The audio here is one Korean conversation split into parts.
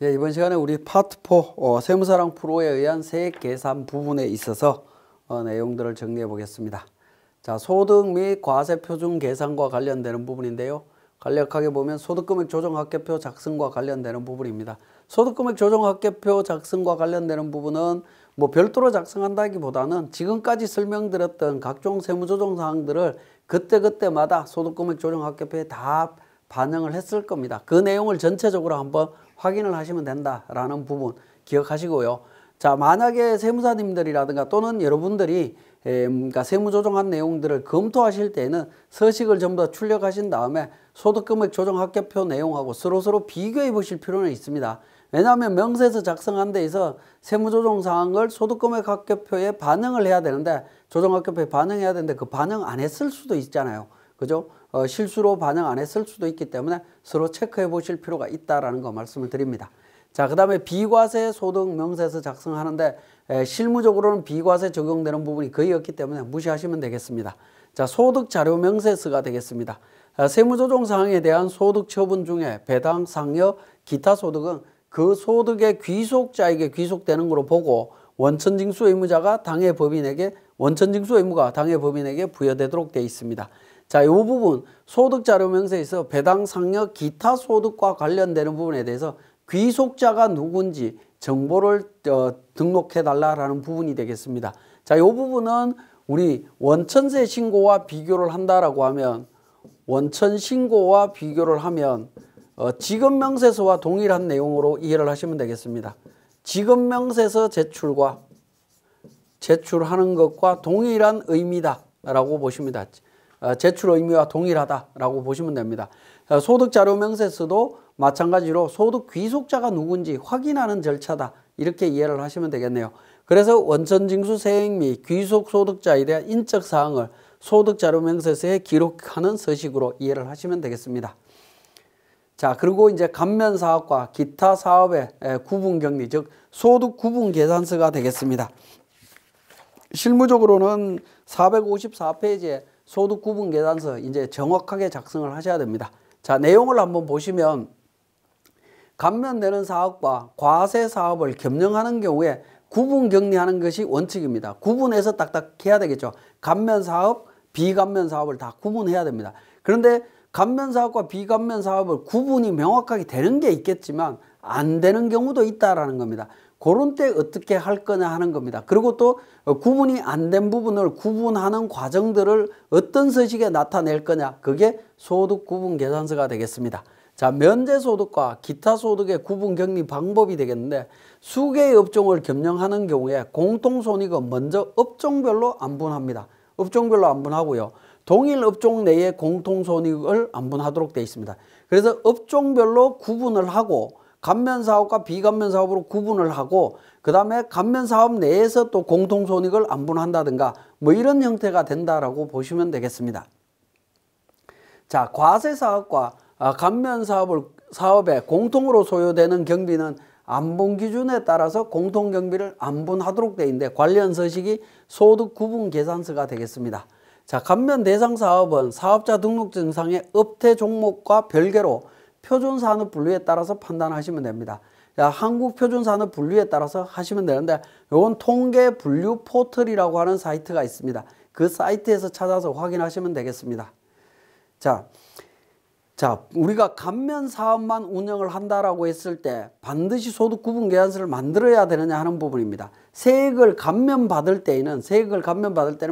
네, 이번 시간에 우리 파트 4 세무사랑 프로에 의한 세액 계산 부분에 있어서 내용들을 정리해 보겠습니다. 자, 소득 및 과세 표준 계산과 관련되는 부분인데요. 간략하게 보면 소득금액 조정합계표 작성과 관련되는 부분입니다. 소득금액 조정합계표 작성과 관련되는 부분은 뭐 별도로 작성한다기보다는 지금까지 설명드렸던 각종 세무조정 사항들을 그때그때마다 소득금액 조정합계표에 다 반영을 했을 겁니다. 그 내용을 전체적으로 한번 확인을 하시면 된다라는 부분 기억하시고요. 자, 만약에 세무사님들이라든가 또는 여러분들이 그러니까 세무조정한 내용들을 검토하실 때는 서식을 전부 다 출력하신 다음에 소득금액 조정합계표 내용하고 서로 비교해 보실 필요는 있습니다. 왜냐하면 명세서 작성한 데 있어 세무조정 사항을 소득금액 합계표에 반영을 해야 되는데 조정합계표에 반영해야 되는데 그 반영 안 했을 수도 있잖아요. 그죠? 실수로 반영 안 했을 수도 있기 때문에 서로 체크해 보실 필요가 있다라는 거 말씀을 드립니다. 자, 그 다음에 비과세 소득 명세서 작성하는데 실무적으로는 비과세 적용되는 부분이 거의 없기 때문에 무시하시면 되겠습니다. 자, 소득 자료 명세서가 되겠습니다. 세무조정 사항에 대한 소득 처분 중에 배당, 상여, 기타 소득은 그 소득의 귀속자에게 귀속되는 것으로 보고 원천징수 의무자가 당해 법인에게 원천징수 의무가 당해 법인에게 부여되도록 되어 있습니다. 자, 이 부분 소득자료명세에서 배당, 상여, 기타 소득과 관련되는 부분에 대해서 귀속자가 누군지 정보를 등록해 달라라는 부분이 되겠습니다. 자, 이 부분은 우리 원천세 신고와 비교를 한다라고 하면 원천 신고와 비교를 하면 지급명세서와 동일한 내용으로 이해를 하시면 되겠습니다. 지급명세서 제출과 제출하는 것과 동일한 의미다라고 보시면 됩니다. 제출 의미와 동일하다라고 보시면 됩니다. 소득자료명세서도 마찬가지로 소득 귀속자가 누군지 확인하는 절차다 이렇게 이해를 하시면 되겠네요. 그래서 원천징수 세액 및 귀속소득자에 대한 인적사항을 소득자료명세서에 기록하는 서식으로 이해를 하시면 되겠습니다. 자, 그리고 이제 감면사업과 기타 사업의 구분격리, 즉 소득구분계산서가 되겠습니다. 실무적으로는 454페이지에 소득구분계산서 이제 정확하게 작성을 하셔야 됩니다. 자, 내용을 한번 보시면 감면되는 사업과 과세 사업을 겸용하는 경우에 구분격리하는 것이 원칙입니다. 구분해서 딱딱 해야 되겠죠. 감면사업, 비감면사업을 다 구분해야 됩니다. 그런데 감면사업과 비감면사업을 구분이 명확하게 되는 게 있겠지만 안 되는 경우도 있다라는 겁니다. 그런 때 어떻게 할 거냐 하는 겁니다. 그리고 또 구분이 안 된 부분을 구분하는 과정들을 어떤 서식에 나타낼 거냐, 그게 소득구분계산서가 되겠습니다. 자, 면제소득과 기타 소득의 구분격리 방법이 되겠는데 수개의 업종을 겸용하는 경우에 공통손익은 먼저 업종별로 안분합니다. 업종별로 안분하고요. 동일 업종 내에 공통손익을 안분하도록 되어 있습니다. 그래서 업종별로 구분을 하고 감면사업과 비감면사업으로 구분을 하고 그 다음에 감면사업 내에서 또 공통손익을 안분한다든가 뭐 이런 형태가 된다라고 보시면 되겠습니다. 자, 과세사업과 감면사업에 공통으로 소요되는 경비는 안분 기준에 따라서 공통경비를 안분하도록 되어 있는데 관련 서식이 소득구분계산서가 되겠습니다. 자, 감면 대상 사업은 사업자 등록 증상의 업태 종목과 별개로 표준산업 분류에 따라서 판단하시면 됩니다. 자, 한국 표준산업 분류에 따라서 하시면 되는데 이건 통계 분류 포털이라고 하는 사이트가 있습니다. 그 사이트에서 찾아서 확인하시면 되겠습니다. 자, 우리가 감면 사업만 운영을 한다라고 했을 때 반드시 소득구분계산서를 만들어야 되느냐 하는 부분입니다. 세액을 감면받을 때는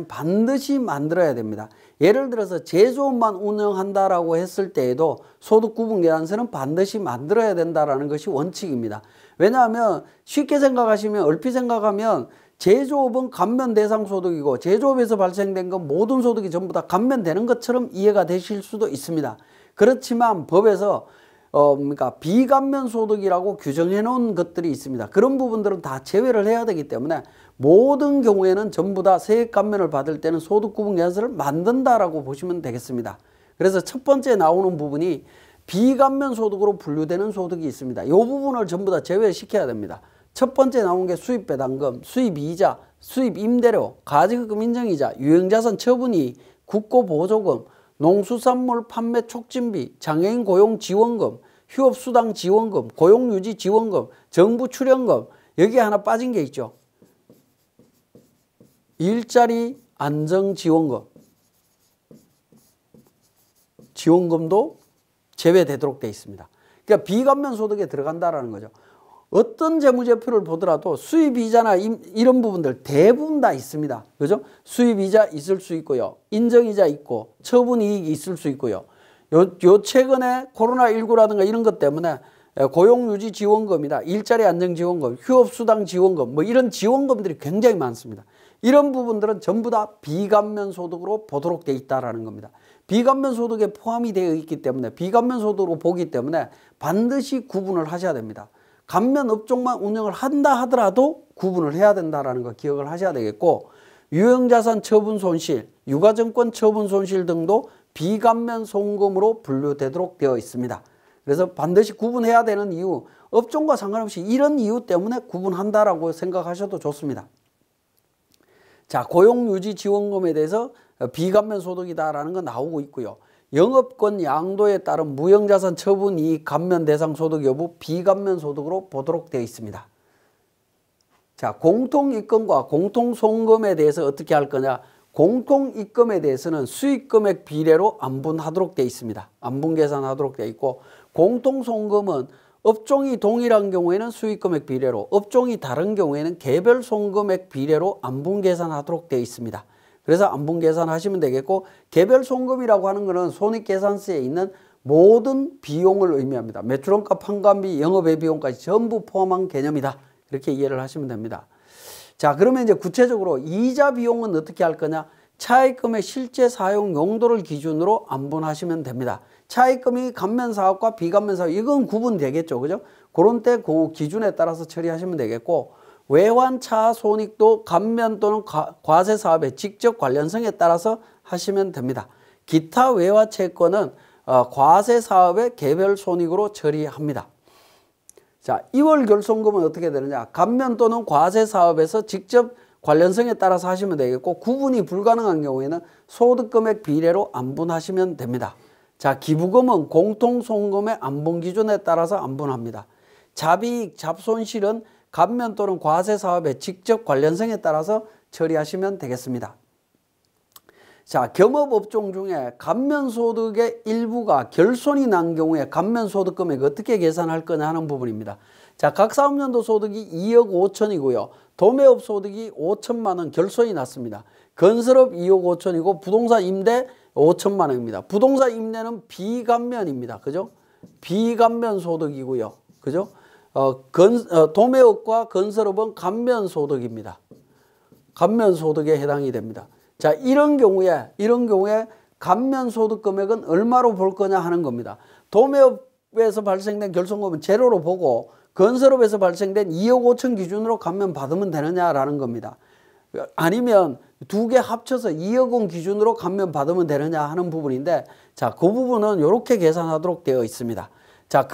반드시 만들어야 됩니다. 예를 들어서 제조업만 운영한다라고 했을 때에도 소득구분계산서는 반드시 만들어야 된다라는 것이 원칙입니다. 왜냐하면 쉽게 생각하시면 얼핏 생각하면 제조업은 감면 대상 소득이고 제조업에서 발생된 건 모든 소득이 전부 다 감면되는 것처럼 이해가 되실 수도 있습니다. 그렇지만 법에서 그러니까 비감면 소득이라고 규정해 놓은 것들이 있습니다. 그런 부분들은 다 제외를 해야 되기 때문에 모든 경우에는 전부 다 세액 감면을 받을 때는 소득구분계산서를 만든다라고 보시면 되겠습니다. 그래서 첫 번째 나오는 부분이 비감면 소득으로 분류되는 소득이 있습니다. 이 부분을 전부 다 제외시켜야 됩니다. 첫 번째 나온 게 수입배당금, 수입이자, 수입임대료, 가지급금 인정이자, 유형자산 처분이, 국고보조금, 농수산물 판매 촉진비, 장애인 고용 지원금, 휴업수당 지원금, 고용유지 지원금, 정부 출연금, 여기에 하나 빠진 게 있죠. 일자리 안정지원금. 지원금도 제외되도록 되어 있습니다. 그러니까 비감면 소득에 들어간다라는 거죠. 어떤 재무제표를 보더라도 수입이자나 이런 부분들 대부분 다 있습니다. 그죠? 수입이자 있을 수 있고요. 인정이자 있고 처분이익이 있을 수 있고요. 요 최근에 코로나19라든가 이런 것 때문에 고용유지 지원금이나 일자리 안정지원금, 휴업수당 지원금 뭐 이런 지원금들이 굉장히 많습니다. 이런 부분들은 전부 다 비감면 소득으로 보도록 되어 있다는 겁니다. 비감면 소득에 포함이 되어 있기 때문에 비감면 소득으로 보기 때문에 반드시 구분을 하셔야 됩니다. 감면 업종만 운영을 한다 하더라도 구분을 해야 된다는 거 기억을 하셔야 되겠고, 유형자산 처분 손실, 유가증권 처분 손실 등도 비감면 송금으로 분류되도록 되어 있습니다. 그래서 반드시 구분해야 되는 이유, 업종과 상관없이 이런 이유 때문에 구분한다라고 생각하셔도 좋습니다. 자, 고용유지 지원금에 대해서 비감면 소득이다라는 거 나오고 있고요. 영업권 양도에 따른 무형자산 처분이익 감면 대상 소득 여부 비감면 소득으로 보도록 되어 있습니다. 자, 공통입금과 공통송금에 대해서 어떻게 할 거냐. 공통입금에 대해서는 수익금액 비례로 안분하도록 되어 있습니다. 안분 계산하도록 되어 있고, 공통송금은 업종이 동일한 경우에는 수익금액 비례로, 업종이 다른 경우에는 개별 송금액 비례로 안분 계산하도록 되어 있습니다. 그래서 안분 계산하시면 되겠고, 개별 송금이라고 하는 것은 손익계산서에 있는 모든 비용을 의미합니다. 매출원가, 판관비, 영업외 비용까지 전부 포함한 개념이다. 이렇게 이해를 하시면 됩니다. 자, 그러면 이제 구체적으로 이자 비용은 어떻게 할 거냐? 차입금의 실제 사용 용도를 기준으로 안분하시면 됩니다. 차입금이 감면사업과 비감면사업, 이건 구분되겠죠. 그죠? 그런 때 그 기준에 따라서 처리하시면 되겠고, 외환차 손익도 감면 또는 과세사업의 직접 관련성에 따라서 하시면 됩니다. 기타 외화채권은 과세사업의 개별 손익으로 처리합니다. 자, 2월 결손금은 어떻게 되느냐? 감면 또는 과세사업에서 직접 관련성에 따라서 하시면 되겠고, 구분이 불가능한 경우에는 소득금액 비례로 안분하시면 됩니다. 자, 기부금은 공통송금의 안분 기준에 따라서 안분합니다. 잡이익, 잡손실은 감면 또는 과세사업의 직접 관련성에 따라서 처리하시면 되겠습니다. 자, 겸업업종 중에 감면소득의 일부가 결손이 난 경우에 감면소득금액 어떻게 계산할 거냐 하는 부분입니다. 자, 각 사업년도 소득이 2억 5천이고요. 도매업 소득이 5천만 원 결손이 났습니다. 건설업 2억 5천이고 부동산 임대 5천만 원입니다. 부동산 임대는 비감면입니다. 그죠? 비감면 소득이고요. 그죠? 도매업과 건설업은 감면소득입니다. 감면소득에 해당이 됩니다. 자, 이런 경우에 감면소득 금액은 얼마로 볼 거냐 하는 겁니다. 도매업에서 발생된 결손금은 제로로 보고, 건설업에서 발생된 2억 5천 기준으로 감면 받으면 되느냐라는 겁니다. 아니면 두 개 합쳐서 2억 원 기준으로 감면 받으면 되느냐 하는 부분인데, 자, 그 부분은 이렇게 계산하도록 되어 있습니다. 자,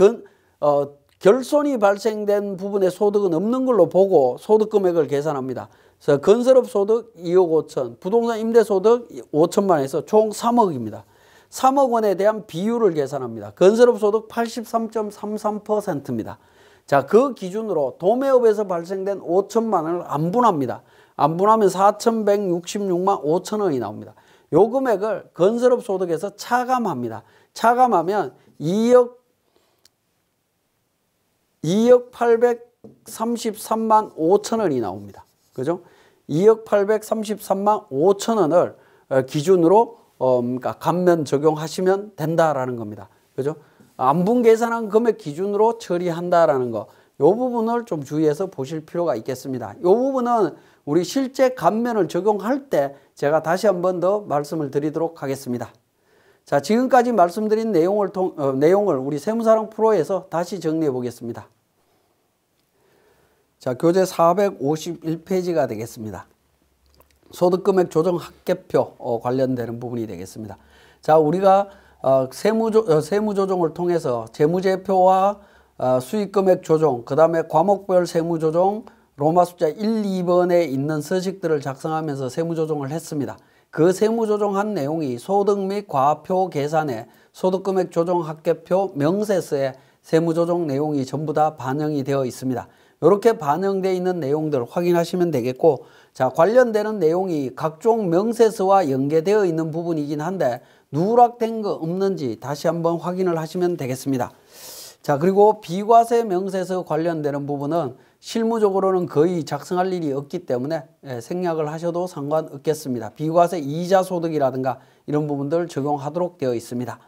결손이 발생된 부분의 소득은 없는 걸로 보고 소득 금액을 계산합니다. 그래서 건설업 소득 2억 5천, 부동산 임대 소득 5천만 원에서 총 3억입니다. 3억 원에 대한 비율을 계산합니다. 건설업 소득 83.33%입니다. 자, 그 기준으로 도매업에서 발생된 5천만 원을 안분합니다. 안분하면 4,166만 5천 원이 나옵니다. 요 금액을 건설업 소득에서 차감합니다. 차감하면 2억 833만 5천 원이 나옵니다. 그죠? 2억 833만 5천 원을 기준으로 그러니까 감면 적용하시면 된다라는 겁니다. 그죠? 안분 계산한 금액 기준으로 처리한다라는 거. 요 부분을 좀 주의해서 보실 필요가 있겠습니다. 요 부분은 우리 실제 감면을 적용할 때 제가 다시 한 번 더 말씀을 드리도록 하겠습니다. 자, 지금까지 말씀드린 내용을 우리 세무사랑 프로에서 다시 정리해 보겠습니다. 자, 교재 451페이지가 되겠습니다. 소득금액 조정 합계표 관련되는 부분이 되겠습니다. 자, 우리가 세무조정을 통해서 재무제표와 수익금액 조정, 그 다음에 과목별 세무조정, 로마 숫자 1, 2번에 있는 서식들을 작성하면서 세무조정을 했습니다. 그 세무조정한 내용이 소득 및 과표 계산에 소득금액 조정 합계표 명세서에 세무조정 내용이 전부 다 반영이 되어 있습니다. 이렇게 반영되어 있는 내용들 확인하시면 되겠고, 자, 관련되는 내용이 각종 명세서와 연계되어 있는 부분이긴 한데 누락된 거 없는지 다시 한번 확인을 하시면 되겠습니다. 자, 그리고 비과세 명세서 관련되는 부분은 실무적으로는 거의 작성할 일이 없기 때문에 생략을 하셔도 상관없겠습니다. 비과세 이자 소득이라든가 이런 부분들 적용하도록 되어 있습니다.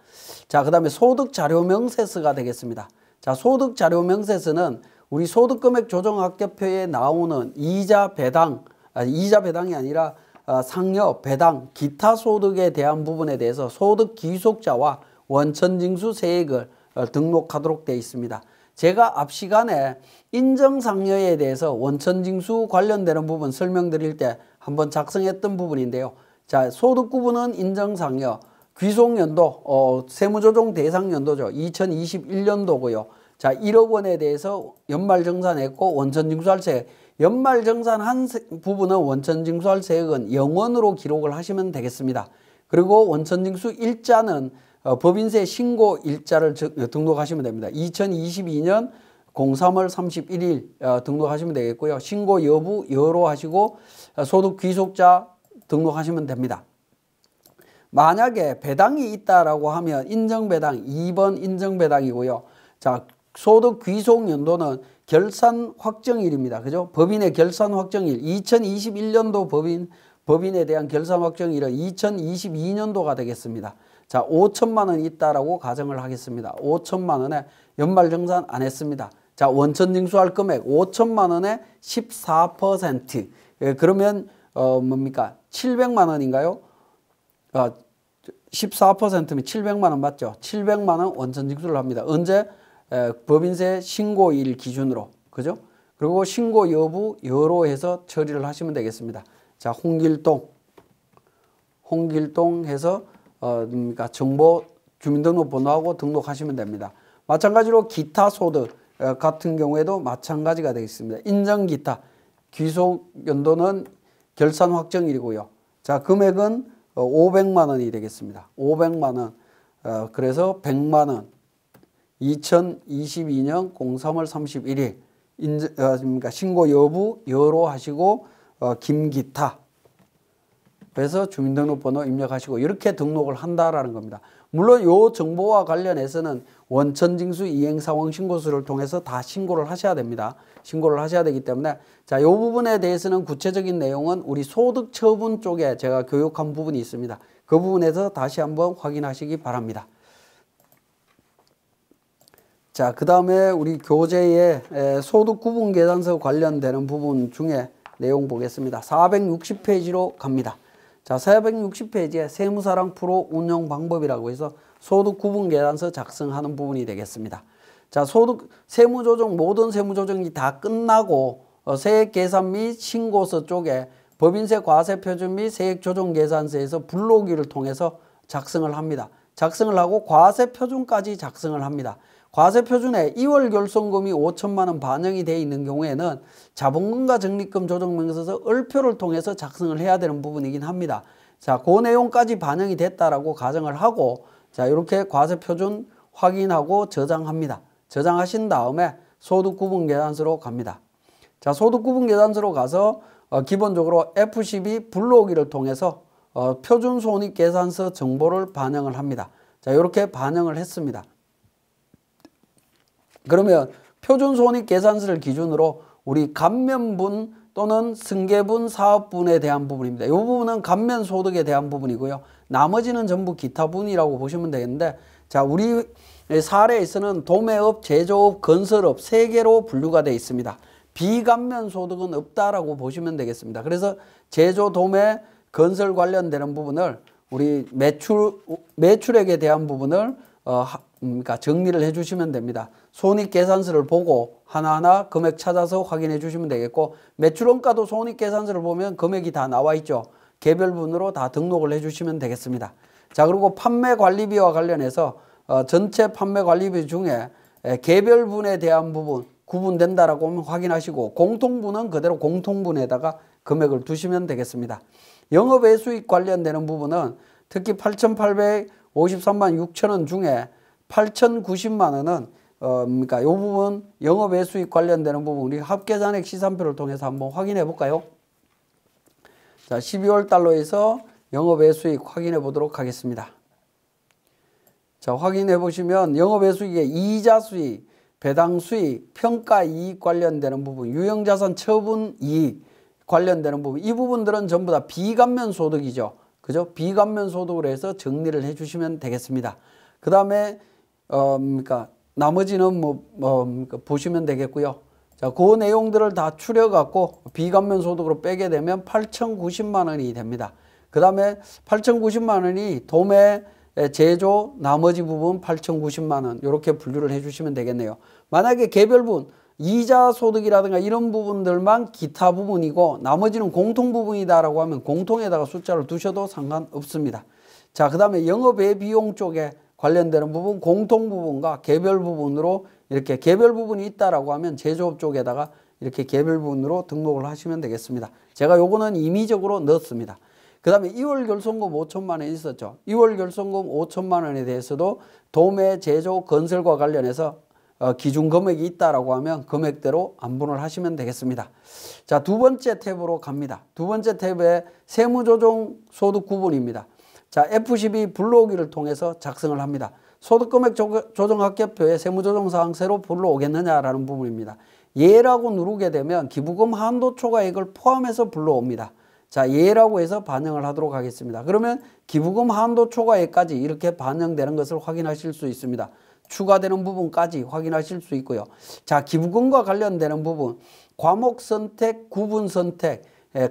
자, 그 다음에 소득자료명세서가 되겠습니다. 자, 소득자료명세서는 우리 소득금액 조정학계표에 나오는 이자 배당이 아니라 상여, 배당, 기타 소득에 대한 부분에 대해서 소득 귀속자와 원천징수 세액을 등록하도록 되어 있습니다. 제가 앞 시간에 인정상여에 대해서 원천징수 관련되는 부분 설명드릴 때 한번 작성했던 부분인데요. 자, 소득구분은 인정상여, 귀속연도, 세무조정 대상연도죠. 2021년도고요. 자, 1억 원에 대해서 연말정산했고 원천징수할세, 연말정산한 부분은 원천징수할세액은 0원으로 기록을 하시면 되겠습니다. 그리고 원천징수 일자는 법인세 신고 일자를 등록하시면 됩니다. 2022년 03월 31일 등록하시면 되겠고요. 신고 여부 여로 하시고 소득 귀속자 등록하시면 됩니다. 만약에 배당이 있다라고 하면 인정배당 2번 인정배당이고요. 자, 소득 귀속 연도는 결산 확정일입니다. 그죠? 법인의 결산 확정일 2021년도 법인에 대한 결산 확정일은 2022년도가 되겠습니다. 자, 5천만 원 있다라고 가정을 하겠습니다. 5천만 원에 연말정산 안 했습니다. 자, 원천징수할 금액 5천만 원에 14%. 그러면 뭡니까? 700만 원인가요? 14%면 700만 원 맞죠? 700만 원 원천징수를 합니다. 언제? 법인세 신고일 기준으로. 그죠? 그리고 신고 여부 여로 해서 처리를 하시면 되겠습니다. 자, 홍길동 해서 정보 주민등록번호하고 등록하시면 됩니다. 마찬가지로 기타 소득 같은 경우에도 마찬가지가 되겠습니다. 인정기타 귀속 연도는 결산 확정일이고요. 자, 금액은 500만 원이 되겠습니다. 500만 원. 그래서 100만 원. 2022년 03월 31일 신고 여부 여로 하시고 김기타 그래서 주민등록번호 입력하시고 이렇게 등록을 한다라는 겁니다. 물론 이 정보와 관련해서는 원천징수 이행상황신고서를 통해서 다 신고를 하셔야 됩니다. 신고를 하셔야 되기 때문에 자, 이 부분에 대해서는 구체적인 내용은 우리 소득처분 쪽에 제가 교육한 부분이 있습니다. 그 부분에서 다시 한번 확인하시기 바랍니다. 자, 그 다음에 우리 교재의 소득구분계산서 관련되는 부분 중에 내용 보겠습니다. 460페이지로 갑니다. 자, 460페이지에 세무사랑 프로 운영 방법이라고 해서 소득구분계산서 작성하는 부분이 되겠습니다. 자, 세무조정, 모든 세무조정이 다 끝나고 세액계산 및 신고서 쪽에 법인세 과세표준 및 세액조정계산서에서 불러오기를 통해서 작성을 합니다. 작성을 하고 과세표준까지 작성을 합니다. 과세표준에 2월 결손금이 5천만 원 반영이 되어 있는 경우에는 자본금과 적립금 조정명세서 을표를 통해서 작성을 해야 되는 부분이긴 합니다. 자, 그 내용까지 반영이 됐다라고 가정을 하고 자, 이렇게 과세표준 확인하고 저장합니다. 저장하신 다음에 소득구분계산서로 갑니다. 자, 소득구분계산서로 가서 기본적으로 F12 불러오기를 통해서 표준손익계산서 정보를 반영을 합니다. 자, 이렇게 반영을 했습니다. 그러면 표준손익계산서를 기준으로 우리 감면분 또는 승계분 사업분에 대한 부분입니다. 이 부분은 감면소득에 대한 부분이고요. 나머지는 전부 기타분이라고 보시면 되겠는데 자, 우리 사례에서는 도매업, 제조업, 건설업 3개로 분류가 되어 있습니다. 비감면소득은 없다라고 보시면 되겠습니다. 그래서 제조, 도매, 건설 관련되는 부분을 우리 매출액에 대한 부분을 그러니까 정리를 해주시면 됩니다. 손익계산서를 보고 하나하나 금액 찾아서 확인해 주시면 되겠고 매출원가도 손익계산서를 보면 금액이 다 나와 있죠. 개별분으로 다 등록을 해주시면 되겠습니다. 자, 그리고 판매관리비와 관련해서 전체 판매관리비 중에 개별분에 대한 부분 구분된다라고 하면 확인하시고 공통분은 그대로 공통분에다가 금액을 두시면 되겠습니다. 영업외수익 관련되는 부분은 특히 8,853만 6천 원 중에 8,090만 원은 그러니까 요 부분 영업외수익 관련되는 부분 우리 합계산액 시산표를 통해서 한번 확인해 볼까요? 자, 12월 달로 해서 영업외수익 확인해 보도록 하겠습니다. 자, 확인해 보시면 영업외수익의 이자 수익, 배당 수익, 평가 이익 관련되는 부분, 유형자산 처분 이익 관련되는 부분, 이 부분들은 전부 다 비감면 소득이죠. 그죠? 비감면 소득으로 해서 정리를 해 주시면 되겠습니다. 그 다음에 그러니까 나머지는 보시면 되겠고요. 자, 그 내용들을 다 추려 갖고 비감면 소득으로 빼게 되면 8,090만 원이 됩니다. 그 다음에 8,090만 원이 도매, 제조, 나머지 부분 8,090만 원 이렇게 분류를 해 주시면 되겠네요. 만약에 개별 부분 이자 소득이라든가 이런 부분들만 기타 부분이고 나머지는 공통 부분이다라고 하면 공통에다가 숫자를 두셔도 상관없습니다. 자, 그 다음에 영업외 비용 쪽에 관련되는 부분 공통 부분과 개별 부분으로 이렇게 개별 부분이 있다라고 하면 제조업 쪽에다가 이렇게 개별 부분으로 등록을 하시면 되겠습니다. 제가 요거는 임의적으로 넣었습니다. 그 다음에 2월 결손금 5천만 원 있었죠. 2월 결손금 5천만 원에 대해서도 도매, 제조, 건설과 관련해서 기준 금액이 있다라고 하면 금액대로 안분을 하시면 되겠습니다. 자, 두 번째 탭으로 갑니다. 두 번째 탭에 세무조정 소득 구분입니다. 자, F12 불러오기를 통해서 작성을 합니다. 소득금액 조정합계표에 세무조정사항 새로 불러오겠느냐라는 부분입니다. 예라고 누르게 되면 기부금 한도 초과액을 포함해서 불러옵니다. 자, 예라고 해서 반영을 하도록 하겠습니다. 그러면 기부금 한도 초과액까지 이렇게 반영되는 것을 확인하실 수 있습니다. 추가되는 부분까지 확인하실 수 있고요. 자, 기부금과 관련되는 부분 과목 선택, 구분 선택,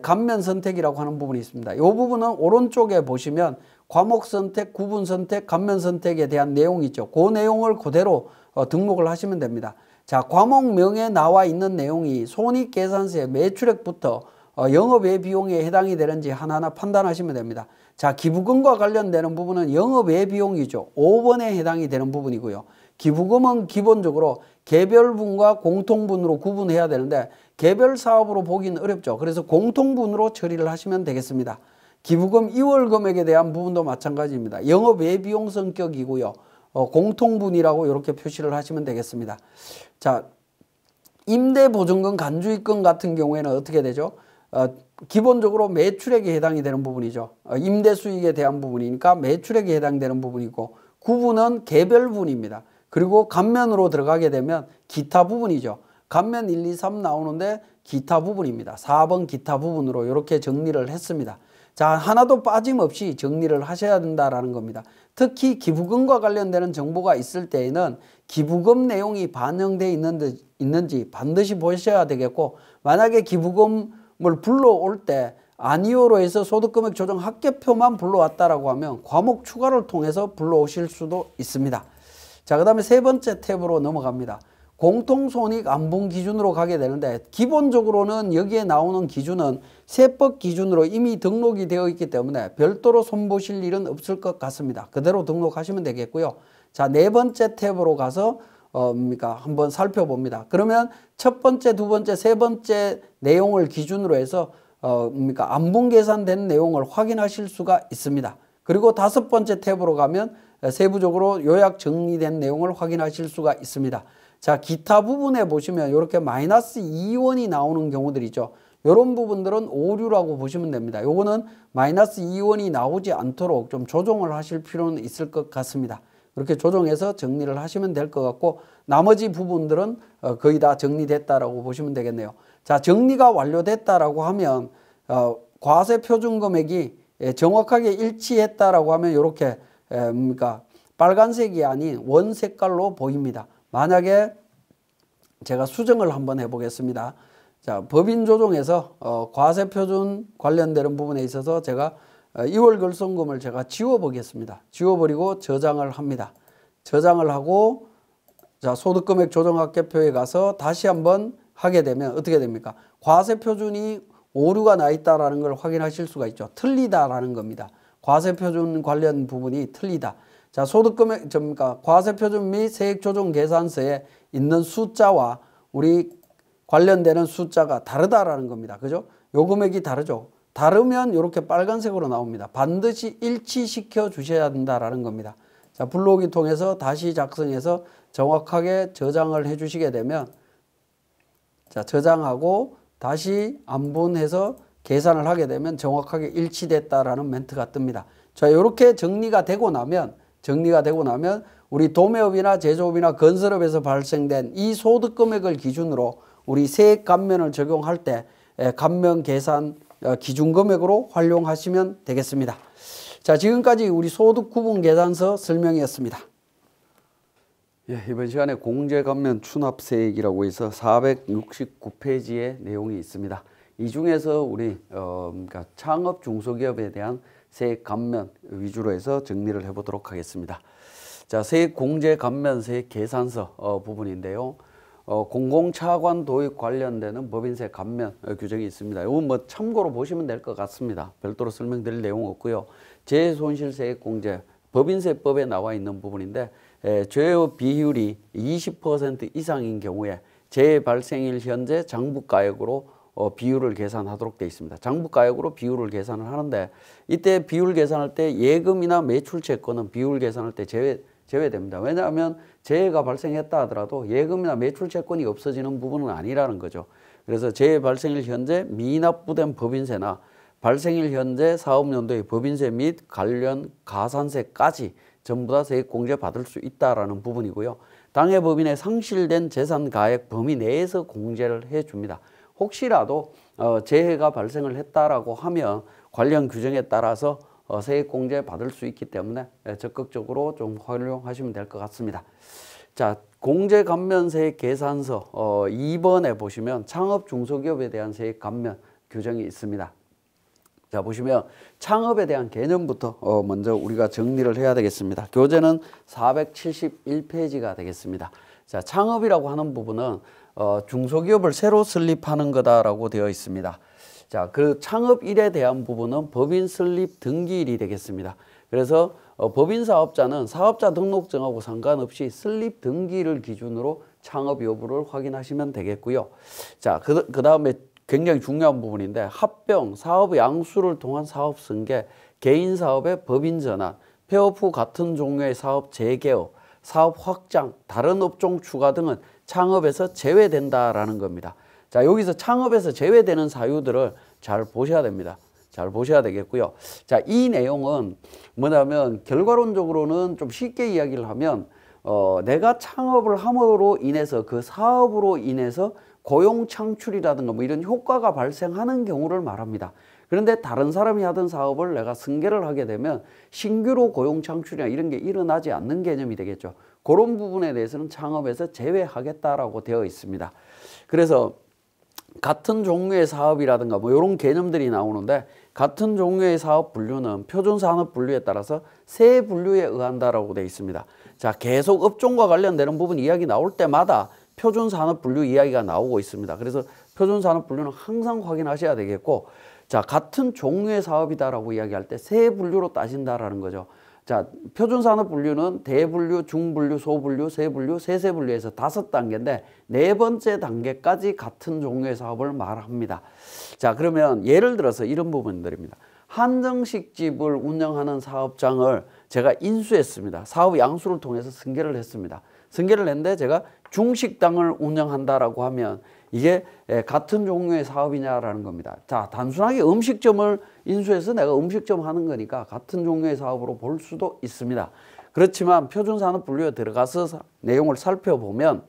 감면 선택이라고 하는 부분이 있습니다. 이 부분은 오른쪽에 보시면 과목 선택, 구분 선택, 감면 선택에 대한 내용이 있죠. 그 내용을 그대로 등록을 하시면 됩니다. 자, 과목명에 나와 있는 내용이 손익계산서의 매출액부터 영업외 비용에 해당이 되는지 하나하나 판단하시면 됩니다. 자, 기부금과 관련되는 부분은 영업외 비용이죠. 5번에 해당이 되는 부분이고요. 기부금은 기본적으로 개별분과 공통분으로 구분해야 되는데 개별 사업으로 보기는 어렵죠. 그래서 공통분으로 처리를 하시면 되겠습니다. 기부금 2월 금액에 대한 부분도 마찬가지입니다. 영업외 비용 성격이고요. 공통분이라고 이렇게 표시를 하시면 되겠습니다. 자, 임대보증금, 간주입금 같은 경우에는 어떻게 되죠? 기본적으로 매출액에 해당이 되는 부분이죠. 임대수익에 대한 부분이니까 매출액에 해당되는 부분이고 구분은 개별분입니다. 그리고 감면으로 들어가게 되면 기타 부분이죠. 감면 1, 2, 3 나오는데 기타 부분입니다. 4번 기타 부분으로 이렇게 정리를 했습니다. 자, 하나도 빠짐없이 정리를 하셔야 된다라는 겁니다. 특히 기부금과 관련되는 정보가 있을 때에는 기부금 내용이 반영되어 있는지 반드시 보셔야 되겠고 만약에 기부금을 불러올 때 아니오로 해서 소득금액 조정 합계표만 불러왔다라고 하면 과목 추가를 통해서 불러오실 수도 있습니다. 자, 그 다음에 세 번째 탭으로 넘어갑니다. 공통손익 안분 기준으로 가게 되는데 기본적으로는 여기에 나오는 기준은 세법 기준으로 이미 등록이 되어 있기 때문에 별도로 손보실 일은 없을 것 같습니다. 그대로 등록하시면 되겠고요. 자, 네 번째 탭으로 가서 한번 살펴봅니다. 그러면 첫 번째, 두 번째, 세 번째 내용을 기준으로 해서 안분 계산된 내용을 확인하실 수가 있습니다. 그리고 다섯 번째 탭으로 가면 세부적으로 요약 정리된 내용을 확인하실 수가 있습니다. 자, 기타 부분에 보시면 이렇게 마이너스 2원이 나오는 경우들이죠. 이런 부분들은 오류라고 보시면 됩니다. 요거는 마이너스 2원이 나오지 않도록 좀 조정을 하실 필요는 있을 것 같습니다. 그렇게 조정해서 정리를 하시면 될 것 같고 나머지 부분들은 거의 다 정리됐다라고 보시면 되겠네요. 자, 정리가 완료됐다라고 하면 과세 표준 금액이 정확하게 일치했다라고 하면 이렇게 빨간색이 아닌 원 색깔로 보입니다. 만약에 제가 수정을 한번 해보겠습니다. 자, 법인 조정에서 과세 표준 관련되는 부분에 있어서 제가 2월 결손금을 제가 지워보겠습니다. 지워버리고 저장을 합니다. 저장을 하고 자, 소득금액 조정합계표에 가서 다시 한번 하게 되면 어떻게 됩니까? 과세 표준이 오류가 나 있다라는 걸 확인하실 수가 있죠. 틀리다라는 겁니다. 과세 표준 관련 부분이 틀리다. 자, 소득금액 과세 표준 및 세액 조정 계산서에 있는 숫자와 우리 관련되는 숫자가 다르다라는 겁니다. 그죠? 요 금액이 다르죠. 다르면 이렇게 빨간색으로 나옵니다. 반드시 일치시켜 주셔야 된다라는 겁니다. 자, 불러오기 통해서 다시 작성해서 정확하게 저장을 해 주시게 되면 자, 저장하고 다시 안분해서 계산을 하게 되면 정확하게 일치됐다라는 멘트가 뜹니다. 자, 이렇게 정리가 되고 나면 우리 도매업이나 제조업이나 건설업에서 발생된 이 소득 금액을 기준으로 우리 세액 감면을 적용할 때 감면 계산 기준 금액으로 활용하시면 되겠습니다. 자, 지금까지 우리 소득 구분 계산서 설명이었습니다. 예, 이번 시간에 공제 감면 추납세액이라고 해서 469페이지의 내용이 있습니다. 이 중에서 우리 그러니까 창업 중소기업에 대한 세액 감면 위주로 해서 정리를 해보도록 하겠습니다. 자, 세액 공제 감면 세액 계산서 부분인데요. 공공차관 도입 관련되는 법인세 감면 규정이 있습니다. 이건 뭐 참고로 보시면 될 것 같습니다. 별도로 설명드릴 내용 없고요. 재손실세액 공제 법인세법에 나와 있는 부분인데 죄의 비율이 20% 이상인 경우에 재발생일 현재 장부가액으로 비율을 계산하도록 되어 있습니다. 장부가액으로 비율을 계산을 하는데 이때 비율 계산할 때 예금이나 매출채권은 비율 계산할 때 제외됩니다. 왜냐하면 재해가 발생했다 하더라도 예금이나 매출채권이 없어지는 부분은 아니라는 거죠. 그래서 재해 발생일 현재 미납부된 법인세나 발생일 현재 사업연도의 법인세 및 관련 가산세까지 전부 다 세액공제 받을 수 있다라는 부분이고요. 당해 법인의 상실된 재산가액 범위 내에서 공제를 해줍니다. 혹시라도 재해가 발생을 했다라고 하면 관련 규정에 따라서 세액공제 받을 수 있기 때문에 적극적으로 좀 활용하시면 될 것 같습니다. 자, 공제감면세액 계산서 2번에 보시면 창업 중소기업에 대한 세액 감면 규정이 있습니다. 자, 보시면 창업에 대한 개념부터 먼저 우리가 정리를 해야 되겠습니다. 교재는 471페이지가 되겠습니다. 자, 창업이라고 하는 부분은 중소기업을 새로 설립하는 거다라고 되어 있습니다. 자, 그 창업일에 대한 부분은 법인 설립 등기일이 되겠습니다. 그래서 법인 사업자는 사업자 등록증하고 상관없이 설립 등기를 기준으로 창업 여부를 확인하시면 되겠고요. 자, 그 다음에 굉장히 중요한 부분인데 합병, 사업 양수를 통한 사업 승계, 개인 사업의 법인 전환, 폐업 후 같은 종류의 사업 재개업, 사업 확장, 다른 업종 추가 등은 창업에서 제외된다라는 겁니다. 자, 여기서 창업에서 제외되는 사유들을 잘 보셔야 됩니다. 잘 보셔야 되겠고요. 자, 이 내용은 뭐냐면 결과론적으로는 좀 쉽게 이야기를 하면 내가 창업을 함으로 인해서 그 사업으로 인해서 고용 창출이라든가 뭐 이런 효과가 발생하는 경우를 말합니다. 그런데 다른 사람이 하던 사업을 내가 승계를 하게 되면 신규로 고용 창출이나 이런 게 일어나지 않는 개념이 되겠죠. 그런 부분에 대해서는 창업에서 제외하겠다라고 되어 있습니다. 그래서 같은 종류의 사업이라든가 뭐 이런 개념들이 나오는데 같은 종류의 사업 분류는 표준산업 분류에 따라서 세 분류에 의한다라고 되어 있습니다. 자, 계속 업종과 관련되는 부분 이야기 나올 때마다 표준산업 분류 이야기가 나오고 있습니다. 그래서 표준산업 분류는 항상 확인하셔야 되겠고, 자, 같은 종류의 사업이다라고 이야기할 때 세 분류로 따진다라는 거죠. 자, 표준산업 분류는 대분류, 중분류, 소분류, 세분류, 세세분류에서 5단계인데 네 번째 단계까지 같은 종류의 사업을 말합니다. 자, 그러면 예를 들어서 이런 부분들입니다. 한정식집을 운영하는 사업장을 제가 인수했습니다. 사업 양수를 통해서 승계를 했습니다. 승계를 했는데 제가 중식당을 운영한다라고 하면 이게 같은 종류의 사업이냐라는 겁니다. 자, 단순하게 음식점을 인수해서 내가 음식점 하는 거니까 같은 종류의 사업으로 볼 수도 있습니다. 그렇지만 표준산업 분류에 들어가서 내용을 살펴보면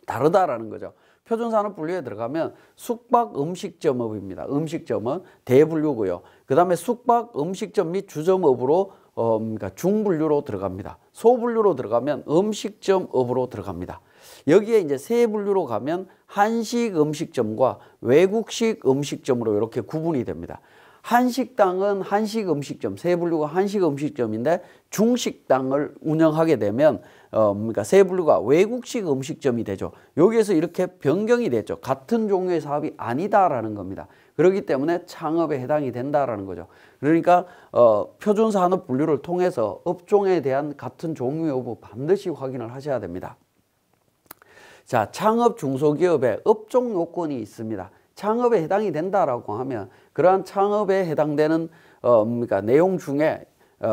다르다라는 거죠. 표준산업 분류에 들어가면 숙박 음식점업입니다. 음식점은 대분류고요. 그 다음에 숙박 음식점 및 주점업으로 그러니까 중분류로 들어갑니다. 소분류로 들어가면 음식점업으로 들어갑니다. 여기에 이제 세 분류로 가면 한식 음식점과 외국식 음식점으로 이렇게 구분이 됩니다. 한식당은 한식 음식점, 세 분류가 한식 음식점인데 중식당을 운영하게 되면 그러니까 세 분류가 외국식 음식점이 되죠. 여기에서 이렇게 변경이 됐죠. 같은 종류의 사업이 아니다라는 겁니다. 그렇기 때문에 창업에 해당이 된다라는 거죠. 그러니까 표준산업 분류를 통해서 업종에 대한 같은 종류 여부 반드시 확인을 하셔야 됩니다. 자, 창업 중소기업에 업종 요건이 있습니다. 창업에 해당이 된다라고 하면 그러한 창업에 해당되는 그러니까 내용 중에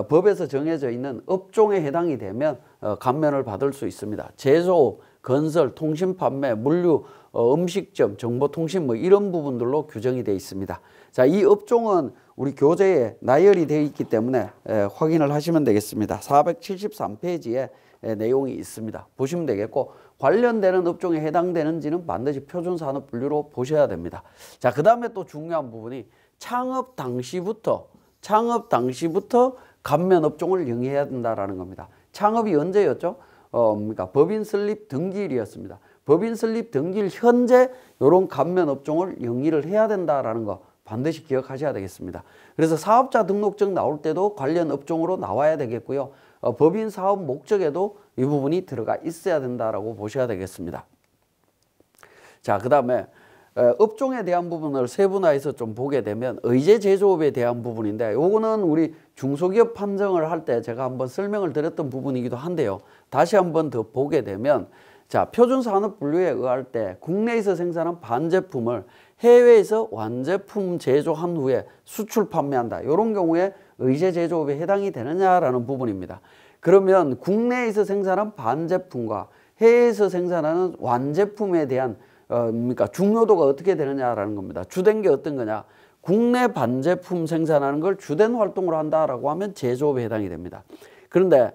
법에서 정해져 있는 업종에 해당이 되면 감면을 받을 수 있습니다. 제조업, 건설, 통신 판매, 물류, 음식점, 정보통신 뭐 이런 부분들로 규정이 되어 있습니다. 자, 이 업종은 우리 교재에 나열이 되어 있기 때문에 확인을 하시면 되겠습니다. 473페이지에 내용이 있습니다. 보시면 되겠고, 관련되는 업종에 해당되는지는 반드시 표준산업분류로 보셔야 됩니다. 자, 그 다음에 또 중요한 부분이 창업 당시부터 감면 업종을 영위해야 된다라는 겁니다. 창업이 언제였죠? 그러니까 법인 설립 등기일이었습니다. 법인 설립 등기일 현재 이런 감면 업종을 영위를 해야 된다라는 거 반드시 기억하셔야 되겠습니다. 그래서 사업자 등록증 나올 때도 관련 업종으로 나와야 되겠고요. 법인 사업 목적에도 이 부분이 들어가 있어야 된다라고 보셔야 되겠습니다. 자, 그 다음에 업종에 대한 부분을 세분화해서 좀 보게 되면 의제 제조업에 대한 부분인데, 요거는 우리 중소기업 판정을 할 때 제가 한번 설명을 드렸던 부분이기도 한데요. 다시 한번 더 보게 되면, 자, 표준산업분류에 의할 때 국내에서 생산한 반제품을 해외에서 완제품 제조한 후에 수출 판매한다. 이런 경우에 의제 제조업에 해당이 되느냐라는 부분입니다. 그러면 국내에서 생산한 반제품과 해외에서 생산하는 완제품에 대한 그러니까 중요도가 어떻게 되느냐라는 겁니다. 주된 게 어떤 거냐? 국내 반제품 생산하는 걸 주된 활동으로 한다라고 하면 제조업에 해당이 됩니다. 그런데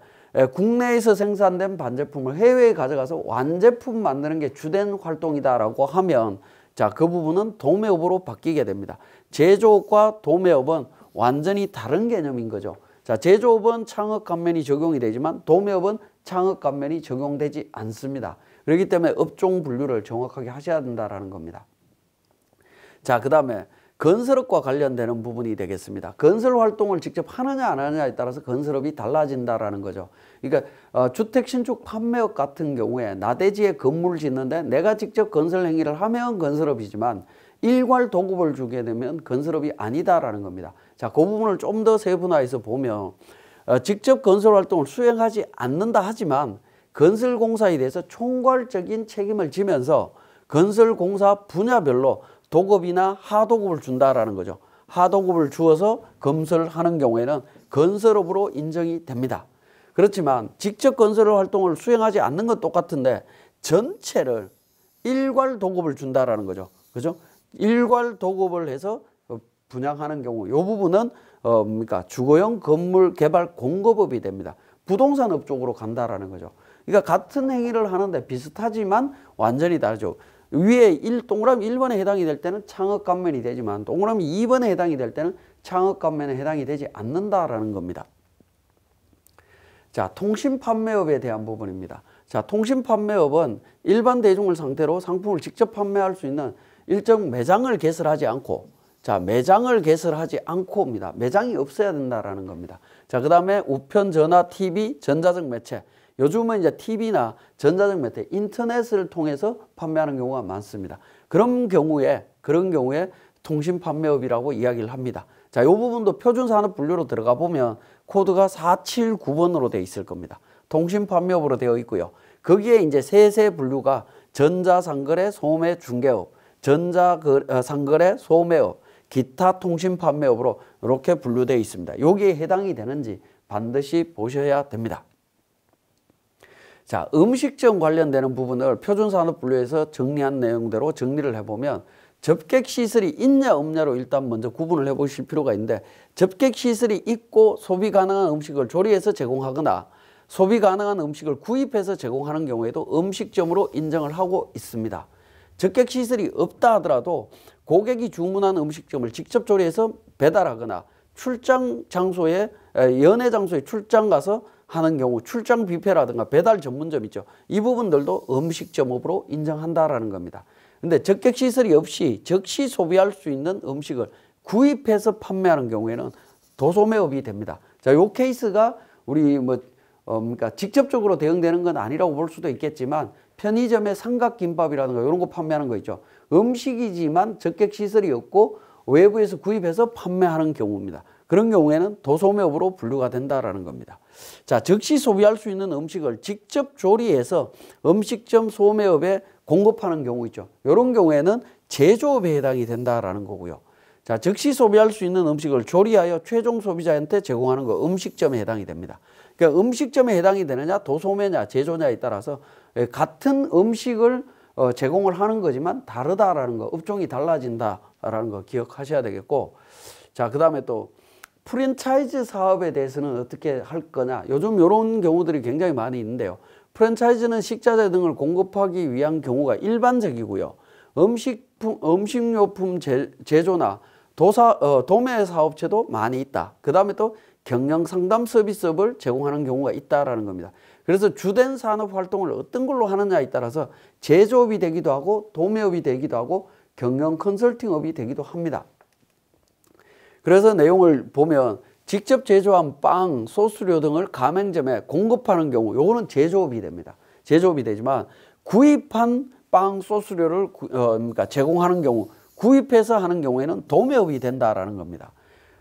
국내에서 생산된 반제품을 해외에 가져가서 완제품 만드는 게 주된 활동이다라고 하면, 자, 그 부분은 도매업으로 바뀌게 됩니다. 제조업과 도매업은 완전히 다른 개념인 거죠. 자, 제조업은 창업 감면이 적용이 되지만 도매업은 창업 감면이 적용되지 않습니다. 그렇기 때문에 업종 분류를 정확하게 하셔야 된다라는 겁니다. 자, 그 다음에 건설업과 관련되는 부분이 되겠습니다. 건설 활동을 직접 하느냐 안 하느냐에 따라서 건설업이 달라진다라는 거죠. 그러니까 주택 신축 판매업 같은 경우에 나대지에 건물을 짓는데 내가 직접 건설 행위를 하면 건설업이지만 일괄 도급을 주게 되면 건설업이 아니다라는 겁니다. 자, 그 부분을 좀 더 세분화해서 보면 직접 건설 활동을 수행하지 않는다 하지만 건설공사에 대해서 총괄적인 책임을 지면서 건설공사 분야별로 도급이나 하도급을 준다라는 거죠. 하도급을 주어서 건설하는 경우에는 건설업으로 인정이 됩니다. 그렇지만 직접 건설 활동을 수행하지 않는 건 똑같은데 전체를 일괄 도급을 준다라는 거죠. 그죠? 일괄 도급을 해서 분양하는 경우, 이 부분은 그러니까 주거용 건물 개발 공급업이 됩니다. 부동산업 쪽으로 간다라는 거죠. 그러니까 같은 행위를 하는데 비슷하지만 완전히 다르죠. 위에 동그라미 1번에 해당이 될 때는 창업 감면이 되지만 동그라미 2번에 해당이 될 때는 창업 감면에 해당이 되지 않는다라는 겁니다. 자, 통신 판매업에 대한 부분입니다. 자, 통신 판매업은 일반 대중을 상대로 상품을 직접 판매할 수 있는 일정 매장을 개설하지 않고, 자, 매장을 개설하지 않고입니다. 매장이 없어야 된다라는 겁니다. 자, 그 다음에 우편, 전화, TV, 전자적 매체. 요즘은 이제 TV나 전자적 매체, 인터넷을 통해서 판매하는 경우가 많습니다. 그런 경우에 통신 판매업이라고 이야기를 합니다. 자, 이 부분도 표준산업 분류로 들어가 보면 코드가 479번으로 되어 있을 겁니다. 통신 판매업으로 되어 있고요. 거기에 이제 세세 분류가 전자상거래, 소매, 중개업, 전자상거래, 소매업, 기타 통신 판매업으로 이렇게 분류되어 있습니다. 여기에 해당이 되는지 반드시 보셔야 됩니다. 자, 음식점 관련되는 부분을 표준산업분류에서 정리한 내용대로 정리를 해보면 접객시설이 있냐 없냐로 일단 먼저 구분을 해보실 필요가 있는데, 접객시설이 있고 소비 가능한 음식을 조리해서 제공하거나 소비 가능한 음식을 구입해서 제공하는 경우에도 음식점으로 인정을 하고 있습니다. 접객시설이 없다 하더라도 고객이 주문한 음식점을 직접 조리해서 배달하거나 출장 장소에, 연회 장소에 출장 가서 하는 경우 출장 뷔페라든가 배달 전문점 있죠. 이 부분들도 음식점업으로 인정한다라는 겁니다. 근데 접객시설이 없이 즉시 소비할 수 있는 음식을 구입해서 판매하는 경우에는 도소매업이 됩니다. 자, 요 케이스가 우리 그러니까 직접적으로 대응되는 건 아니라고 볼 수도 있겠지만 편의점의 삼각김밥이라든가 이런 거 판매하는 거 있죠. 음식이지만 접객시설이 없고 외부에서 구입해서 판매하는 경우입니다. 그런 경우에는 도소매업으로 분류가 된다라는 겁니다. 자, 즉시 소비할 수 있는 음식을 직접 조리해서 음식점 소매업에 공급하는 경우 있죠. 이런 경우에는 제조업에 해당이 된다라는 거고요. 자, 즉시 소비할 수 있는 음식을 조리하여 최종 소비자한테 제공하는 거 음식점에 해당이 됩니다. 그러니까 음식점에 해당이 되느냐 도소매냐 제조냐에 따라서 같은 음식을 제공을 하는 거지만 다르다라는 거, 업종이 달라진다라는 거 기억하셔야 되겠고, 자, 그 다음에 또 프랜차이즈 사업에 대해서는 어떻게 할 거냐. 요즘 이런 경우들이 굉장히 많이 있는데요. 프랜차이즈는 식자재 등을 공급하기 위한 경우가 일반적이고요. 음식료품 제조나 도매 사업체도 많이 있다. 그 다음에 또 경영 상담 서비스업을 제공하는 경우가 있다라는 겁니다. 그래서 주된 산업 활동을 어떤 걸로 하느냐에 따라서 제조업이 되기도 하고 도매업이 되기도 하고 경영 컨설팅업이 되기도 합니다. 그래서 내용을 보면 직접 제조한 빵, 소스류 등을 가맹점에 공급하는 경우, 요거는 제조업이 됩니다. 제조업이 되지만 구입한 빵, 소스류를 그러니까 제공하는 경우, 구입해서 하는 경우에는 도매업이 된다라는 겁니다.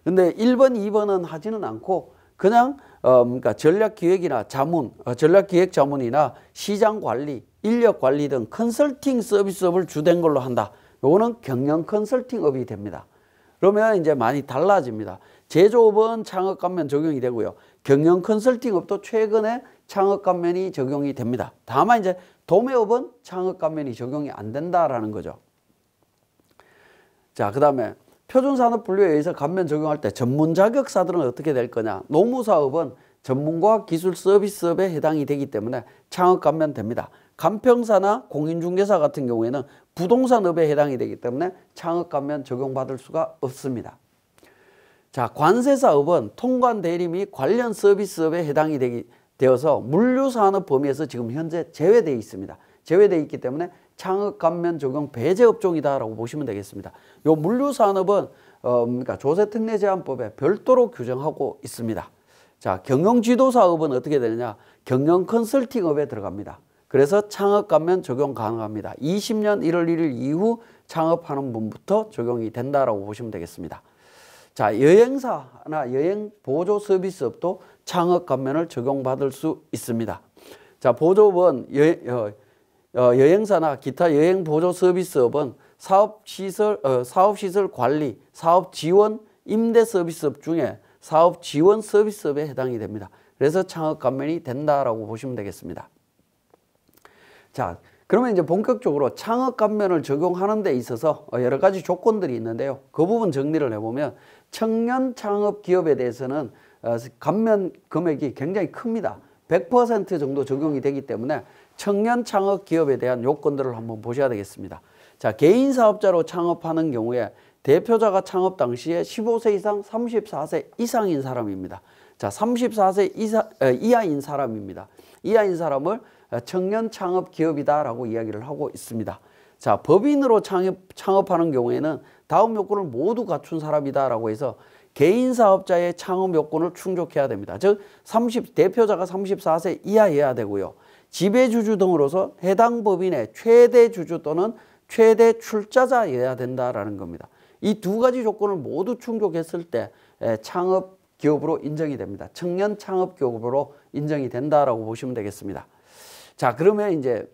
근데 1번, 2번은 하지는 않고 그냥 그러니까 전략기획이나 자문, 전략기획 자문이나 시장관리, 인력관리 등 컨설팅 서비스업을 주된 걸로 한다. 요거는 경영 컨설팅업이 됩니다. 그러면 이제 많이 달라집니다. 제조업은 창업감면 적용이 되고요. 경영 컨설팅업도 최근에 창업감면이 적용이 됩니다. 다만 이제 도매업은 창업감면이 적용이 안 된다라는 거죠. 자, 그 다음에 표준산업 분류에 의해서 감면 적용할 때 전문 자격사들은 어떻게 될 거냐. 노무사업은 전문과 기술 서비스업에 해당이 되기 때문에 창업 감면 됩니다. 간평사나 공인중개사 같은 경우에는 부동산업에 해당이 되기 때문에 창업 감면 적용받을 수가 없습니다. 자, 관세사업은 통관 대리 및 관련 서비스업에 해당이 되어서 물류산업 범위에서 지금 현재 제외되어 있습니다. 제외되어 있기 때문에 창업 감면 적용 배제 업종이다라고 보시면 되겠습니다. 요 물류산업은 그러니까 조세특례제한법에 별도로 규정하고 있습니다. 자, 경영지도사업은 어떻게 되느냐? 경영 컨설팅업에 들어갑니다. 그래서 창업 감면 적용 가능합니다. 20년 1월 1일 이후 창업하는 분부터 적용이 된다라고 보시면 되겠습니다. 자, 여행사나 여행 보조 서비스업도 창업 감면을 적용받을 수 있습니다. 자, 보조업은 여행사나 기타 여행 보조 서비스업은 사업시설 관리, 사업지원, 임대 서비스업 중에 사업지원 서비스업에 해당이 됩니다. 그래서 창업 감면이 된다라고 보시면 되겠습니다. 자, 그러면 이제 본격적으로 창업 감면을 적용하는 데 있어서 여러 가지 조건들이 있는데요. 그 부분 정리를 해보면 청년 창업 기업에 대해서는 감면 금액이 굉장히 큽니다. 100% 정도 적용이 되기 때문에 청년 창업 기업에 대한 요건들을 한번 보셔야 되겠습니다. 자, 개인 사업자로 창업하는 경우에 대표자가 창업 당시에 15세 이상 34세 이상인 사람입니다. 자, 34세 이하인 사람입니다. 이하인 사람을 청년 창업 기업이다라고 이야기를 하고 있습니다. 자, 법인으로 창업하는 경우에는 다음 요건을 모두 갖춘 사람이다라고 해서 개인 사업자의 창업 요건을 충족해야 됩니다. 즉, 대표자가 34세 이하여야 되고요. 지배주주 등으로서 해당 법인의 최대 주주 또는 최대 출자자여야 된다라는 겁니다. 이 두 가지 조건을 모두 충족했을 때 창업 기업으로 인정이 됩니다. 청년 창업 기업으로 인정이 된다라고 보시면 되겠습니다. 자, 그러면 이제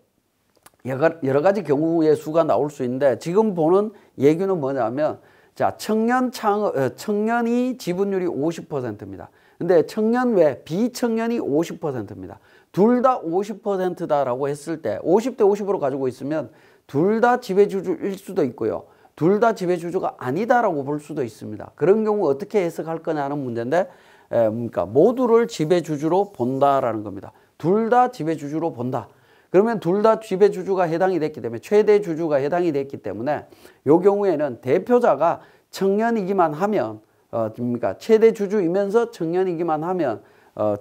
여러 가지 경우의 수가 나올 수 있는데 지금 보는 예규는 뭐냐면, 자, 청년이 지분율이 50%입니다. 근데 청년 외 비청년이 50%입니다. 둘 다 50%다라고 했을 때 50대 50으로 가지고 있으면 둘 다 지배주주일 수도 있고요. 둘 다 지배주주가 아니다라고 볼 수도 있습니다. 그런 경우 어떻게 해석할 거냐는 문제인데, 그러니까 모두를 지배주주로 본다라는 겁니다. 둘 다 지배주주로 본다. 그러면 둘 다 지배주주가 해당이 됐기 때문에 최대 주주가 해당이 됐기 때문에 이 경우에는 대표자가 청년이기만 하면 그러니까 최대 주주이면서 청년이기만 하면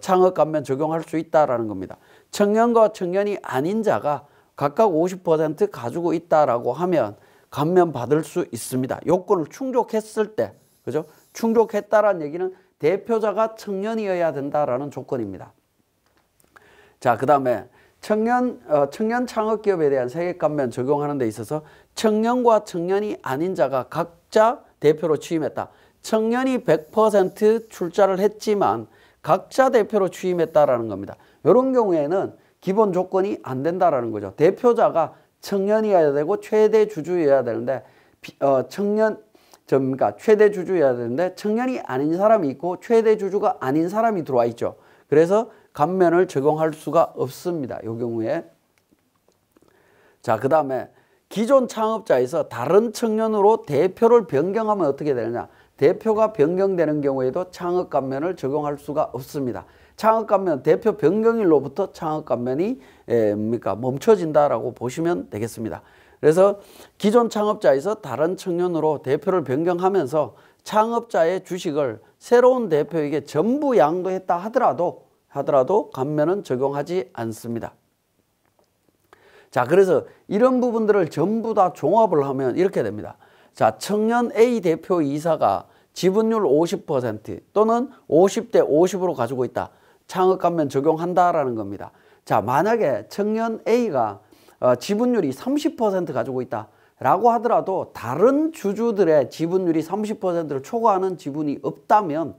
창업 감면 적용할 수 있다라는 겁니다. 청년과 청년이 아닌 자가 각각 50% 가지고 있다라고 하면 감면 받을 수 있습니다. 요건을 충족했을 때, 그죠? 충족했다라는 얘기는 대표자가 청년이어야 된다라는 조건입니다. 자, 그 다음에 청년 창업기업에 대한 세액감면 적용하는 데 있어서 청년과 청년이 아닌 자가 각자 대표로 취임했다. 청년이 100% 출자를 했지만 각자 대표로 취임했다라는 겁니다. 이런 경우에는 기본 조건이 안 된다라는 거죠. 대표자가 청년이어야 되고 최대 주주여야 되는데 그러니까 최대 주주여야 되는데 청년이 아닌 사람이 있고 최대 주주가 아닌 사람이 들어와 있죠. 그래서 감면을 적용할 수가 없습니다. 이 경우에. 자, 그 다음에 기존 창업자에서 다른 청년으로 대표를 변경하면 어떻게 되느냐. 대표가 변경되는 경우에도 창업 감면을 적용할 수가 없습니다. 창업 감면 대표 변경일로부터 창업 감면이 멈춰진다라고 보시면 되겠습니다. 그래서 기존 창업자에서 다른 청년으로 대표를 변경하면서 창업자의 주식을 새로운 대표에게 전부 양도했다 하더라도 감면은 적용하지 않습니다. 자, 그래서 이런 부분들을 전부 다 종합을 하면 이렇게 됩니다. 자, 청년 A 대표 이사가 지분율 50% 또는 50대 50으로 가지고 있다. 창업 감면 적용한다라는 겁니다. 자, 만약에 청년 A가 지분율이 30% 가지고 있다 라고 하더라도 다른 주주들의 지분율이 30%를 초과하는 지분이 없다면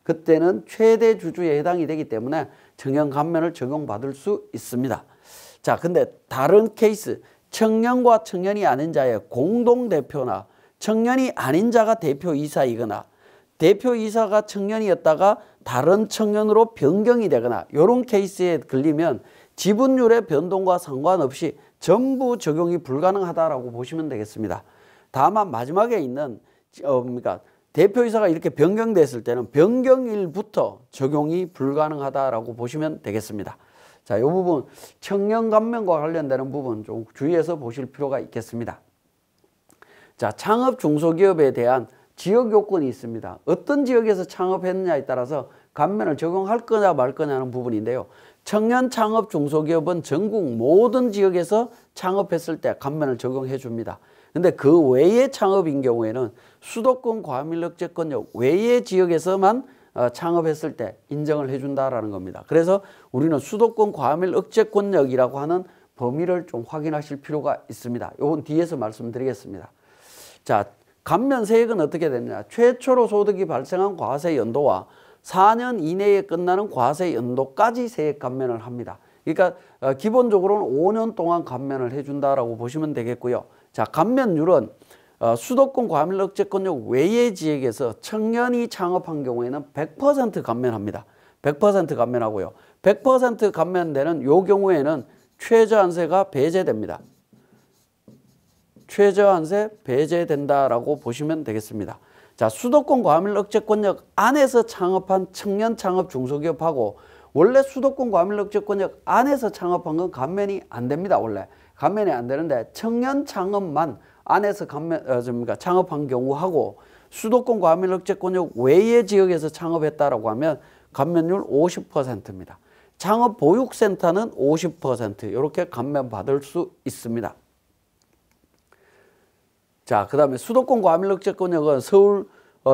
그때는 최대 주주에 해당이 되기 때문에 청년 감면을 적용받을 수 있습니다. 자, 근데 다른 케이스, 청년과 청년이 아닌 자의 공동대표나 청년이 아닌 자가 대표이사이거나 대표이사가 청년이었다가 다른 청년으로 변경이 되거나 이런 케이스에 걸리면 지분율의 변동과 상관없이 전부 적용이 불가능하다라고 보시면 되겠습니다. 다만 마지막에 있는 대표이사가 이렇게 변경됐을 때는 변경일부터 적용이 불가능하다라고 보시면 되겠습니다. 자, 이 부분 청년 감면과 관련되는 부분 좀 주의해서 보실 필요가 있겠습니다. 자, 창업 중소기업에 대한 지역 요건이 있습니다. 어떤 지역에서 창업했느냐에 따라서 감면을 적용할 거냐 말 거냐는 부분인데요. 청년 창업 중소기업은 전국 모든 지역에서 창업했을 때 감면을 적용해 줍니다. 근데 그 외의 창업인 경우에는 수도권 과밀억제권역 외의 지역에서만 창업했을 때 인정을 해준다라는 겁니다. 그래서 우리는 수도권 과밀억제권역이라고 하는 범위를 좀 확인하실 필요가 있습니다. 이건 뒤에서 말씀드리겠습니다. 자, 감면 세액은 어떻게 되느냐. 최초로 소득이 발생한 과세 연도와 4년 이내에 끝나는 과세 연도까지 세액 감면을 합니다. 그러니까 기본적으로는 5년 동안 감면을 해준다라고 보시면 되겠고요. 자, 감면율은 수도권 과밀억제권역 외의 지역에서 청년이 창업한 경우에는 100% 감면합니다. 100% 감면하고요. 100% 감면되는 요 경우에는 최저한세가 배제됩니다. 최저한세 배제된다라고 보시면 되겠습니다. 자, 수도권 과밀억제권역 안에서 창업한 청년 창업 중소기업하고 원래 수도권 과밀억제권역 안에서 창업한 건 감면이 안 됩니다. 원래 감면이 안 되는데 청년 창업만 안에서 창업한 경우하고 수도권 과밀억제권역 외의 지역에서 창업했다라고 하면 감면율 50%입니다. 창업보육센터는 50% 이렇게 감면 받을 수 있습니다. 자, 그 다음에 수도권 과밀억제권역은 서울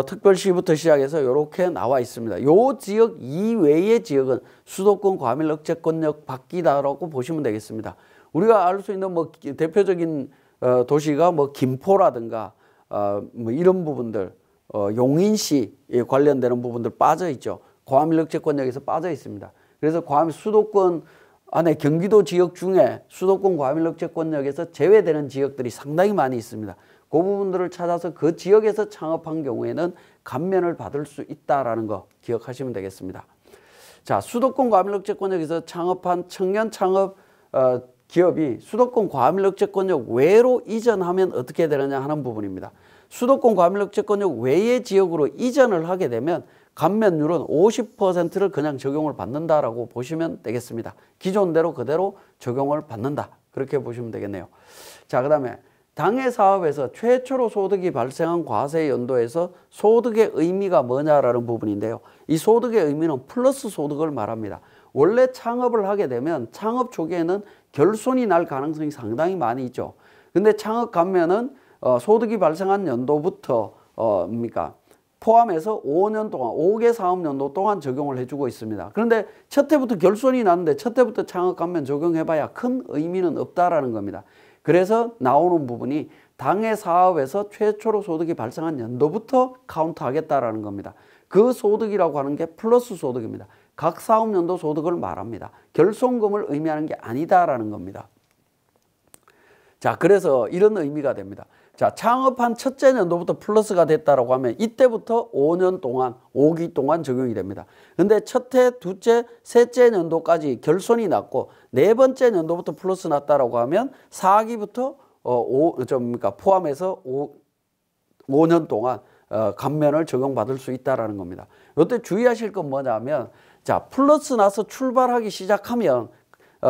특별시부터 시작해서 이렇게 나와 있습니다. 요 지역 이외의 지역은 수도권 과밀억제권역 밖이다라고 보시면 되겠습니다. 우리가 알 수 있는 대표적인 도시가 김포라든가 이런 부분들, 용인시에 관련되는 부분들 빠져 있죠. 과밀억제권역에서 빠져 있습니다. 그래서 수도권 안에 경기도 지역 중에 수도권 과밀억제권역에서 제외되는 지역들이 상당히 많이 있습니다. 그 부분들을 찾아서 그 지역에서 창업한 경우에는 감면을 받을 수 있다라는 거 기억하시면 되겠습니다. 자, 수도권 과밀억제권역에서 창업한 청년 창업 기업이 수도권 과밀억제권역 외로 이전하면 어떻게 되느냐 하는 부분입니다. 수도권 과밀억제권역 외의 지역으로 이전을 하게 되면 감면율은 50%를 그냥 적용을 받는다라고 보시면 되겠습니다. 기존대로 그대로 적용을 받는다. 그렇게 보시면 되겠네요. 자, 그 다음에 당해 사업에서 최초로 소득이 발생한 과세 연도에서 소득의 의미가 뭐냐라는 부분인데요. 이 소득의 의미는 플러스 소득을 말합니다. 원래 창업을 하게 되면 창업 초기에는 결손이 날 가능성이 상당히 많이 있죠. 근데 창업 감면은 소득이 발생한 연도부터 포함해서 5년 동안 5개 사업연도 동안 적용을 해주고 있습니다. 그런데 첫 해부터 결손이 났는데 첫 해부터 창업 감면 적용해봐야 큰 의미는 없다라는 겁니다. 그래서 나오는 부분이 당해 사업에서 최초로 소득이 발생한 연도부터 카운트하겠다라는 겁니다. 그 소득이라고 하는 게 플러스 소득입니다. 각 사업연도 소득을 말합니다. 결손금을 의미하는 게 아니다라는 겁니다. 자, 그래서 이런 의미가 됩니다. 자, 창업한 첫째 연도부터 플러스가 됐다라고 하면 이때부터 5년 동안, 5기 동안 적용이 됩니다. 근데 첫해, 두째, 셋째 연도까지 결손이 났고 네 번째 연도부터 플러스 났다라고 하면 4기부터 포함해서 5년 동안 감면을 적용받을 수 있다라는 겁니다. 이때 주의하실 건 뭐냐면, 자, 플러스 나서 출발하기 시작하면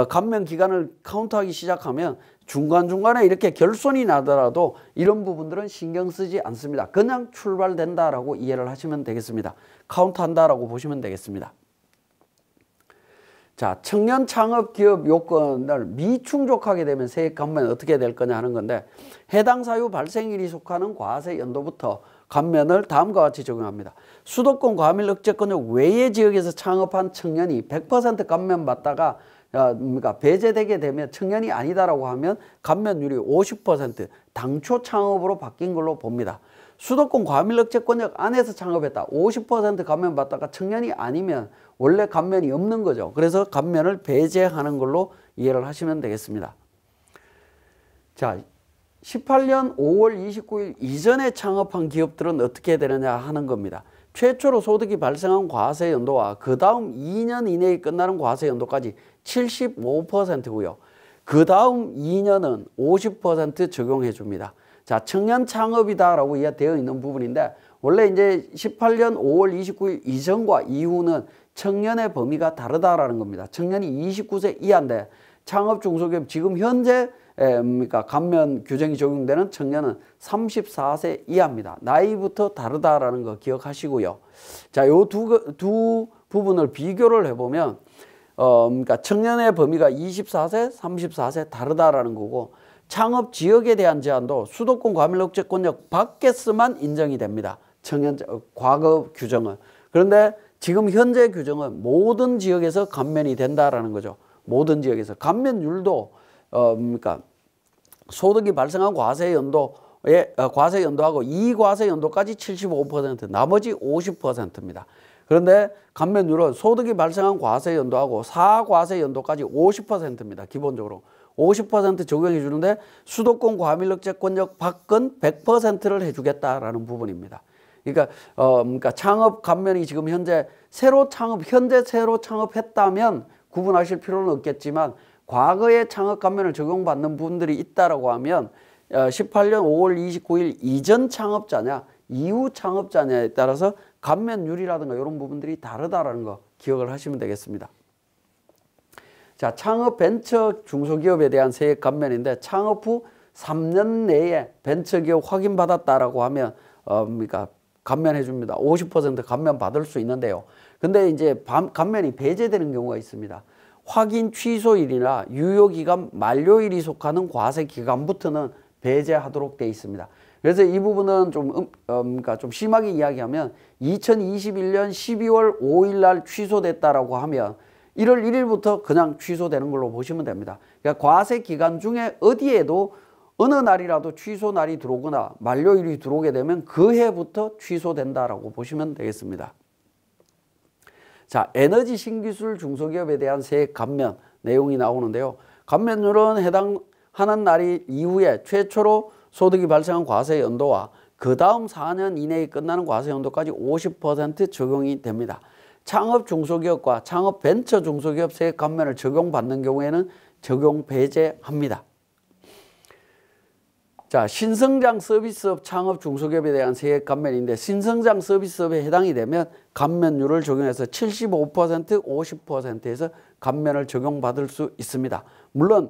감면 기간을 카운트하기 시작하면 중간중간에 이렇게 결손이 나더라도 이런 부분들은 신경 쓰지 않습니다. 그냥 출발된다라고 이해를 하시면 되겠습니다. 카운트한다라고 보시면 되겠습니다. 자, 청년 창업 기업 요건을 미충족하게 되면 세액 감면이 어떻게 될 거냐 하는 건데, 해당 사유 발생일이 속하는 과세 연도부터 감면을 다음과 같이 적용합니다. 수도권 과밀 억제권역 외의 지역에서 창업한 청년이 100% 감면 받다가 배제되게 되면 청년이 아니다라고 하면 감면율이 50% 당초 창업으로 바뀐 걸로 봅니다. 수도권 과밀억제권역 안에서 창업했다. 50% 감면 받다가 청년이 아니면 원래 감면이 없는 거죠. 그래서 감면을 배제하는 걸로 이해를 하시면 되겠습니다. 자, 18년 5월 29일 이전에 창업한 기업들은 어떻게 되느냐 하는 겁니다. 최초로 소득이 발생한 과세 연도와 그 다음 2년 이내에 끝나는 과세 연도까지 75%고요. 그 다음 2년은 50% 적용해 줍니다. 자, 청년 창업이다라고 되어 있는 부분인데, 원래 이제 18년 5월 29일 이전과 이후는 청년의 범위가 다르다라는 겁니다. 청년이 29세 이하인데 창업 중소기업 지금 현재 감면 규정이 적용되는 청년은 34세 이하입니다. 나이부터 다르다라는 거 기억하시고요. 자, 요 두 부분을 비교를 해보면 청년의 범위가 24세, 34세 다르다라는 거고, 창업 지역에 대한 제한도 수도권 과밀억제권역 밖에서만 인정이 됩니다. 청년 과거 규정은. 그런데 지금 현재 규정은 모든 지역에서 감면이 된다라는 거죠. 모든 지역에서. 감면율도 소득이 발생한 과세 연도하고 이과세 연도까지 75%, 나머지 50%입니다. 그런데 감면율은 소득이 발생한 과세 연도하고 사과세 연도까지 50%입니다. 기본적으로 50% 적용해 주는데 수도권 과밀억제권역 밖은 100%를 해주겠다라는 부분입니다. 그러니까 창업 감면이 지금 현재 새로 창업했다면 구분하실 필요는 없겠지만, 과거에 창업 감면을 적용받는 분들이 있다라고 하면 18년 5월 29일 이전 창업자냐 이후 창업자냐에 따라서 감면율이라든가 이런 부분들이 다르다라는 거 기억을 하시면 되겠습니다. 자, 창업 벤처 중소기업에 대한 세액 감면인데, 창업 후 3년 내에 벤처기업 확인받았다라고 하면 감면해 줍니다. 50% 감면 받을 수 있는데요. 근데 이제 감면이 배제되는 경우가 있습니다. 확인 취소일이나 유효기간 만료일이 속하는 과세기간부터는 배제하도록 되어 있습니다. 그래서 이 부분은 좀 심하게 이야기하면 2021년 12월 5일 날 취소됐다라고 하면 1월 1일부터 그냥 취소되는 걸로 보시면 됩니다. 그러니까 과세기간 중에 어디에도 어느 날이라도 취소 날이 들어오거나 만료일이 들어오게 되면 그 해부터 취소된다라고 보시면 되겠습니다. 자, 에너지 신기술 중소기업에 대한 세액 감면 내용이 나오는데요. 감면율은 해당하는 날이 이후에 최초로 소득이 발생한 과세 연도와 그 다음 4년 이내에 끝나는 과세 연도까지 50% 적용이 됩니다. 창업 중소기업과 창업 벤처 중소기업 세액 감면을 적용받는 경우에는 적용 배제합니다. 자, 신성장 서비스업 창업 중소기업에 대한 세액 감면인데, 신성장 서비스업에 해당이 되면 감면율을 적용해서 75%, 50%에서 감면을 적용받을 수 있습니다. 물론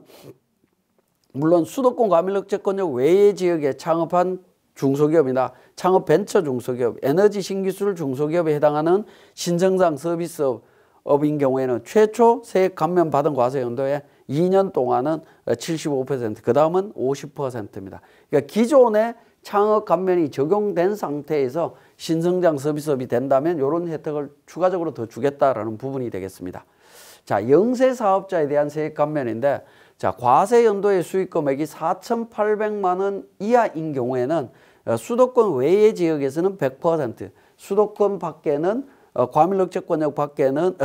수도권 과밀억제권역 외의 지역에 창업한 중소기업이나 창업 벤처 중소기업, 에너지 신기술 중소기업에 해당하는 신성장 서비스업인 경우에는 최초 세액 감면 받은 과세 연도에 2년 동안은 75%, 그 다음은 50%입니다. 그러니까 기존에 창업 감면이 적용된 상태에서 신성장 서비스업이 된다면 이런 혜택을 추가적으로 더 주겠다라는 부분이 되겠습니다. 자, 영세 사업자에 대한 세액 감면인데, 자, 과세 연도의 수익 금액이 4,800만 원 이하인 경우에는 수도권 외의 지역에서는 100%, 수도권 밖에는 과밀억제권역 밖에는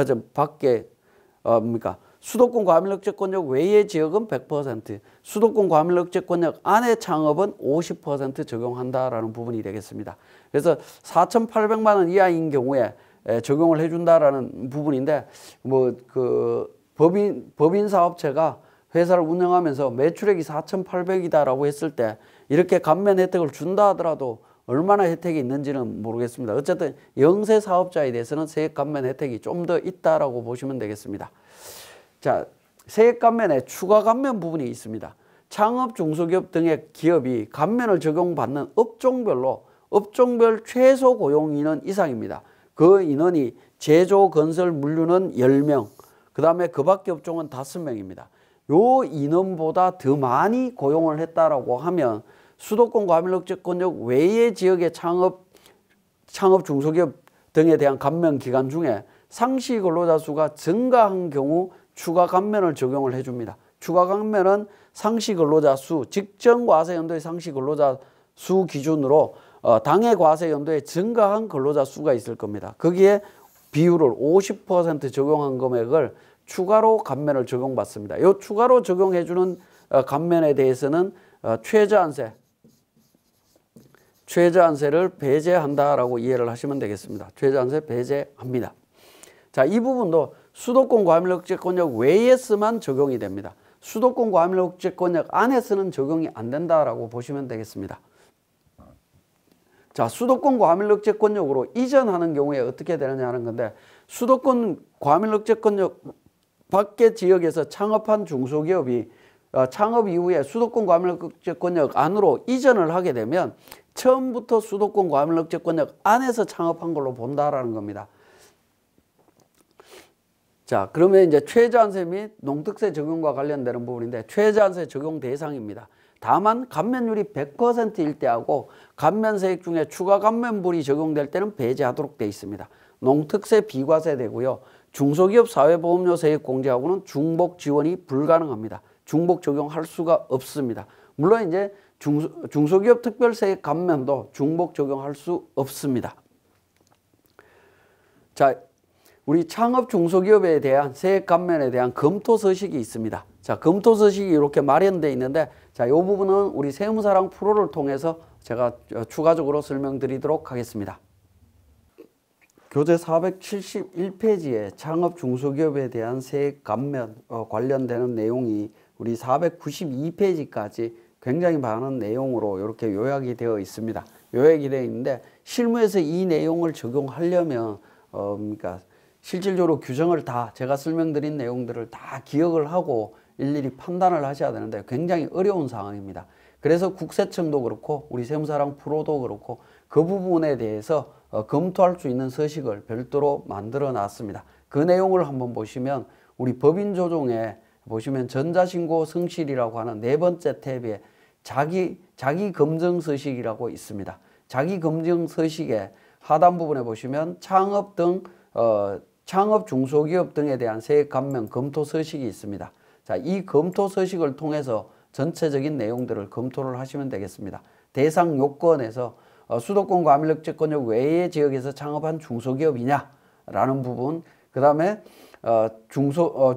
수도권 과밀억제권역 외의 지역은 100%, 수도권 과밀억제권역 안에 창업은 50% 적용한다라는 부분이 되겠습니다. 그래서 4,800만 원 이하인 경우에 적용을 해준다라는 부분인데, 뭐 그 법인 사업체가 회사를 운영하면서 매출액이 4,800이다라고 했을 때 이렇게 감면 혜택을 준다 하더라도 얼마나 혜택이 있는지는 모르겠습니다. 어쨌든 영세 사업자에 대해서는 세액 감면 혜택이 좀 더 있다라고 보시면 되겠습니다. 자, 세액 감면에 추가 감면 부분이 있습니다. 창업 중소기업 등의 기업이 감면을 적용받는 업종별 최소 고용 인원 이상입니다. 그 인원이 제조, 건설, 물류는 10명, 그 다음에 그 밖에 업종은 5명입니다. 요 인원보다 더 많이 고용을 했다라고 하면 수도권 과밀억제권역 외의 지역의 창업 중소기업 등에 대한 감면 기간 중에 상시 근로자 수가 증가한 경우 추가 감면을 적용을 해줍니다. 추가 감면은 상시 근로자 수, 직전 과세 연도의 상시 근로자 수 기준으로 당해 과세 연도에 증가한 근로자 수가 있을 겁니다. 거기에 비율을 50% 적용한 금액을 추가로 감면을 적용받습니다. 이 추가로 적용해주는 감면에 대해서는 최저한세를 배제한다라고 이해를 하시면 되겠습니다. 최저한세 배제합니다. 자, 이 부분도 수도권 과밀억제권역 외에서만 적용이 됩니다. 수도권 과밀억제권역 안에서는 적용이 안 된다라고 보시면 되겠습니다. 자, 수도권 과밀억제권역으로 이전하는 경우에 어떻게 되느냐 하는 건데, 수도권 과밀억제권역 밖의 지역에서 창업한 중소기업이 창업 이후에 수도권 과밀억제권역 안으로 이전을 하게 되면 처음부터 수도권 과밀억제권역 안에서 창업한 걸로 본다라는 겁니다. 자, 그러면 이제 최저한세 및 농특세 적용과 관련되는 부분인데, 최저한세 적용 대상입니다. 다만 감면율이 100%일 때하고 감면세액 중에 추가 감면분이 적용될 때는 배제하도록 되어 있습니다. 농특세 비과세 되고요. 중소기업 사회보험료 세액 공제하고는 중복 지원이 불가능합니다. 중복 적용할 수가 없습니다. 물론 이제 중소기업 특별세액 감면도 중복 적용할 수 없습니다. 자, 우리 창업 중소기업에 대한 세액 감면에 대한 검토 서식이 있습니다. 자, 검토 서식이 이렇게 마련되어 있는데, 자, 이 부분은 우리 세무사랑 프로를 통해서 제가 추가적으로 설명드리도록 하겠습니다. 교재 471페이지에 창업 중소기업에 대한 세액 감면 관련되는 내용이 우리 492페이지까지 굉장히 많은 내용으로 이렇게 요약이 되어 있습니다. 요약이 되어 있는데, 실무에서 이 내용을 적용하려면 그러니까 실질적으로 규정을 다, 제가 설명드린 내용들을 다 기억을 하고 일일이 판단을 하셔야 되는데 굉장히 어려운 상황입니다. 그래서 국세청도 그렇고 우리 세무사랑 프로도 그렇고 그 부분에 대해서 검토할 수 있는 서식을 별도로 만들어 놨습니다. 그 내용을 한번 보시면 우리 법인 조정에 보시면 전자신고 성실이라고 하는 네 번째 탭에 자기 검증 서식이라고 있습니다. 자기 검증 서식의 하단 부분에 보시면 창업 중소기업 등에 대한 세액 감면 검토 서식이 있습니다. 자, 이 검토 서식을 통해서 전체적인 내용들을 검토를 하시면 되겠습니다. 대상 요건에서 수도권 과밀억제권역 외의 지역에서 창업한 중소기업이냐라는 부분, 그 다음에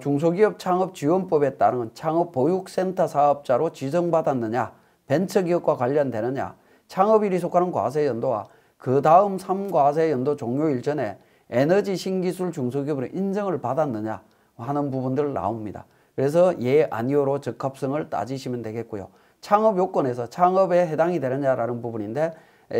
중소기업 창업지원법에 따른 창업보육센터 사업자로 지정받았느냐, 벤처기업과 관련되느냐, 창업일이 속하는 과세연도와 그 다음 3과세연도 종료일 전에 에너지 신기술 중소기업으로 인정을 받았느냐 하는 부분들 나옵니다. 그래서 예, 아니오로 적합성을 따지시면 되겠고요. 창업 요건에서 창업에 해당이 되느냐라는 부분인데,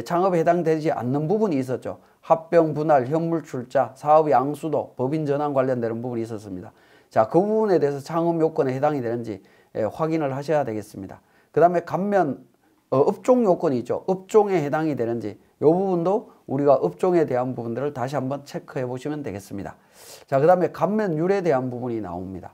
창업에 해당되지 않는 부분이 있었죠. 합병, 분할, 현물 출자, 사업 양수도, 법인 전환 관련되는 부분이 있었습니다. 자, 그 부분에 대해서 창업 요건에 해당이 되는지 확인을 하셔야 되겠습니다. 그 다음에 감면, 업종 요건이 있죠. 업종에 해당이 되는지, 이 부분도 우리가 업종에 대한 부분들을 다시 한번 체크해 보시면 되겠습니다. 자, 그 다음에 감면율에 대한 부분이 나옵니다.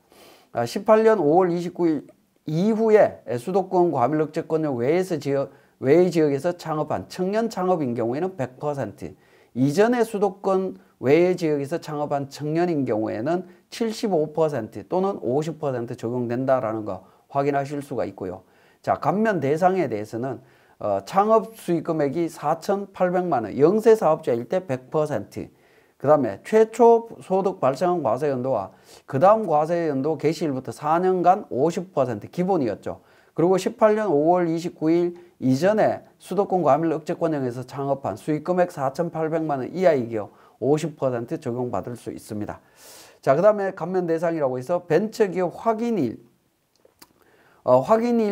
18년 5월 29일 이후에 수도권 과밀억제권역 외의 지역에서 창업한 청년 창업인 경우에는 100%, 이전에 수도권 외의 지역에서 창업한 청년인 경우에는 75% 또는 50% 적용된다라는 거 확인하실 수가 있고요. 자, 감면 대상에 대해서는 창업 수익 금액이 4,800만 원, 영세 사업자일 때 100%, 그 다음에 최초 소득 발생한 과세연도와 그 다음 과세연도 개시일부터 4년간 50% 기본이었죠. 그리고 18년 5월 29일 이전에 수도권 과밀 억제권역에서 창업한 수익금액 4,800만 원 이하의 기업 50% 적용받을 수 있습니다. 자, 그 다음에 감면 대상이라고 해서 벤처기업 확인일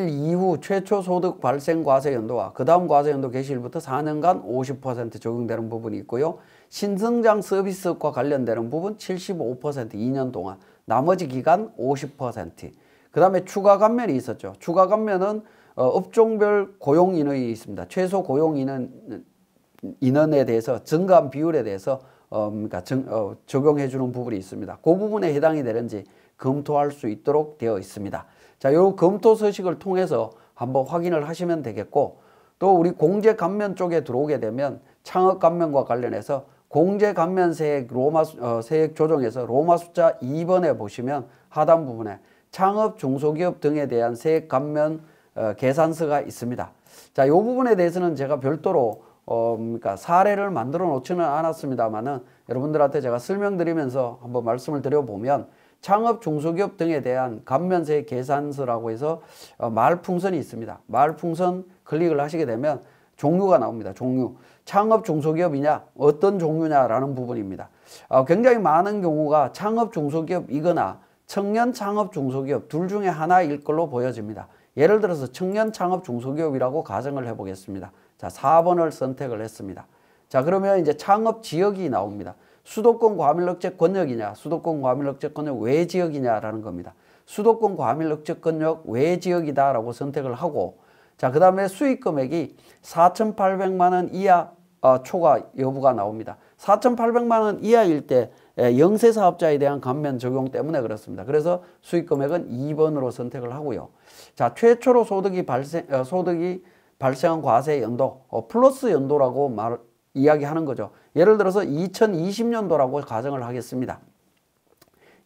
이후 최초 소득 발생 과세연도와 그 다음 과세연도 개시일부터 4년간 50% 적용되는 부분이 있고요. 신성장 서비스과 관련되는 부분 75% 2년 동안, 나머지 기간 50%. 그 다음에 추가 감면이 있었죠. 추가 감면은 업종별 고용 인원이 있습니다. 최소 고용 인원에 대해서 증가한 비율에 대해서 그러니까 적용해 주는 부분이 있습니다. 그 부분에 해당이 되는지 검토할 수 있도록 되어 있습니다. 자, 요 검토 서식을 통해서 한번 확인을 하시면 되겠고, 또 우리 공제 감면 쪽에 들어오게 되면 창업 감면과 관련해서 공제 감면 세액 세액 조정에서 로마 숫자 2번에 보시면 하단 부분에 창업 중소기업 등에 대한 세액 감면 계산서가 있습니다. 자, 이 부분에 대해서는 제가 별도로 그러니까 사례를 만들어 놓지는 않았습니다만은 여러분들한테 제가 설명드리면서 한번 말씀을 드려보면, 창업 중소기업 등에 대한 감면세 계산서라고 해서 말풍선이 있습니다. 말풍선 클릭을 하시게 되면 종류가 나옵니다. 종류. 창업 중소기업이냐, 어떤 종류냐라는 부분입니다. 굉장히 많은 경우가 창업 중소기업이거나 청년 창업 중소기업 둘 중에 하나일 걸로 보여집니다. 예를 들어서 청년 창업 중소기업이라고 가정을 해보겠습니다. 자, 4번을 선택을 했습니다. 자, 그러면 이제 창업 지역이 나옵니다. 수도권 과밀억제 권역이냐, 수도권 과밀억제 권역 외 지역이냐라는 겁니다. 수도권 과밀억제 권역 외 지역이다라고 선택을 하고, 자, 그 다음에 수익 금액이 4,800만 원 이하 초과 여부가 나옵니다. 4,800만 원 이하일 때 영세 사업자에 대한 감면 적용 때문에 그렇습니다. 그래서 수익 금액은 2번으로 선택을 하고요. 자, 최초로 소득이 발생한 과세 연도, 플러스 연도라고 이야기하는 거죠. 예를 들어서 2020년도라고 가정을 하겠습니다.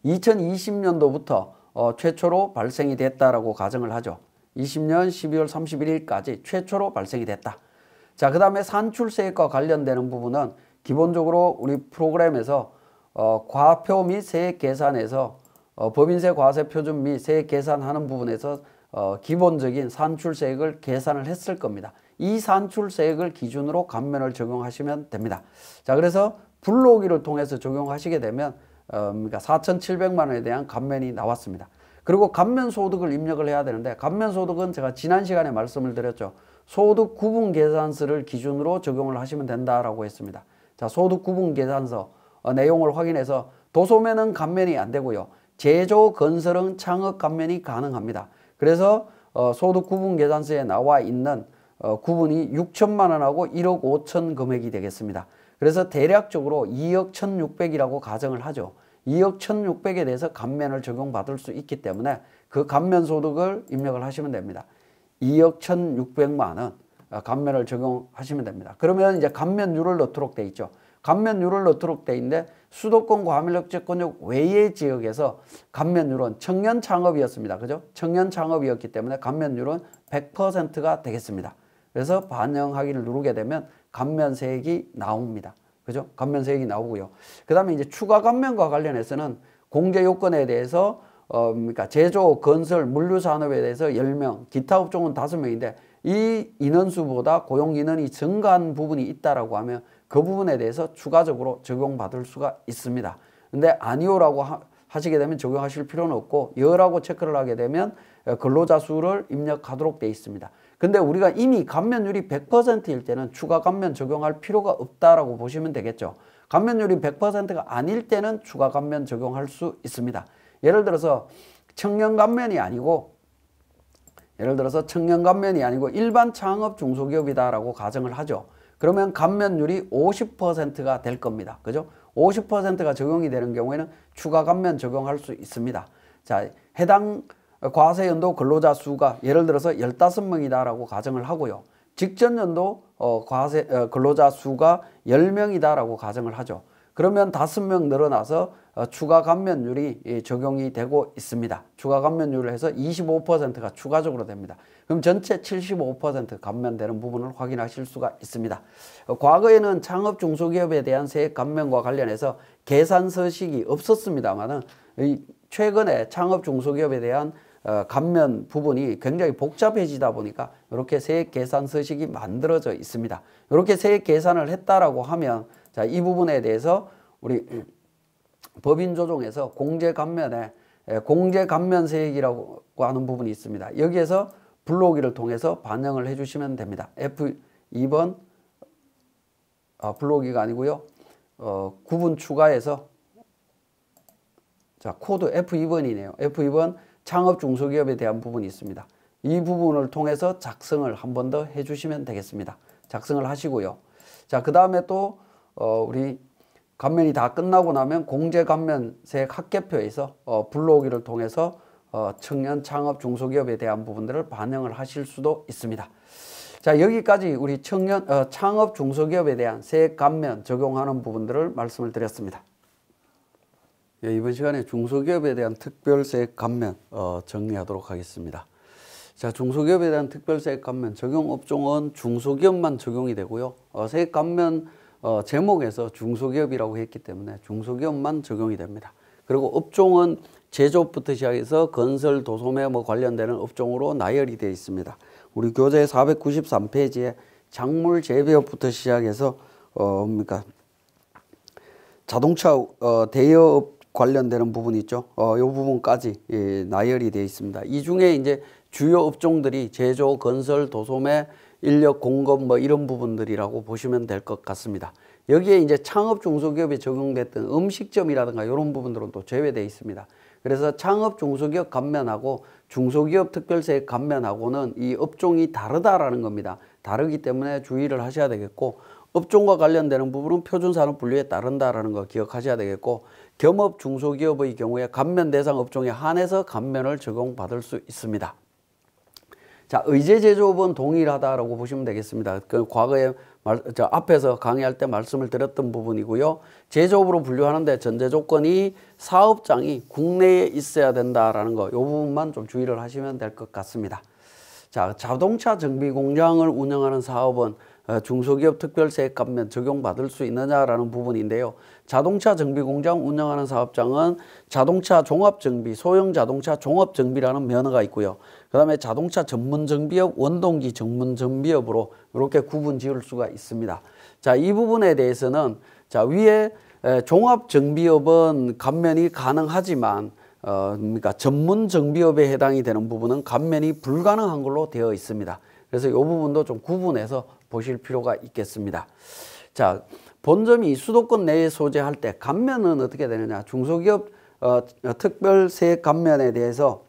2020년도부터 최초로 발생이 됐다라고 가정을 하죠. 20년 12월 31일까지 최초로 발생이 됐다. 자, 그 다음에 산출세액과 관련되는 부분은 기본적으로 우리 프로그램에서 과표 및 세액 계산에서 법인세 과세 표준 및 세액 계산하는 부분에서 기본적인 산출세액을 계산을 했을 겁니다. 이 산출세액을 기준으로 감면을 적용하시면 됩니다. 자, 그래서 불러오기를 통해서 적용하시게 되면 그러니까 4,700만 원에 대한 감면이 나왔습니다. 그리고 감면소득을 입력을 해야 되는데, 감면소득은 제가 지난 시간에 말씀을 드렸죠. 소득 구분 계산서를 기준으로 적용을 하시면 된다라고 했습니다. 자, 소득 구분 계산서 내용을 확인해서 도소매는 감면이 안 되고요. 제조, 건설은 창업 감면이 가능합니다. 그래서 소득 구분 계산서에 나와 있는 구분이 6천만 원하고 1억 5천 금액이 되겠습니다. 그래서 대략적으로 2억 1,600이라고 가정을 하죠. 2억 1,600에 대해서 감면을 적용받을 수 있기 때문에 그 감면 소득을 입력을 하시면 됩니다. 2억 1,600만 원 감면을 적용하시면 됩니다. 그러면 이제 감면율을 넣도록 돼 있죠. 감면율을 넣도록 돼 있는데, 수도권 과밀억제권역 외의 지역에서 감면율은 청년 창업이었습니다. 그죠? 청년 창업이었기 때문에 감면율은 100%가 되겠습니다. 그래서 반영하기를 누르게 되면 감면세액이 나옵니다. 그죠? 감면세액이 나오고요. 그 다음에 이제 추가 감면과 관련해서는 공제 요건에 대해서 그러니까 제조, 건설, 물류산업에 대해서 10명, 기타 업종은 5명인데 이 인원수보다 고용 인원이 증가한 부분이 있다라고 하면 그 부분에 대해서 추가적으로 적용받을 수가 있습니다. 근데 아니오라고 하시게 되면 적용하실 필요는 없고, 여라고 체크를 하게 되면 근로자 수를 입력하도록 되어 있습니다. 근데 우리가 이미 감면율이 100%일 때는 추가 감면 적용할 필요가 없다라고 보시면 되겠죠. 감면율이 100%가 아닐 때는 추가 감면 적용할 수 있습니다. 예를 들어서 청년 감면이 아니고 일반 창업 중소기업이다라고 가정을 하죠. 그러면 감면율이 50%가 될 겁니다. 그죠? 50%가 적용이 되는 경우에는 추가 감면 적용할 수 있습니다. 자, 해당 과세연도 근로자 수가 예를 들어서 15명이다라고 가정을 하고요. 직전 연도 근로자 수가 10명이다라고 가정을 하죠. 그러면 5명 늘어나서 추가 감면율이 적용이 되고 있습니다. 추가 감면율을 해서 25%가 추가적으로 됩니다. 그럼 전체 75% 감면되는 부분을 확인하실 수가 있습니다. 과거에는 창업 중소기업에 대한 세액 감면과 관련해서 계산 서식이 없었습니다만은 최근에 창업 중소기업에 대한 감면 부분이 굉장히 복잡해지다 보니까 이렇게 세액 계산 서식이 만들어져 있습니다. 이렇게 세액 계산을 했다라고 하면 자, 이 부분에 대해서 우리 법인 조정에서 공제 감면 세액이라고 하는 부분이 있습니다. 여기에서 불러오기를 통해서 반영을 해주시면 됩니다. F2번 불러오기가 아니고요. 구분 추가해서 자, 코드 F2번이네요. F2번 창업 중소기업에 대한 부분이 있습니다. 이 부분을 통해서 작성을 한 번 더 해주시면 되겠습니다. 작성을 하시고요. 자, 그 다음에 또 우리 감면이 다 끝나고 나면 공제감면세액 합계표에서 불러오기를 통해서 청년 창업 중소기업에 대한 부분들을 반영을 하실 수도 있습니다. 자, 여기까지 우리 청년 창업 중소기업에 대한 세액 감면 적용하는 부분들을 말씀을 드렸습니다. 예, 이번 시간에 중소기업에 대한 특별세액 감면 정리하도록 하겠습니다. 자, 중소기업에 대한 특별세액 감면 적용 업종은 중소기업만 적용이 되고요. 세액 감면 제목에서 중소기업이라고 했기 때문에 중소기업만 적용이 됩니다. 그리고 업종은 제조업부터 시작해서 건설, 도소매 관련되는 업종으로 나열이 되어 있습니다. 우리 교재 493페이지에 작물 재배업부터 시작해서 자동차 대여업 관련되는 부분이 있죠. 이 부분까지 나열이 되어 있습니다. 이 중에 이제 주요 업종들이 제조, 건설, 도소매, 인력 공급 이런 부분들이라고 보시면 될 것 같습니다. 여기에 이제 창업 중소기업에 적용됐던 음식점이라든가 이런 부분들은 또 제외되어 있습니다. 그래서 창업 중소기업 감면하고 중소기업 특별세액 감면하고는 이 업종이 다르다라는 겁니다. 다르기 때문에 주의를 하셔야 되겠고, 업종과 관련되는 부분은 표준산업 분류에 따른다라는 거 기억하셔야 되겠고, 겸업 중소기업의 경우에 감면 대상 업종에 한해서 감면을 적용받을 수 있습니다. 자, 의제 제조업은 동일하다라고 보시면 되겠습니다. 그 과거에 앞에서 강의할 때 말씀을 드렸던 부분이고요. 제조업으로 분류하는데 전제 조건이 사업장이 국내에 있어야 된다라는 거, 이 부분만 좀 주의를 하시면 될 것 같습니다. 자, 자동차 정비 공장을 운영하는 사업은 중소기업 특별세액 감면 적용받을 수 있느냐라는 부분인데요. 자동차 정비 공장 운영하는 사업장은 자동차 종합정비, 소형 자동차 종합정비라는 면허가 있고요. 그 다음에 자동차 전문정비업, 원동기 전문정비업으로 이렇게 구분 지을 수가 있습니다. 자, 이 부분에 대해서는 자, 위에 종합정비업은 감면이 가능하지만 전문정비업에 해당이 되는 부분은 감면이 불가능한 걸로 되어 있습니다. 그래서 이 부분도 좀 구분해서 보실 필요가 있겠습니다. 자, 본점이 수도권 내에 소재할 때 감면은 어떻게 되느냐? 중소기업 특별세액 감면에 대해서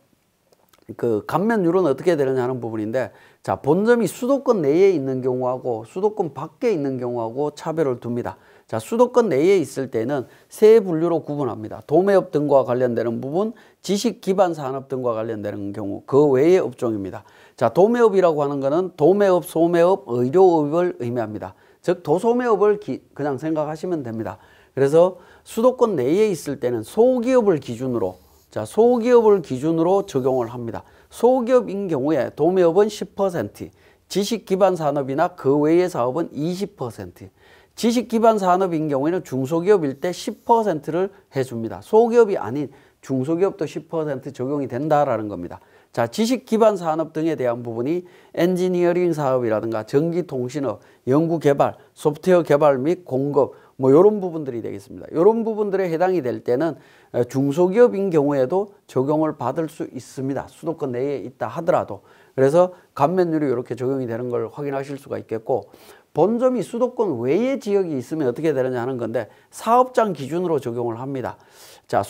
그 감면율은 어떻게 되느냐 하는 부분인데, 자, 본점이 수도권 내에 있는 경우하고 수도권 밖에 있는 경우하고 차별을 둡니다. 자, 수도권 내에 있을 때는 세 분류로 구분합니다. 도매업 등과 관련되는 부분, 지식기반산업 등과 관련되는 경우, 그 외의 업종입니다. 자, 도매업이라고 하는 것은 도매업, 소매업, 의료업을 의미합니다. 즉 도소매업을 그냥 생각하시면 됩니다. 그래서 수도권 내에 있을 때는 소기업을 기준으로, 자, 소기업을 기준으로 적용을 합니다. 소기업인 경우에 도매업은 10%, 지식기반산업이나 그 외의 사업은 20%, 지식기반산업인 경우에는 중소기업일 때 10%를 해줍니다. 소기업이 아닌 중소기업도 10% 적용이 된다라는 겁니다. 자, 지식기반산업 등에 대한 부분이 엔지니어링 사업이라든가 전기통신업, 연구개발, 소프트웨어 개발 및 공급 이런 부분들이 되겠습니다. 이런 부분들에 해당이 될 때는 중소기업인 경우에도 적용을 받을 수 있습니다. 수도권 내에 있다 하더라도. 그래서 감면율이 이렇게 적용이 되는 걸 확인하실 수가 있겠고, 본점이 수도권 외의 지역이 있으면 어떻게 되느냐 하는 건데 사업장 기준으로 적용을 합니다. 자,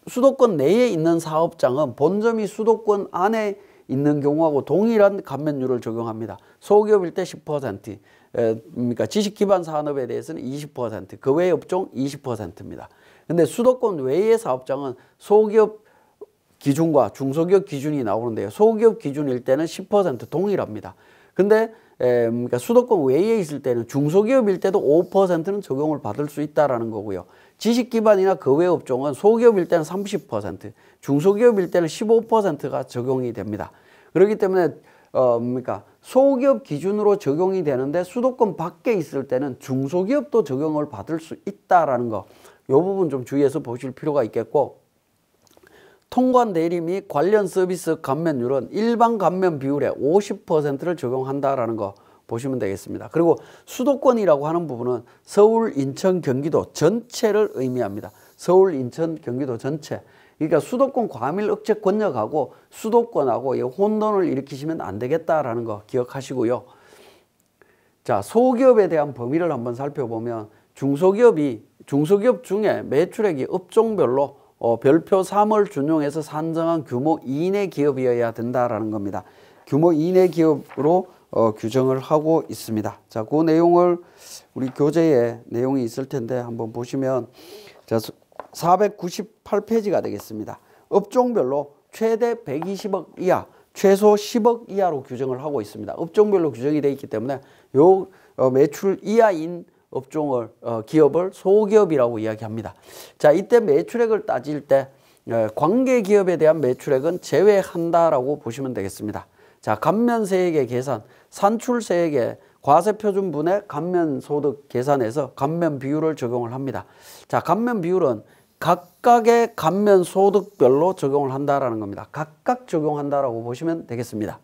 수도권 내에 있는 사업장은 본점이 수도권 안에 있는 경우하고 동일한 감면율을 적용합니다. 소기업일 때 10%, 그러니까 지식기반 산업에 대해서는 20%, 그 외의 업종 20%입니다. 근데 수도권 외의 사업장은 소기업 기준과 중소기업 기준이 나오는데요. 소기업 기준일 때는 10% 동일합니다. 근데 그러니까 수도권 외에 있을 때는 중소기업일 때도 5%는 적용을 받을 수 있다라는 거고요. 지식기반이나 그 외 업종은 소기업일 때는 30%, 중소기업일 때는 15%가 적용이 됩니다. 그렇기 때문에 그러니까 소기업 기준으로 적용이 되는데 수도권 밖에 있을 때는 중소기업도 적용을 받을 수 있다라는 거, 이 부분 좀 주의해서 보실 필요가 있겠고, 통관 대리 및 관련 서비스 감면율은 일반 감면 비율의 50%를 적용한다라는 거 보시면 되겠습니다. 그리고 수도권이라고 하는 부분은 서울, 인천, 경기도 전체를 의미합니다. 서울, 인천, 경기도 전체. 그러니까 수도권 과밀 억제 권역하고 수도권하고 혼돈을 일으키시면 안 되겠다라는 거 기억하시고요. 자, 소기업에 대한 범위를 한번 살펴보면 중소기업 중에 매출액이 업종별로 별표 3을 준용해서 산정한 규모 이내 기업이어야 된다라는 겁니다. 규모 이내 기업으로 규정을 하고 있습니다. 자, 그 내용을 우리 교재에 내용이 있을 텐데 한번 보시면, 자, 498페이지가 되겠습니다. 업종별로 최대 120억 이하, 최소 10억 이하로 규정을 하고 있습니다. 업종별로 규정이 되어 있기 때문에 요 매출 이하인 업종을 기업을 소기업이라고 이야기합니다. 자, 이때 매출액을 따질 때 관계 기업에 대한 매출액은 제외한다라고 보시면 되겠습니다. 자, 감면세액의 계산, 산출세액의 과세표준분의 감면소득 계산에서 감면 비율을 적용을 합니다. 자, 감면 비율은 각각의 감면소득별로 적용을 한다라는 겁니다. 각각 적용한다라고 보시면 되겠습니다.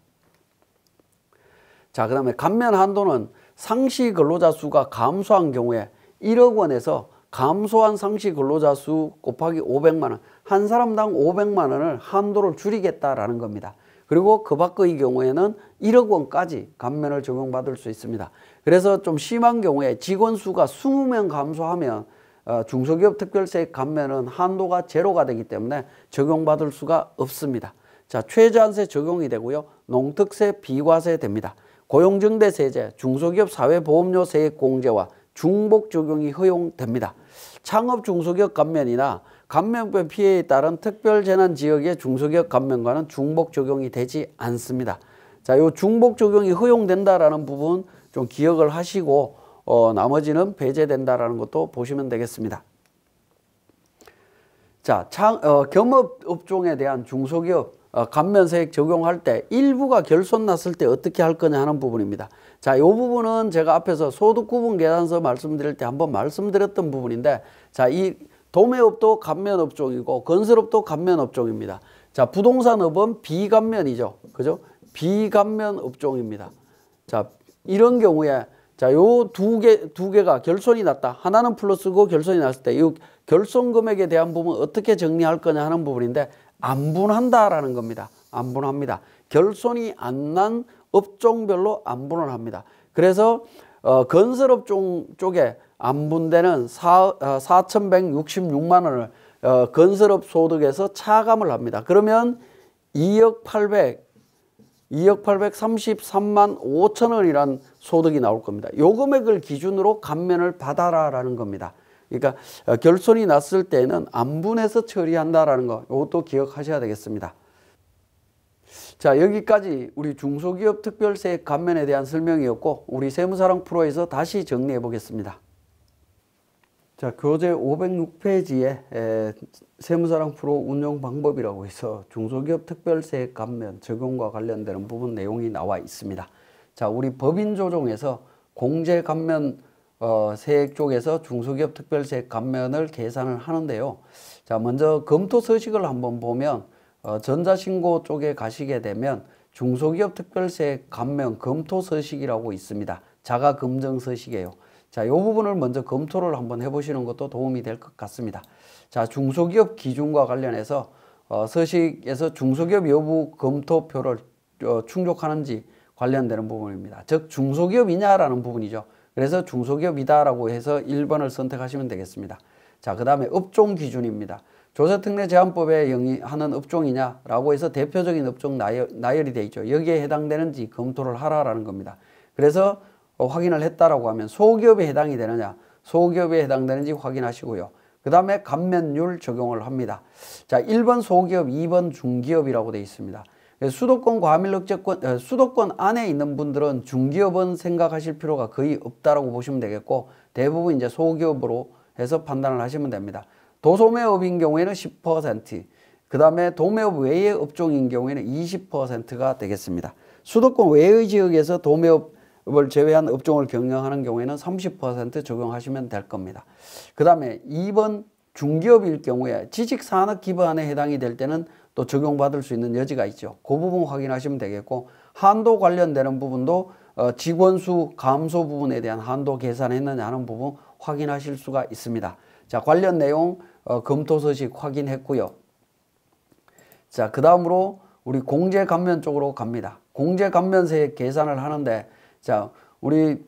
자, 그 다음에 감면 한도는 상시 근로자 수가 감소한 경우에 1억 원에서 감소한 상시 근로자 수 곱하기 500만 원, 한 사람당 500만 원을 한도를 줄이겠다라는 겁니다. 그리고 그 밖의 경우에는 1억 원까지 감면을 적용받을 수 있습니다. 그래서 좀 심한 경우에 직원 수가 20명 감소하면 중소기업 특별세액 감면은 한도가 제로가 되기 때문에 적용받을 수가 없습니다. 자, 최저한세 적용이 되고요. 농특세 비과세 됩니다. 고용증대세제, 중소기업 사회보험료 세액 공제와 중복 적용이 허용됩니다. 창업 중소기업 감면이나 감면병 피해에 따른 특별재난지역의 중소기업 감면과는 중복 적용이 되지 않습니다. 자, 요 중복 적용이 허용된다라는 부분 좀 기억을 하시고 나머지는 배제된다라는 것도 보시면 되겠습니다. 자, 겸업 업종에 대한 중소기업 감면세액 적용할 때 일부가 결손 났을 때 어떻게 할 거냐 하는 부분입니다. 자, 이 부분은 제가 앞에서 소득구분 계산서 말씀드릴 때 한번 말씀드렸던 부분인데, 자, 이 도매업도 감면업종이고 건설업도 감면업종입니다. 자, 부동산업은 비감면이죠. 그죠? 비감면업종입니다. 자, 이런 경우에 자, 요 두 개가 결손이 났다. 하나는 플러스고 결손이 났을 때 이 결손 금액에 대한 부분 어떻게 정리할 거냐 하는 부분인데, 안분한다라는 겁니다. 안분합니다. 결손이 안 난 업종별로 안분을 합니다. 그래서 건설업종 쪽에 안분되는 4,166만 원을 건설업 소득에서 차감을 합니다. 그러면 2억 833만 5천 원이란 소득이 나올 겁니다. 요 금액을 기준으로 감면을 받아라라는 겁니다. 그러니까 결손이 났을 때는 안분해서 처리한다라는 거, 이것도 기억하셔야 되겠습니다. 자, 여기까지 우리 중소기업 특별세액 감면에 대한 설명이었고, 우리 세무사랑 프로에서 다시 정리해 보겠습니다. 자, 교재 506페이지에 세무사랑 프로 운영 방법이라고 해서 중소기업 특별세액 감면 적용과 관련되는 부분 내용이 나와 있습니다. 자, 우리 법인 조정에서 공제 감면 세액 쪽에서 중소기업 특별세액 감면을 계산을 하는데요. 자, 먼저 검토 서식을 한번 보면 전자신고 쪽에 가시게 되면 중소기업 특별세액 감면 검토 서식이라고 있습니다. 자가 검증 서식이에요. 자, 이 부분을 먼저 검토를 한번 해보시는 것도 도움이 될 것 같습니다. 자, 중소기업 기준과 관련해서 서식에서 중소기업 여부 검토표를 충족하는지 관련되는 부분입니다. 즉 중소기업이냐라는 부분이죠. 그래서 중소기업이다라고 해서 1번을 선택하시면 되겠습니다. 자, 그 다음에 업종 기준입니다. 조세특례제한법에 영위하는 업종이냐라고 해서 대표적인 업종 나열이 되어 있죠. 여기에 해당되는지 검토를 하라라는 겁니다. 그래서 확인을 했다라고 하면 소기업에 해당이 되느냐, 소기업에 해당되는지 확인하시고요. 그 다음에 감면율 적용을 합니다. 자, 1번 소기업, 2번 중기업이라고 되어 있습니다. 수도권 과밀억제권, 수도권 안에 있는 분들은 중기업은 생각하실 필요가 거의 없다라고 보시면 되겠고, 대부분 이제 소기업으로 해서 판단을 하시면 됩니다. 도소매업인 경우에는 10%, 그 다음에 도매업 외의 업종인 경우에는 20%가 되겠습니다. 수도권 외의 지역에서 도매업을 제외한 업종을 경영하는 경우에는 30% 적용하시면 될 겁니다. 그 다음에 2번 중기업일 경우에 지식산업기반에 해당이 될 때는 또 적용받을 수 있는 여지가 있죠. 그 부분 확인하시면 되겠고, 한도 관련되는 부분도 직원수 감소 부분에 대한 한도 계산했느냐 하는 부분 확인하실 수가 있습니다. 자, 관련 내용 검토 서식 확인했고요. 자, 그 다음으로 우리 공제 감면 쪽으로 갑니다. 공제 감면세 계산을 하는데, 자, 우리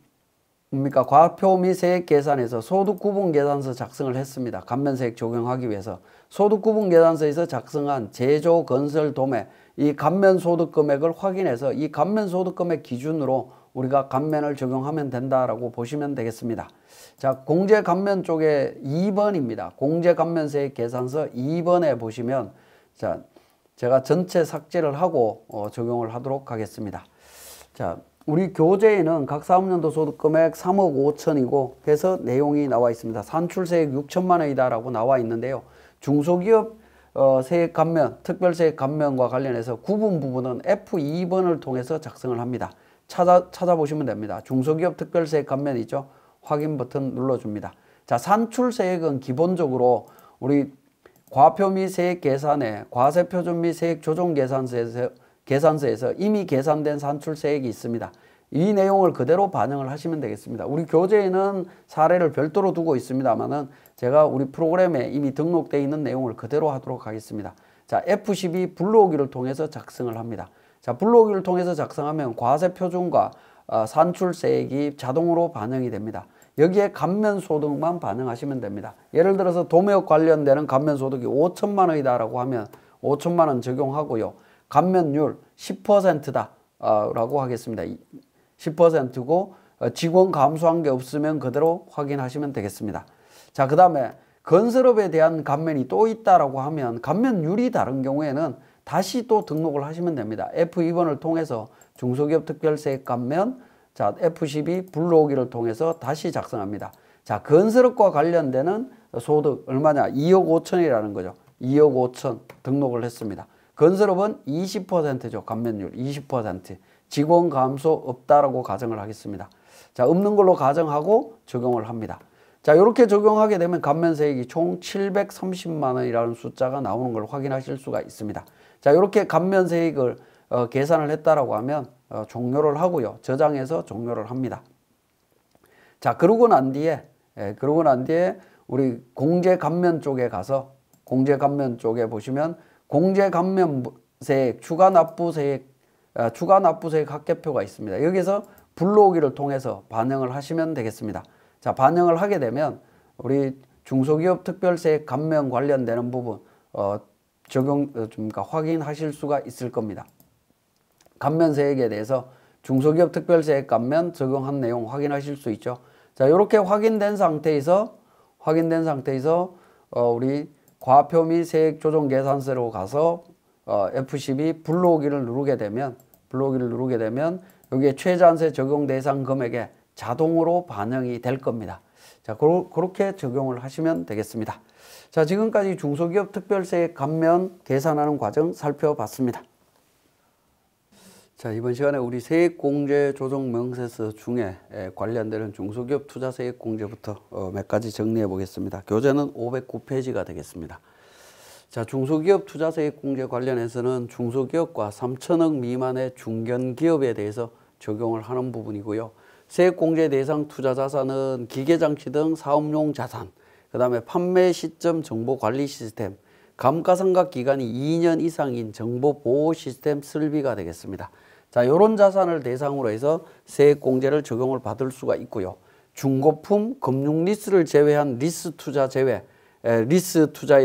뭡니까? 과표 및 세액 계산에서 소득 구분 계산서 작성을 했습니다. 감면세액 적용하기 위해서. 소득 구분 계산서에서 작성한 제조, 건설, 도매 이 감면 소득 금액을 확인해서 이 감면 소득 금액 기준으로 우리가 감면을 적용하면 된다라고 보시면 되겠습니다. 자, 공제 감면 쪽에 2번입니다. 공제 감면세액 계산서 2번에 보시면, 자, 제가 전체 삭제를 하고 적용을 하도록 하겠습니다. 자, 우리 교재에는 각 사업연도 소득금액 3억 5천이고 해서 내용이 나와 있습니다. 산출세액 6천만 원이다라고 나와 있는데요. 중소기업 세액 감면, 특별세액 감면과 관련해서 구분 부분은 F2번을 통해서 작성을 합니다. 찾아보시면 됩니다. 중소기업 특별세액 감면 있죠? 확인 버튼 눌러줍니다. 자, 산출세액은 기본적으로 우리 과표 및 세액 계산에 과세표준 및 세액 조정 계산서에서 이미 계산된 산출세액이 있습니다. 이 내용을 그대로 반영을 하시면 되겠습니다. 우리 교재에는 사례를 별도로 두고 있습니다만은 제가 우리 프로그램에 이미 등록되어 있는 내용을 그대로 하도록 하겠습니다. 자, F12 불러오기를 통해서 작성을 합니다. 자, 불러오기를 통해서 작성하면 과세표준과 산출세액이 자동으로 반영이 됩니다. 여기에 감면소득만 반영하시면 됩니다. 예를 들어서 도매업 관련되는 감면소득이 5천만 원이다라고 하면 5천만 원 적용하고요. 감면율 10%다 라고 하겠습니다. 10%고 직원 감소한 게 없으면 그대로 확인하시면 되겠습니다. 자, 그 다음에 건설업에 대한 감면이 또 있다라고 하면 감면율이 다른 경우에는 다시 또 등록을 하시면 됩니다. F2번을 통해서 중소기업 특별세액 감면, 자, F12 불러오기를 통해서 다시 작성합니다. 자, 건설업과 관련되는 소득 얼마냐? 2억 5천이라는 거죠. 2억 5천 등록을 했습니다. 건설업은 20%죠. 감면율 20%. 직원 감소 없다라고 가정을 하겠습니다. 자, 없는 걸로 가정하고 적용을 합니다. 자, 이렇게 적용하게 되면 감면세액이 총 730만 원이라는 숫자가 나오는 걸 확인하실 수가 있습니다. 자, 이렇게 감면세액을 계산을 했다라고 하면 종료를 하고요. 저장해서 종료를 합니다. 자, 그러고 난 뒤에 우리 공제감면 쪽에 가서 공제감면 쪽에 보시면 공제감면세액 추가납부세액 합계표가 있습니다. 여기서 불러오기를 통해서 반영을 하시면 되겠습니다. 자, 반영을 하게 되면 우리 중소기업 특별세액 감면 관련되는 부분 확인하실 수가 있을 겁니다. 감면세액에 대해서 중소기업 특별세액 감면 적용한 내용 확인하실 수 있죠. 자, 이렇게 확인된 상태에서 우리 과표 및 세액 조정 계산서로 가서 F12 불러오기를 누르게 되면 여기에 최저한세 적용 대상 금액에 자동으로 반영이 될 겁니다. 자, 그렇게 적용을 하시면 되겠습니다. 자, 지금까지 중소기업 특별세액 감면 계산하는 과정 살펴봤습니다. 자, 이번 시간에 우리 세액공제 조정 명세서 중에 관련되는 중소기업 투자세액 공제부터 몇 가지 정리해 보겠습니다. 교재는 509페이지가 되겠습니다. 자, 중소기업 투자세액 공제 관련해서는 중소기업과 3천억 미만의 중견기업에 대해서 적용을 하는 부분이고요. 세액공제 대상 투자자산은 기계장치 등 사업용 자산, 그 다음에 판매 시점 정보관리 시스템, 감가상각 기간이 2년 이상인 정보보호 시스템 설비가 되겠습니다. 자, 이런 자산을 대상으로 해서 세액공제를 적용을 받을 수가 있고요. 중고품, 금융리스를 제외한 리스 투자에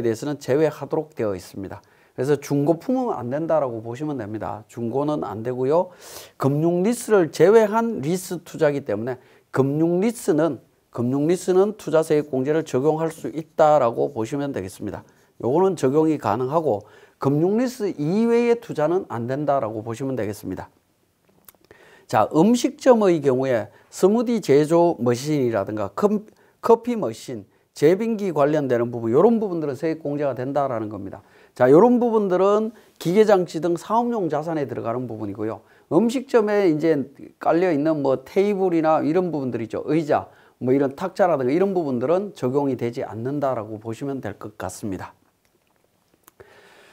대해서는 제외하도록 되어 있습니다. 그래서 중고품은 안 된다라고 보시면 됩니다. 중고는 안 되고요. 금융리스를 제외한 리스 투자이기 때문에 금융리스는 투자세액 공제를 적용할 수 있다라고 보시면 되겠습니다. 요거는 적용이 가능하고, 금융리스 이외의 투자는 안 된다라고 보시면 되겠습니다. 자, 음식점의 경우에 스무디 제조 머신이라든가 커피 머신, 제빙기 관련되는 부분, 이런 부분들은 세액 공제가 된다라는 겁니다. 자, 이런 부분들은 기계장치 등 사업용 자산에 들어가는 부분이고요. 음식점에 이제 깔려 있는 뭐 테이블이나 이런 부분들 있죠. 의자, 뭐 이런 탁자라든가 이런 부분들은 적용이 되지 않는다라고 보시면 될 것 같습니다.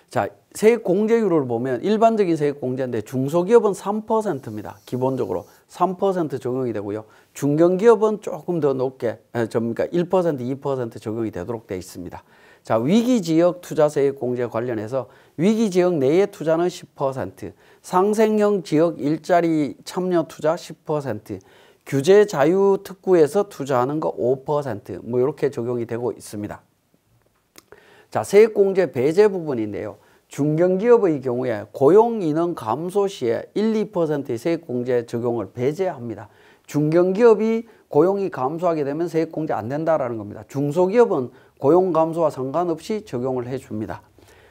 자, 세액 공제율을 보면 일반적인 세액 공제인데 중소기업은 3%입니다. 기본적으로 3% 적용이 되고요. 중견기업은 조금 더 높게, 그러니까 1%, 2% 적용이 되도록 되어 있습니다. 자, 위기지역 투자세액 공제 관련해서 위기지역 내의 투자는 10%, 상생형 지역 일자리 참여 투자 10%, 규제 자유 특구에서 투자하는 거 5%, 뭐 이렇게 적용이 되고 있습니다. 자, 세액공제 배제 부분인데요. 중견기업의 경우에 고용인원 감소 시에 1, 2%의 세액공제 적용을 배제합니다. 중견기업이 고용이 감소하게 되면 세액공제 안 된다라는 겁니다. 중소기업은 고용 감소와 상관없이 적용을 해줍니다.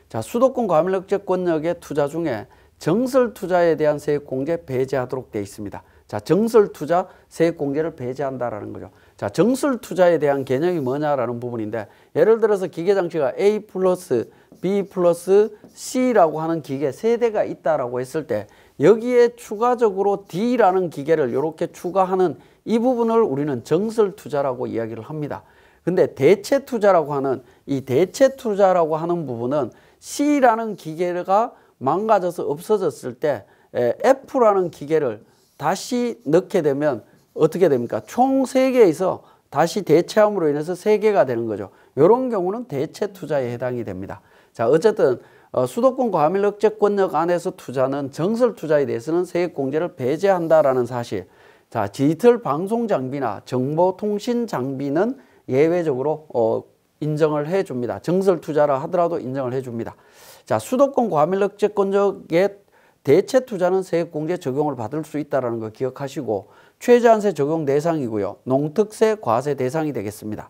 자, 수도권 과밀억제권역의 투자 중에 정설투자에 대한 세액공제 배제하도록 되어 있습니다. 자, 정설투자 세액공제를 배제한다라는 거죠. 자, 정설투자에 대한 개념이 뭐냐라는 부분인데, 예를 들어서 기계장치가 A 플러스 B 플러스 C라고 하는 기계 3대가 있다라고 했을 때 여기에 추가적으로 D라는 기계를 이렇게 추가하는 이 부분을 우리는 정설투자라고 이야기를 합니다. 근데 대체투자라고 하는 이 대체투자라고 하는 부분은 C라는 기계가 망가져서 없어졌을 때 F라는 기계를 다시 넣게 되면 어떻게 됩니까? 총 3개에서 다시 대체함으로 인해서 3개가 되는 거죠. 이런 경우는 대체투자에 해당이 됩니다. 자, 어쨌든 수도권 과밀억제권역 안에서 투자는 정설투자에 대해서는 세액공제를 배제한다라는 사실. 자, 디지털 방송장비나 정보통신장비는 예외적으로 인정을 해줍니다. 정설투자라 하더라도 인정을 해줍니다. 자, 수도권 과밀억제권역의 대체투자는 세액공제 적용을 받을 수 있다는 거 기억하시고 최저한세 적용 대상이고요. 농특세 과세 대상이 되겠습니다.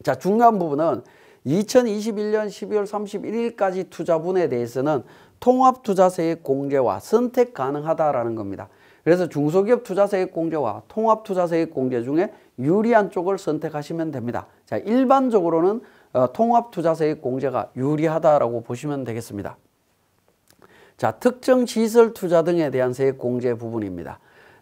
자, 중요한 부분은 2021년 12월 31일까지 투자분에 대해서는 통합투자세액 공제와 선택 가능하다라는 겁니다. 그래서 중소기업 투자세액 공제와 통합투자세액 공제 중에 유리한 쪽을 선택하시면 됩니다. 자, 일반적으로는 통합투자세액 공제가 유리하다라고 보시면 되겠습니다. 자, 특정 시설 투자 등에 대한 세액 공제 부분입니다.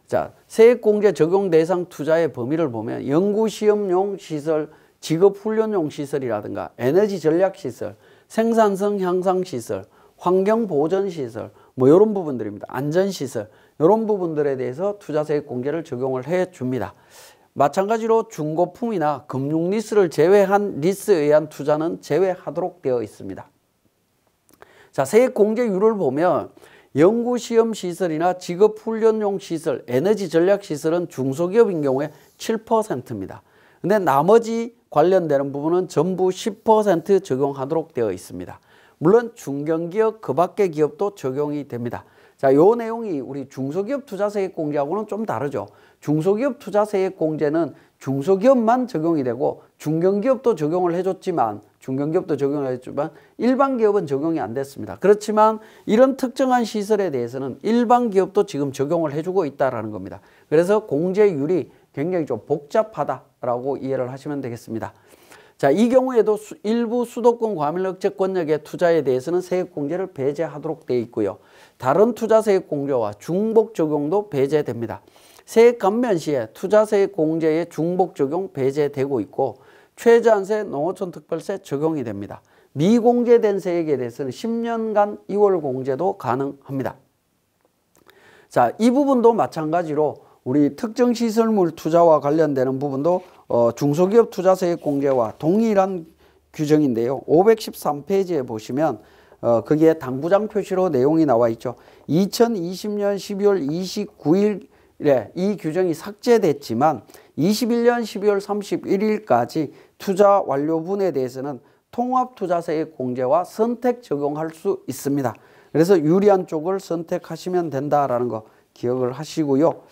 자, 세액 공제 적용 대상 투자의 범위를 보면 연구시험용 시설, 직업훈련용 시설이라든가 에너지 전략 시설, 생산성 향상 시설, 환경보전 시설, 뭐 이런 부분들입니다. 안전시설, 이런 부분들에 대해서 투자세액 공제를 적용을 해 줍니다. 마찬가지로 중고품이나 금융리스를 제외한 리스에 의한 투자는 제외하도록 되어 있습니다. 자, 세액 공제율을 보면 연구시험 시설이나 직업훈련용 시설, 에너지 전략 시설은 중소기업인 경우에 7%입니다. 근데 나머지 관련되는 부분은 전부 10% 적용하도록 되어 있습니다. 물론 중견기업, 그 밖의 기업도 적용이 됩니다. 자, 요 내용이 우리 중소기업 투자세액 공제하고는 좀 다르죠. 중소기업 투자세액 공제는 중소기업만 적용이 되고 중견기업도 적용을 해줬지만 일반 기업은 적용이 안 됐습니다. 그렇지만 이런 특정한 시설에 대해서는 일반 기업도 지금 적용을 해주고 있다는 겁니다. 그래서 공제율이 굉장히 좀 복잡하다라고 이해를 하시면 되겠습니다. 자, 이 경우에도 일부 수도권 과밀억제권역의 투자에 대해서는 세액공제를 배제하도록 되어 있고요. 다른 투자세액공제와 중복 적용도 배제됩니다. 세액 감면 시에 투자세액 공제의 중복 적용 배제되고 있고 최저한세, 농어촌 특별세 적용이 됩니다. 미공제된 세액에 대해서는 10년간 2월 공제도 가능합니다. 자, 이 부분도 마찬가지로 우리 특정시설물 투자와 관련되는 부분도 중소기업 투자세액 공제와 동일한 규정인데요. 513페이지에 보시면 거기에 당부장 표시로 내용이 나와 있죠. 2020년 12월 29일에 이 규정이 삭제됐지만 21년 12월 31일까지 투자 완료분에 대해서는 통합투자세액 공제와 선택 적용할 수 있습니다. 그래서 유리한 쪽을 선택하시면 된다라는 거 기억을 하시고요.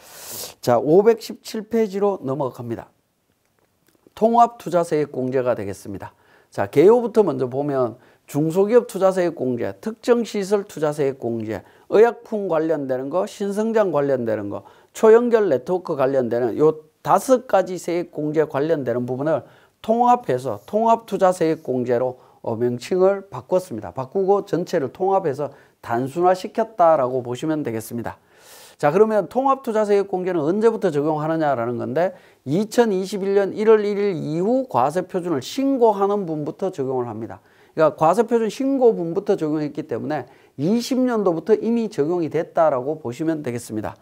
자, 517페이지로 넘어갑니다. 통합투자세액 공제가 되겠습니다. 자, 개요부터 먼저 보면 중소기업 투자세액공제, 특정시설 투자세액공제, 의약품 관련되는 거, 신성장 관련되는 거, 초연결 네트워크 관련되는 요 5가지 세액공제 관련되는 부분을 통합해서 통합투자세액공제로 명칭을 바꿨습니다. 바꾸고 전체를 통합해서 단순화시켰다라고 보시면 되겠습니다. 자, 그러면 통합투자세액공제는 언제부터 적용하느냐라는 건데 2021년 1월 1일 이후 과세표준을 신고하는 분부터 적용을 합니다. 그러니까 과세표준 신고분부터 적용했기 때문에 20년도부터 이미 적용이 됐다라고 보시면 되겠습니다.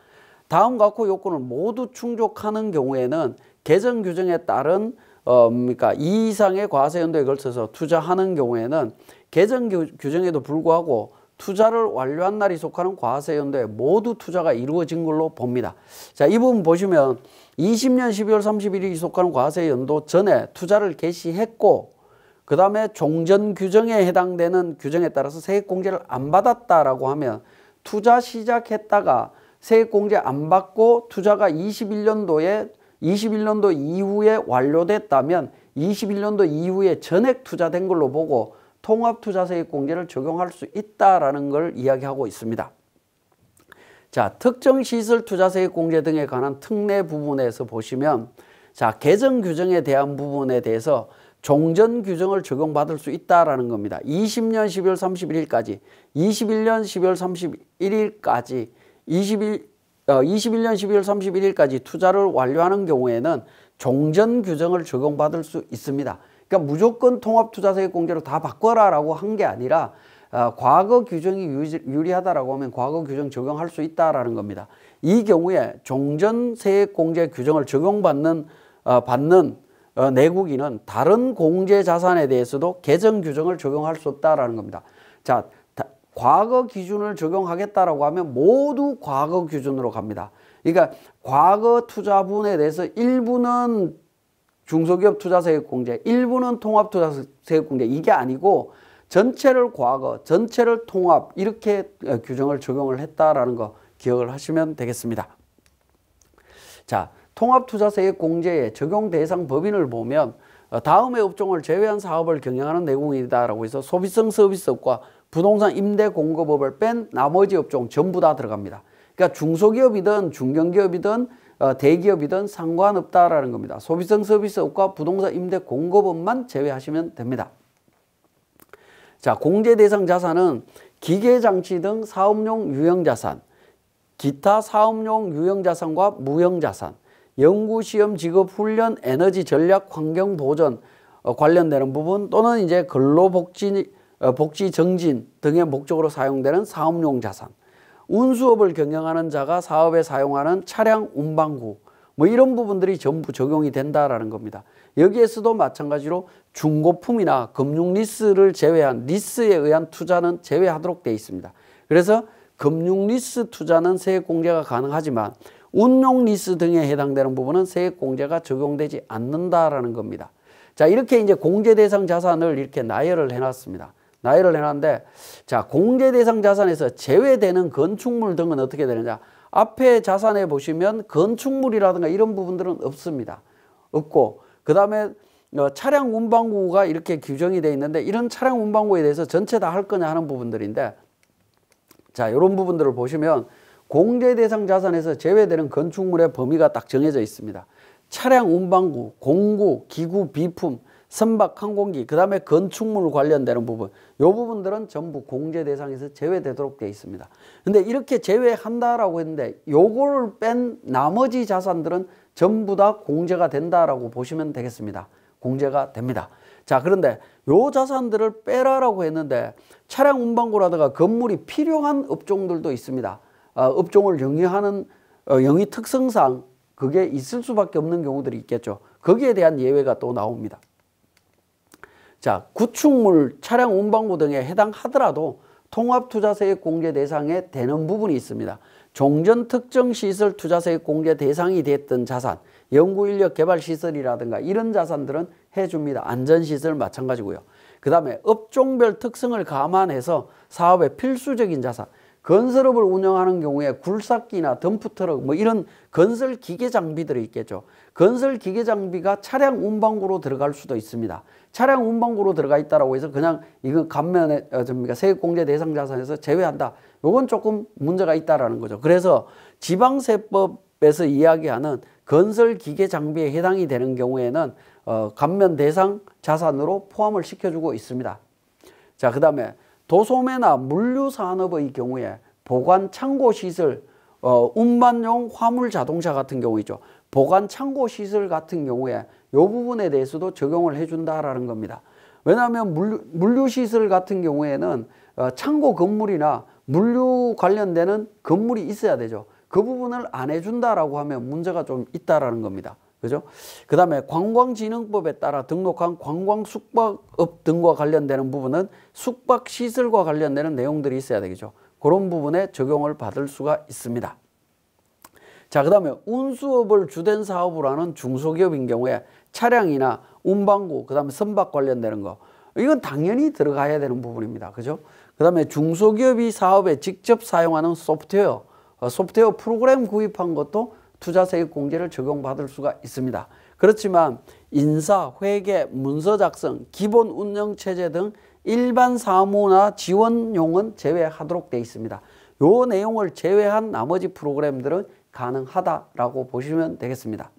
다음 각호 요건을 모두 충족하는 경우에는 개정 규정에 따른 그러니까 2 이상의 과세 연도에 걸쳐서 투자하는 경우에는 개정 규정에도 불구하고 투자를 완료한 날이 속하는 과세 연도에 모두 투자가 이루어진 걸로 봅니다. 자, 이 부분 보시면 20년 12월 31일이 속하는 과세 연도 전에 투자를 개시했고 그 다음에 종전 규정에 해당되는 규정에 따라서 세액공제를 안 받았다라고 하면 투자 시작했다가 세액공제 안 받고 투자가 21년도 이후에 완료됐다면 21년도 이후에 전액 투자된 걸로 보고 통합투자세액공제를 적용할 수 있다라는 걸 이야기하고 있습니다. 자, 특정시설 투자세액공제 등에 관한 특례 부분에서 보시면 자, 개정 규정에 대한 부분에 대해서 종전 규정을 적용받을 수 있다라는 겁니다. 20년 12월 31일까지, 21년 12월 31일까지, 21년 12월 31일까지 투자를 완료하는 경우에는 종전 규정을 적용받을 수 있습니다. 그러니까 무조건 통합투자세액공제로 다 바꿔라라고 한 게 아니라 과거 규정이 유리하다라고 하면 과거 규정 적용할 수 있다라는 겁니다. 이 경우에 종전세액공제 규정을 적용받는 내국인은 다른 공제자산에 대해서도 개정 규정을 적용할 수 없다라는 겁니다. 자, 과거 기준을 적용하겠다라고 하면 모두 과거 기준으로 갑니다. 그러니까 과거 투자분에 대해서 일부는 중소기업 투자세액공제, 일부는 통합투자세액공제 이게 아니고 전체를 과거, 전체를 통합 이렇게 규정을 적용을 했다라는 거 기억을 하시면 되겠습니다. 자, 통합투자세액공제의 적용 대상 법인을 보면 다음의 업종을 제외한 사업을 경영하는 내공이다라고 해서 소비성 서비스업과 부동산 임대 공급업을 뺀 나머지 업종 전부 다 들어갑니다. 그러니까 중소기업이든 중견기업이든 대기업이든 상관없다라는 겁니다. 소비성 서비스업과 부동산 임대 공급업만 제외하시면 됩니다. 자, 공제 대상 자산은 기계장치 등 사업용 유형자산, 기타 사업용 유형자산과 무형자산, 연구시험 직업 훈련 에너지 전략 환경 보전 관련되는 부분 또는 이제 근로복지 복지 정진 등의 목적으로 사용되는 사업용 자산, 운수업을 경영하는 자가 사업에 사용하는 차량 운반구 뭐 이런 부분들이 전부 적용이 된다라는 겁니다. 여기에서도 마찬가지로 중고품이나 금융 리스를 제외한 리스에 의한 투자는 제외하도록 되어 있습니다. 그래서 금융 리스 투자는 세액공제가 가능하지만 운용 리스 등에 해당되는 부분은 세액공제가 적용되지 않는다라는 겁니다. 자, 이렇게 이제 공제 대상 자산을 이렇게 나열을 해놨습니다. 나열을 해놨는데, 자, 공제 대상 자산에서 제외되는 건축물 등은 어떻게 되느냐? 앞에 자산에 보시면 건축물이라든가 이런 부분들은 없습니다. 없고, 그 다음에 차량 운반구가 이렇게 규정이 되어 있는데 이런 차량 운반구에 대해서 전체 다 할 거냐 하는 부분들인데, 자, 이런 부분들을 보시면 공제 대상 자산에서 제외되는 건축물의 범위가 딱 정해져 있습니다. 차량 운반구, 공구, 기구, 비품, 선박, 항공기, 그 다음에 건축물 관련되는 부분, 이 부분들은 전부 공제 대상에서 제외되도록 되어 있습니다. 근데 이렇게 제외한다라고 했는데 요거를 뺀 나머지 자산들은 전부 다 공제가 된다라고 보시면 되겠습니다. 공제가 됩니다. 자, 그런데 요 자산들을 빼라라고 했는데 차량 운반구라든가 건물이 필요한 업종들도 있습니다. 업종을 영위하는 영위 특성상 그게 있을 수밖에 없는 경우들이 있겠죠. 거기에 대한 예외가 또 나옵니다. 자, 구축물, 차량 운반구 등에 해당하더라도 통합투자세액 공제 대상에 되는 부분이 있습니다. 종전 특정 시설 투자세액 공제 대상이 됐던 자산, 연구인력 개발시설이라든가 이런 자산들은 해줍니다. 안전시설 마찬가지고요. 그 다음에 업종별 특성을 감안해서 사업의 필수적인 자산, 건설업을 운영하는 경우에 굴삭기나 덤프트럭 뭐 이런 건설 기계 장비들이 있겠죠. 건설 기계 장비가 차량 운반구로 들어갈 수도 있습니다. 차량 운반구로 들어가 있다라고 해서 그냥 이거 감면에 세액공제 대상 자산에서 제외한다. 요건 조금 문제가 있다라는 거죠. 그래서 지방세법에서 이야기하는 건설 기계 장비에 해당이 되는 경우에는 감면 대상 자산으로 포함을 시켜주고 있습니다. 자, 그 다음에 도소매나 물류산업의 경우에 보관 창고 시설, 운반용 화물 자동차 같은 경우 있죠. 보관 창고 시설 같은 경우에 이 부분에 대해서도 적용을 해준다라는 겁니다. 왜냐하면 물류 시설 같은 경우에는 창고 건물이나 물류 관련되는 건물이 있어야 되죠. 그 부분을 안 해준다라고 하면 문제가 좀 있다라는 겁니다. 그죠? 그 다음에 관광진흥법에 따라 등록한 관광숙박업 등과 관련되는 부분은 숙박시설과 관련되는 내용들이 있어야 되겠죠. 그런 부분에 적용을 받을 수가 있습니다. 자, 그 다음에 운수업을 주된 사업으로 하는 중소기업인 경우에 차량이나 운반구, 그 다음에 선박 관련되는 거, 이건 당연히 들어가야 되는 부분입니다. 그죠? 그 다음에 중소기업이 사업에 직접 사용하는 소프트웨어 프로그램 구입한 것도 투자세액공제를 적용받을 수가 있습니다. 그렇지만 인사, 회계, 문서 작성, 기본 운영체제 등 일반 사무나 지원용은 제외하도록 되어 있습니다. 요 내용을 제외한 나머지 프로그램들은 가능하다라고 보시면 되겠습니다.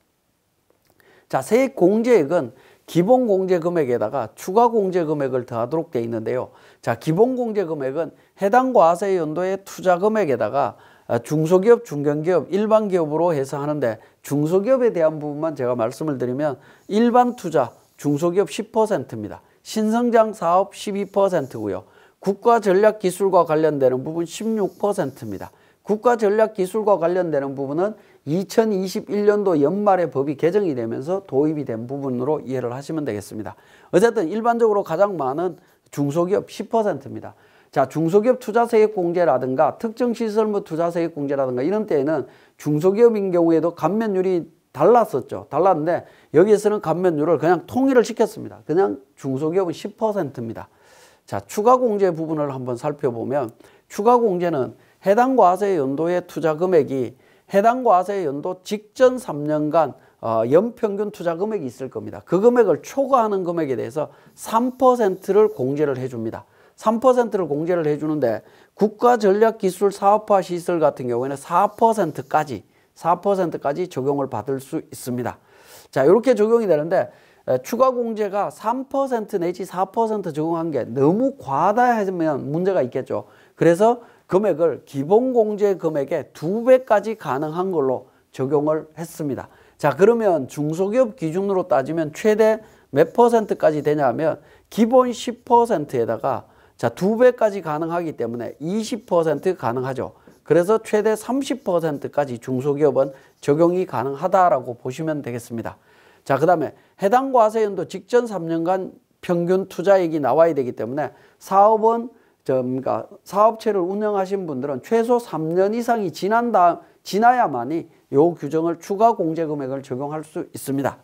자, 세액공제액은 기본공제금액에다가 추가공제금액을 더하도록 되어 있는데요. 자, 기본공제금액은 해당 과세 연도의 투자금액에다가 중소기업, 중견기업, 일반기업으로 해서 하는데 중소기업에 대한 부분만 제가 말씀을 드리면 일반 투자, 중소기업 10%입니다. 신성장 사업 12%고요. 국가전략기술과 관련되는 부분 16%입니다. 국가전략기술과 관련되는 부분은 2021년도 연말에 법이 개정이 되면서 도입이 된 부분으로 이해를 하시면 되겠습니다. 어쨌든 일반적으로 가장 많은 중소기업 10%입니다. 자, 중소기업 투자세액공제라든가 특정시설물 투자세액공제라든가 이런 때에는 중소기업인 경우에도 감면율이 달랐었죠. 달랐는데 여기에서는 감면율을 그냥 통일을 시켰습니다. 그냥 중소기업은 10%입니다. 자, 추가공제 부분을 한번 살펴보면 추가공제는 해당 과세 연도의 투자 금액이 해당 과세 연도 직전 3년간 연평균 투자 금액이 있을 겁니다. 그 금액을 초과하는 금액에 대해서 3%를 공제를 해줍니다. 3%를 공제를 해주는데 국가전략기술 사업화 시설 같은 경우에는 4%까지 적용을 받을 수 있습니다. 자, 이렇게 적용이 되는데 추가 공제가 3% 내지 4% 적용한 게 너무 과다하면 문제가 있겠죠. 그래서 금액을 기본공제 금액의 2배까지 가능한 걸로 적용을 했습니다. 자, 그러면 중소기업 기준으로 따지면 최대 몇 %까지 되냐면 기본 10%에다가 자, 2배까지 가능하기 때문에 20% 가능하죠. 그래서 최대 30%까지 중소기업은 적용이 가능하다라고 보시면 되겠습니다. 자, 그 다음에 해당 과세연도 직전 3년간 평균 투자액이 나와야 되기 때문에 사업체를 운영하신 분들은 최소 3년 이상이 지나야만이 이 규정을 추가 공제 금액을 적용할 수 있습니다.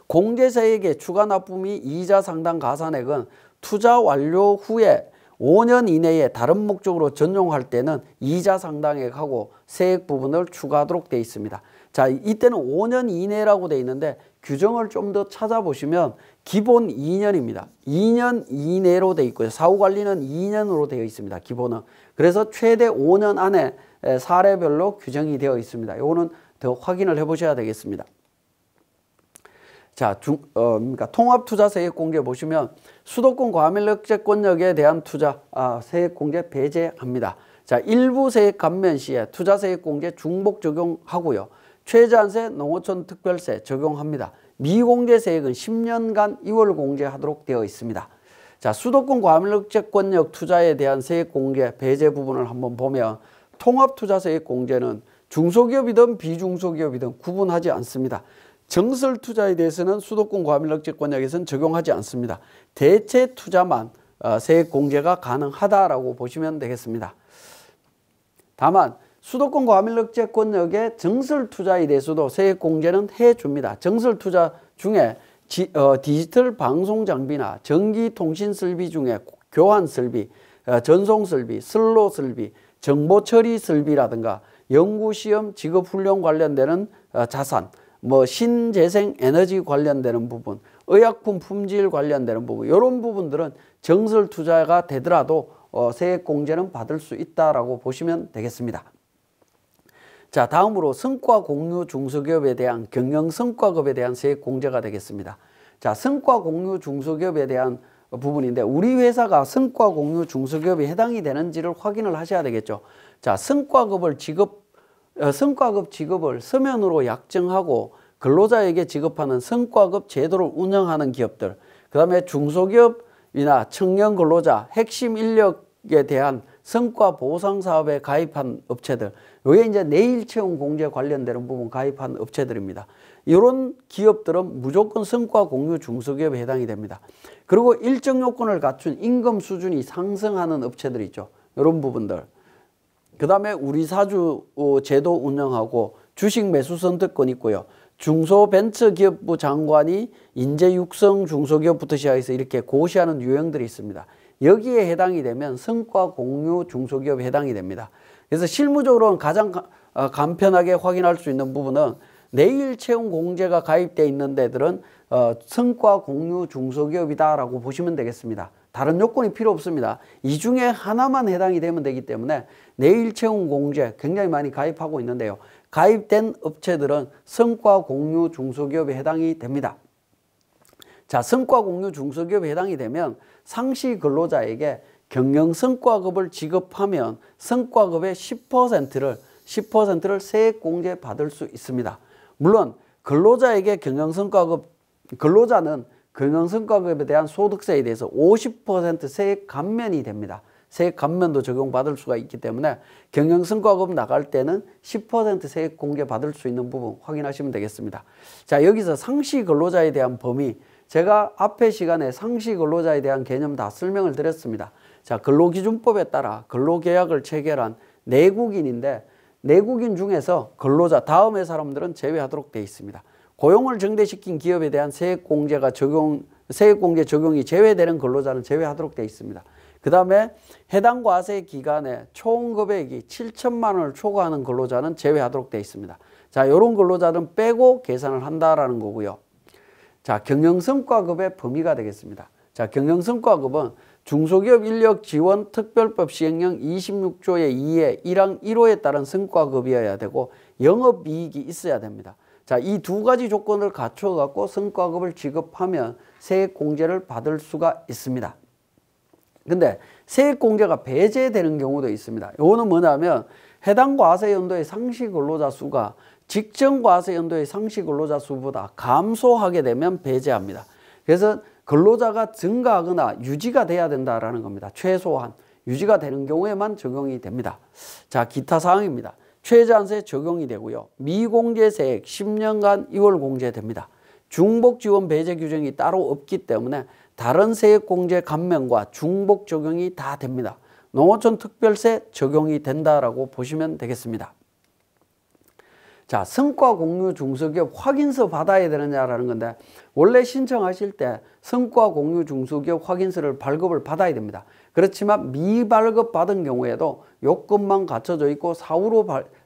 공제세액의 추가 납부미 이자 상당 가산액은 투자 완료 후에 5년 이내에 다른 목적으로 전용할 때는 이자 상당액하고 세액 부분을 추가하도록 되어 있습니다. 자, 이때는 5년 이내라고 되어 있는데 규정을 좀 더 찾아보시면 기본 2년입니다. 2년 이내로 되어 있고요. 사후관리는 2년으로 되어 있습니다. 기본은. 그래서 최대 5년 안에 사례별로 규정이 되어 있습니다. 이거는 더 확인을 해보셔야 되겠습니다. 자, 통합투자세액공제 보시면 수도권 과밀억제권역에 대한 투자 세액공제 배제합니다. 자, 일부 세액 감면 시에 투자세액공제 중복 적용하고요. 최저한세, 농어촌 특별세 적용합니다. 미공제 세액은 10년간 2월 공제하도록 되어 있습니다. 자, 수도권 과밀억제권역 투자에 대한 세액공제 배제 부분을 한번 보면 통합투자세액공제는 중소기업이든 비중소기업이든 구분하지 않습니다. 정설투자에 대해서는 수도권 과밀억제권역에서는 적용하지 않습니다. 대체 투자만 세액공제가 가능하다라고 보시면 되겠습니다. 다만 수도권 과밀억제권역의 정설투자에 대해서도 세액공제는 해줍니다. 정설투자 중에 디지털 방송장비나 전기통신설비 중에 교환설비, 전송설비, 슬로설비, 정보처리설비라든가 연구시험, 직업훈련 관련되는 자산, 뭐 신재생 에너지 관련되는 부분, 의약품 품질 관련되는 부분, 이런 부분들은 정설 투자가 되더라도 세액공제는 받을 수 있다라고 보시면 되겠습니다. 자, 다음으로 성과공유 중소기업에 대한 경영성과급에 대한 세액공제가 되겠습니다. 자, 성과공유 중소기업에 대한 부분인데 우리 회사가 성과공유 중소기업에 해당이 되는지를 확인을 하셔야 되겠죠. 자, 성과급 지급을 서면으로 약정하고 근로자에게 지급하는 성과급 제도를 운영하는 기업들, 그 다음에 중소기업이나 청년 근로자, 핵심 인력에 대한 성과 보상 사업에 가입한 업체들, 이게 이제 내일 채용 공제 관련되는 부분 가입한 업체들입니다. 이런 기업들은 무조건 성과 공유 중소기업에 해당이 됩니다. 그리고 일정 요건을 갖춘 임금 수준이 상승하는 업체들 있죠. 이런 부분들. 그 다음에 우리사주 제도 운영하고 주식 매수 선택권 있고요. 중소벤처기업부 장관이 인재 육성 중소기업부터 시작해서 이렇게 고시하는 유형들이 있습니다. 여기에 해당이 되면 성과 공유 중소기업에 해당이 됩니다. 그래서 실무적으로는 가장 간편하게 확인할 수 있는 부분은 내일 채용 공제가 가입되어 있는 데들은 성과 공유 중소기업이다라고 보시면 되겠습니다. 다른 요건이 필요 없습니다. 이 중에 하나만 해당이 되면 되기 때문에 내일 채용 공제 굉장히 많이 가입하고 있는데요. 가입된 업체들은 성과 공유 중소기업에 해당이 됩니다. 자, 성과 공유 중소기업에 해당이 되면 상시 근로자에게 경영성과급을 지급하면 성과급의 10%를 세액공제 받을 수 있습니다. 물론 근로자에게 근로자는 경영성과급에 대한 소득세에 대해서 50% 세액 감면이 됩니다. 세액 감면도 적용받을 수가 있기 때문에 경영성과급 나갈 때는 10% 세액 공제 받을 수 있는 부분 확인하시면 되겠습니다. 자, 여기서 상시 근로자에 대한 범위, 제가 앞의 시간에 상시 근로자에 대한 개념 다 설명을 드렸습니다. 자, 근로기준법에 따라 근로계약을 체결한 내국인인데 내국인 중에서 근로자 다음의 사람들은 제외하도록 되어 있습니다. 고용을 정대시킨 기업에 대한 세액공제 적용이 제외되는 근로자는 제외하도록 되어 있습니다. 그 다음에 해당 과세 기간에 총 금액이 7천만 원을 초과하는 근로자는 제외하도록 되어 있습니다. 자, 이런 근로자들은 빼고 계산을 한다라는 거고요. 자, 경영성과급의 범위가 되겠습니다. 자, 경영성과급은 중소기업 인력 지원 특별법 시행령 26조의 2의 1항 1호에 따른 성과급이어야 되고 영업이익이 있어야 됩니다. 자, 이 두 가지 조건을 갖춰 갖고 성과급을 지급하면 세액공제를 받을 수가 있습니다. 근데 세액공제가 배제되는 경우도 있습니다. 이거는 뭐냐면 해당 과세연도의 상시 근로자 수가 직전 과세연도의 상시 근로자 수보다 감소하게 되면 배제합니다. 그래서 근로자가 증가하거나 유지가 돼야 된다라는 겁니다. 최소한 유지가 되는 경우에만 적용이 됩니다. 자, 기타 사항입니다. 최저한세 적용이 되고요. 미공제세액 10년간 2월 공제됩니다. 중복지원 배제 규정이 따로 없기 때문에 다른 세액공제 감면과 중복 적용이 다 됩니다. 농어촌 특별세 적용이 된다라고 보시면 되겠습니다. 자, 성과공유 중소기업 확인서 받아야 되느냐라는 건데 원래 신청하실 때 성과공유 중소기업 확인서를 발급을 받아야 됩니다. 그렇지만 미발급 받은 경우에도 요건만 갖춰져 있고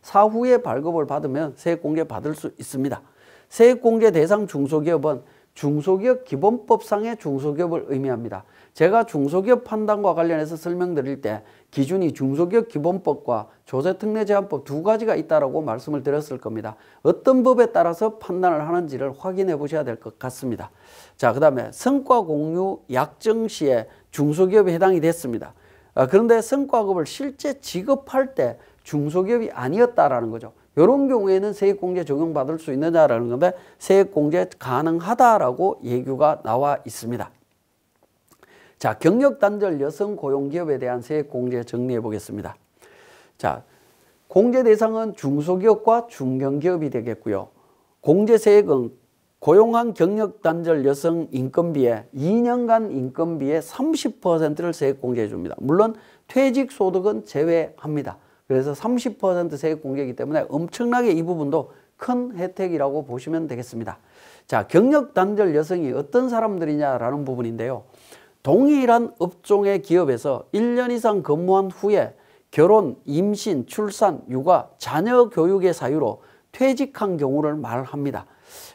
사후에 발급을 받으면 세액공제 받을 수 있습니다. 세액공제 대상 중소기업은 중소기업 기본법상의 중소기업을 의미합니다. 제가 중소기업 판단과 관련해서 설명드릴 때 기준이 중소기업 기본법과 조세특례제한법 두 가지가 있다고 말씀을 드렸을 겁니다. 어떤 법에 따라서 판단을 하는지를 확인해 보셔야 될 것 같습니다. 자, 그 다음에 성과공유 약정 시에 중소기업에 해당이 됐습니다. 그런데 성과급을 실제 지급할 때 중소기업이 아니었다라는 거죠. 이런 경우에는 세액공제 적용받을 수 있느냐라는 건데 세액공제 가능하다라고 예규가 나와 있습니다. 자, 경력단절 여성 고용기업에 대한 세액공제 정리해 보겠습니다. 자, 공제 대상은 중소기업과 중견기업이 되겠고요. 공제세액은 고용한 경력단절 여성 인건비에 2년간 인건비의 30%를 세액공제해 줍니다. 물론 퇴직소득은 제외합니다. 그래서 30% 세액공제이기 때문에 엄청나게 이 부분도 큰 혜택이라고 보시면 되겠습니다. 자, 경력단절 여성이 어떤 사람들이냐라는 부분인데요. 동일한 업종의 기업에서 1년 이상 근무한 후에 결혼, 임신, 출산, 육아, 자녀 교육의 사유로 퇴직한 경우를 말합니다.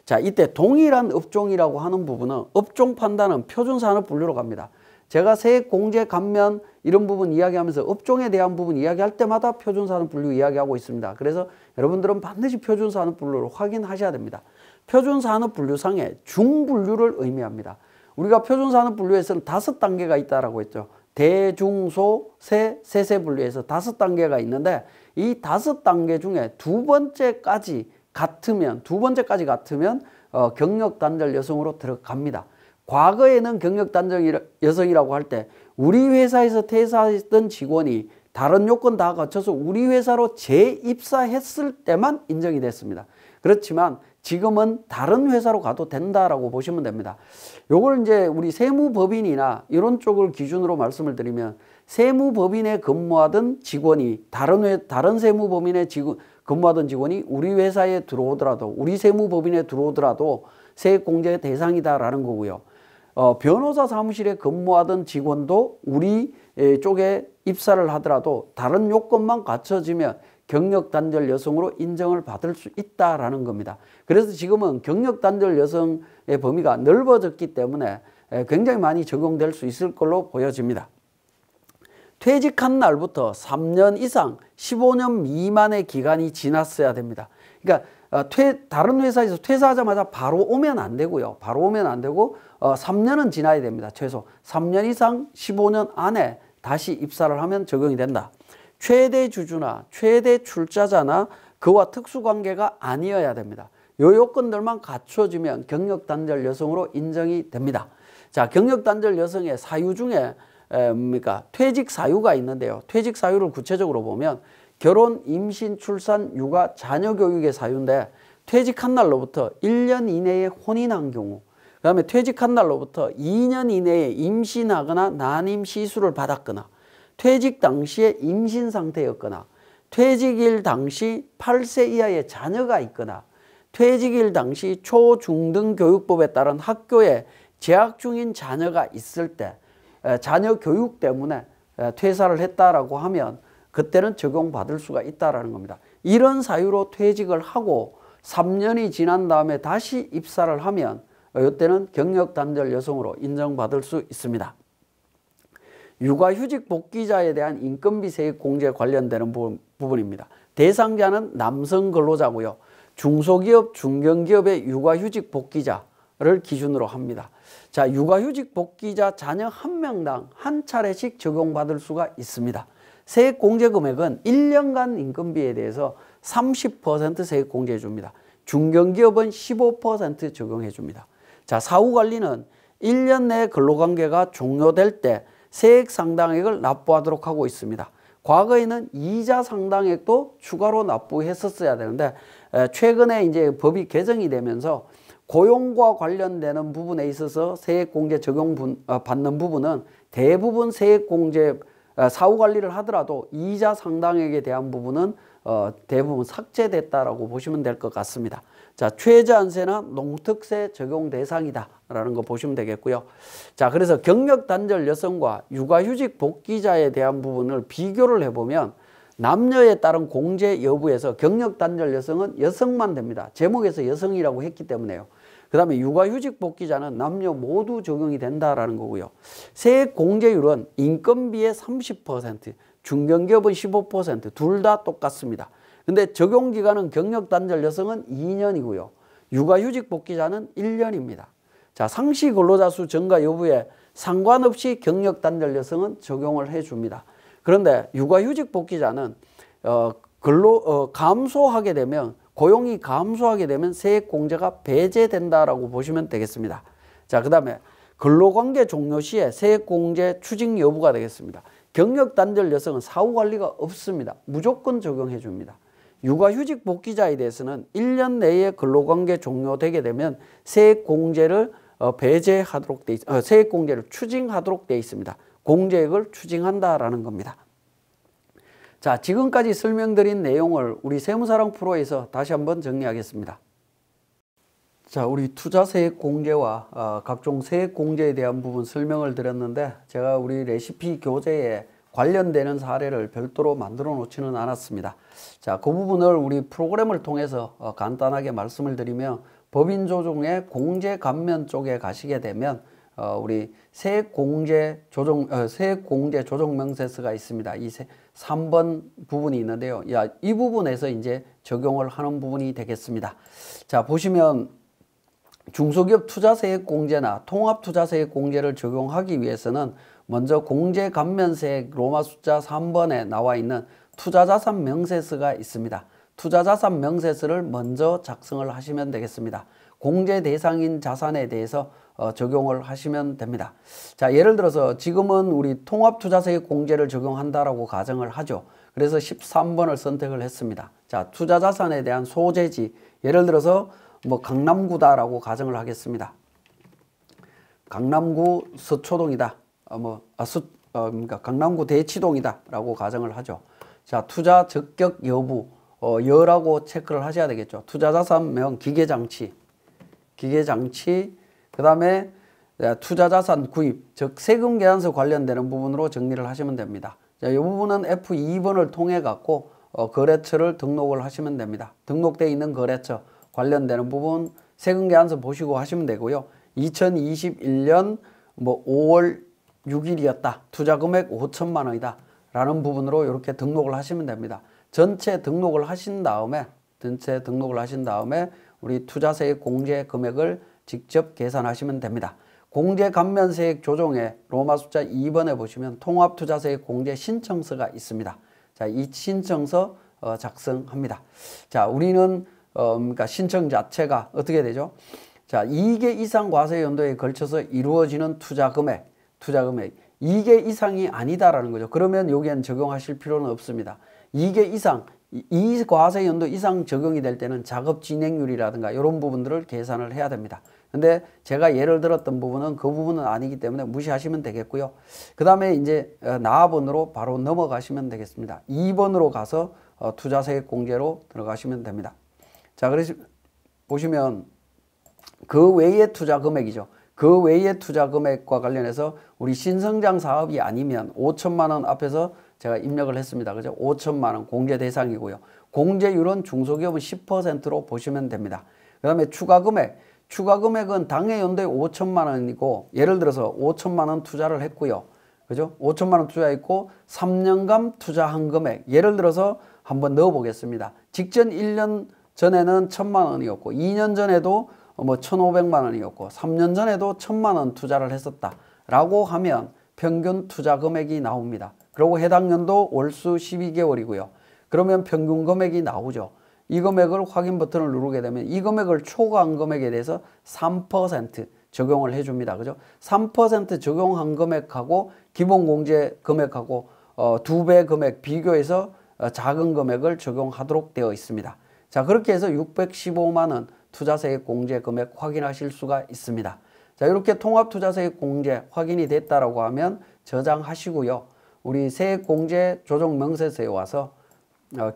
자, 이때 동일한 업종이라고 하는 부분은 업종 판단은 표준산업분류로 갑니다. 제가 세액공제 감면 이런 부분 이야기하면서 업종에 대한 부분 이야기할 때마다 표준산업분류 이야기하고 있습니다. 그래서 여러분들은 반드시 표준산업분류를 확인하셔야 됩니다. 표준산업분류상의 중분류를 의미합니다. 우리가 표준산업분류에서는 5단계가 있다라고 했죠. 대, 중, 소, 세, 세세 분류에서 5단계가 있는데 이 5단계 중에 두 번째까지 같으면 경력단절 여성으로 들어갑니다. 과거에는 경력단절 여성이라고 할 때 우리 회사에서 퇴사했던 직원이 다른 요건 다 갖춰서 우리 회사로 재입사했을 때만 인정이 됐습니다. 그렇지만 지금은 다른 회사로 가도 된다라고 보시면 됩니다. 요걸 이제 우리 세무법인이나 이런 쪽을 기준으로 말씀을 드리면 세무법인에 근무하던 직원이 다른 세무법인에 근무하던 직원이 우리 회사에 들어오더라도 우리 세무법인에 들어오더라도 세액공제 대상이다라는 거고요. 변호사 사무실에 근무하던 직원도 우리 쪽에 입사를 하더라도 다른 요건만 갖춰지면 경력단절 여성으로 인정을 받을 수 있다라는 겁니다. 그래서 지금은 경력단절 여성의 범위가 넓어졌기 때문에 굉장히 많이 적용될 수 있을 걸로 보여집니다. 퇴직한 날부터 3년 이상 15년 미만의 기간이 지났어야 됩니다. 그러니까 다른 회사에서 퇴사하자마자 바로 오면 안 되고요. 바로 오면 안 되고 3년은 지나야 됩니다. 최소 3년 이상 15년 안에 다시 입사를 하면 적용이 된다. 최대 주주나 최대 출자자나 그와 특수관계가 아니어야 됩니다. 요 요건들만 갖춰지면 경력단절 여성으로 인정이 됩니다. 자, 경력단절 여성의 사유 중에 퇴직 사유가 있는데요. 퇴직 사유를 구체적으로 보면 결혼, 임신, 출산, 육아, 자녀 교육의 사유인데 퇴직한 날로부터 1년 이내에 혼인한 경우, 그 다음에 퇴직한 날로부터 2년 이내에 임신하거나 난임 시술을 받았거나 퇴직 당시에 임신 상태였거나 퇴직일 당시 8세 이하의 자녀가 있거나 퇴직일 당시 초, 중 등 교육법에 따른 학교에 재학 중인 자녀가 있을 때 자녀 교육 때문에 퇴사를 했다라고 하면 그때는 적용받을 수가 있다라는 겁니다. 이런 사유로 퇴직을 하고 3년이 지난 다음에 다시 입사를 하면 이때는 경력단절 여성으로 인정받을 수 있습니다. 육아휴직 복귀자에 대한 인건비 세액 공제 관련되는 부분입니다. 대상자는 남성 근로자고요. 중소기업, 중견기업의 육아휴직 복귀자를 기준으로 합니다. 자, 육아휴직 복귀자 자녀 1명당 한 차례씩 적용받을 수가 있습니다. 세액 공제 금액은 1년간 인건비에 대해서 30% 세액 공제해 줍니다. 중견기업은 15% 적용해 줍니다. 자, 사후관리는 1년 내 근로관계가 종료될 때 세액 상당액을 납부하도록 하고 있습니다. 과거에는 이자 상당액도 추가로 납부했었어야 되는데 최근에 이제 법이 개정이 되면서 고용과 관련되는 부분에 있어서 세액공제 적용받는 부분은 대부분 세액공제 사후관리를 하더라도 이자 상당액에 대한 부분은 대부분 삭제됐다라고 보시면 될 것 같습니다. 자, 최저한세나 농특세 적용 대상이다라는 거 보시면 되겠고요. 자, 그래서 경력단절 여성과 육아휴직 복귀자에 대한 부분을 비교를 해보면 남녀에 따른 공제 여부에서 경력단절 여성은 여성만 됩니다. 제목에서 여성이라고 했기 때문에요. 그 다음에 육아휴직 복귀자는 남녀 모두 적용이 된다라는 거고요. 세액 공제율은 인건비의 30%, 중견기업은 15%, 둘 다 똑같습니다. 근데 적용기간은 경력단절 여성은 2년이고요. 육아휴직 복귀자는 1년입니다. 자, 상시 근로자 수 증가 여부에 상관없이 경력단절 여성은 적용을 해줍니다. 그런데 육아휴직 복귀자는 감소하게 되면 고용이 감소하게 되면 세액공제가 배제된다라고 보시면 되겠습니다. 자, 그 다음에 근로관계 종료 시에 세액공제 추징 여부가 되겠습니다. 경력단절 여성은 사후관리가 없습니다. 무조건 적용해 줍니다. 육아휴직 복귀자에 대해서는 1년 내에 근로관계 종료되게 되면 세액공제를 세액공제를 추징하도록 되어 있습니다. 공제액을 추징한다라는 겁니다. 자, 지금까지 설명드린 내용을 우리 세무사랑 프로에서 다시 한번 정리하겠습니다. 자, 우리 투자세액 공제와 각종 세액 공제에 대한 부분 설명을 드렸는데 제가 우리 레시피 교재에 관련되는 사례를 별도로 만들어 놓지는 않았습니다. 자, 그 부분을 우리 프로그램을 통해서 간단하게 말씀을 드리면 법인 조정의 공제 감면 쪽에 가시게 되면 우리 세액 공제 조정 명세서가 있습니다. 이 3번 부분이 있는데요. 이 부분에서 이제 적용을 하는 부분이 되겠습니다. 자, 보시면 중소기업 투자세액 공제나 통합투자세액 공제를 적용하기 위해서는 먼저 공제감면세액 로마 숫자 3번에 나와 있는 투자자산 명세서가 있습니다. 투자자산 명세서를 먼저 작성을 하시면 되겠습니다. 공제 대상인 자산에 대해서 적용을 하시면 됩니다. 자, 예를 들어서 지금은 우리 통합투자세액 공제를 적용한다라고 가정을 하죠. 그래서 13번을 선택을 했습니다. 자, 투자자산에 대한 소재지, 예를 들어서 뭐 강남구다라고 가정을 하겠습니다. 강남구 서초동이다. 그러니까 강남구 대치동이다라고 가정을 하죠. 자, 투자 적격 여부, 여라고 체크를 하셔야 되겠죠. 투자자산명 기계장치, 그 다음에 투자자산 구입, 즉 세금계산서 관련되는 부분으로 정리를 하시면 됩니다. 자, 이 부분은 F2번을 통해 갖고 거래처를 등록을 하시면 됩니다. 등록되어 있는 거래처 관련되는 부분 세금계산서 보시고 하시면 되고요. 2021년 5월 6일이었다. 투자금액 5천만 원이다. 라는 부분으로 이렇게 등록을 하시면 됩니다. 전체 등록을 하신 다음에 우리 투자세액 공제 금액을 직접 계산하시면 됩니다. 공제감면세액 조정에 로마 숫자 2번에 보시면 통합투자세액 공제 신청서가 있습니다. 자, 이 신청서 작성합니다. 자, 우리는 그러니까 신청 자체가 어떻게 되죠? 자, 2개 이상 과세 연도에 걸쳐서 이루어지는 투자 금액 2개 이상이 아니다라는 거죠. 그러면 여기엔 적용하실 필요는 없습니다. 2개 이상, 이 과세 연도 이상 적용이 될 때는 작업 진행률이라든가 이런 부분들을 계산을 해야 됩니다. 근데 제가 예를 들었던 부분은 그 부분은 아니기 때문에 무시하시면 되겠고요. 그 다음에 이제 나번으로 바로 넘어가시면 되겠습니다. 2번으로 가서 투자세액 공제로 들어가시면 됩니다. 자, 그래서 보시면 그 외의 투자 금액이죠. 그 외의 투자 금액과 관련해서 우리 신성장 사업이 아니면 5천만 원 앞에서 제가 입력을 했습니다. 그죠? 5천만 원 공제 대상이고요. 공제율은 중소기업은 10%로 보시면 됩니다. 그 다음에 추가 금액은 당해 연도에 5천만 원이고, 예를 들어서 5천만 원 투자를 했고요. 그죠? 5천만 원 투자했고 3년간 투자한 금액, 예를 들어서 한번 넣어 보겠습니다. 직전 1년 전에는 1,000만 원이었고 2년 전에도 1,500만 원이었고 3년 전에도 1,000만 원 투자를 했었다라고 하면 평균 투자 금액이 나옵니다. 그리고 해당 연도 월수 12개월이고요. 그러면 평균 금액이 나오죠. 이 금액을 확인 버튼을 누르게 되면 이 금액을 초과한 금액에 대해서 3% 적용을 해줍니다. 그죠? 3% 적용한 금액하고 기본 공제 금액하고 2배 금액 비교해서 작은 금액을 적용하도록 되어 있습니다. 자, 그렇게 해서 615만 원 투자세액 공제 금액 확인하실 수가 있습니다. 자, 이렇게 통합투자세액 공제 확인이 됐다라고 하면 저장하시고요. 우리 세액공제 조정 명세서에 와서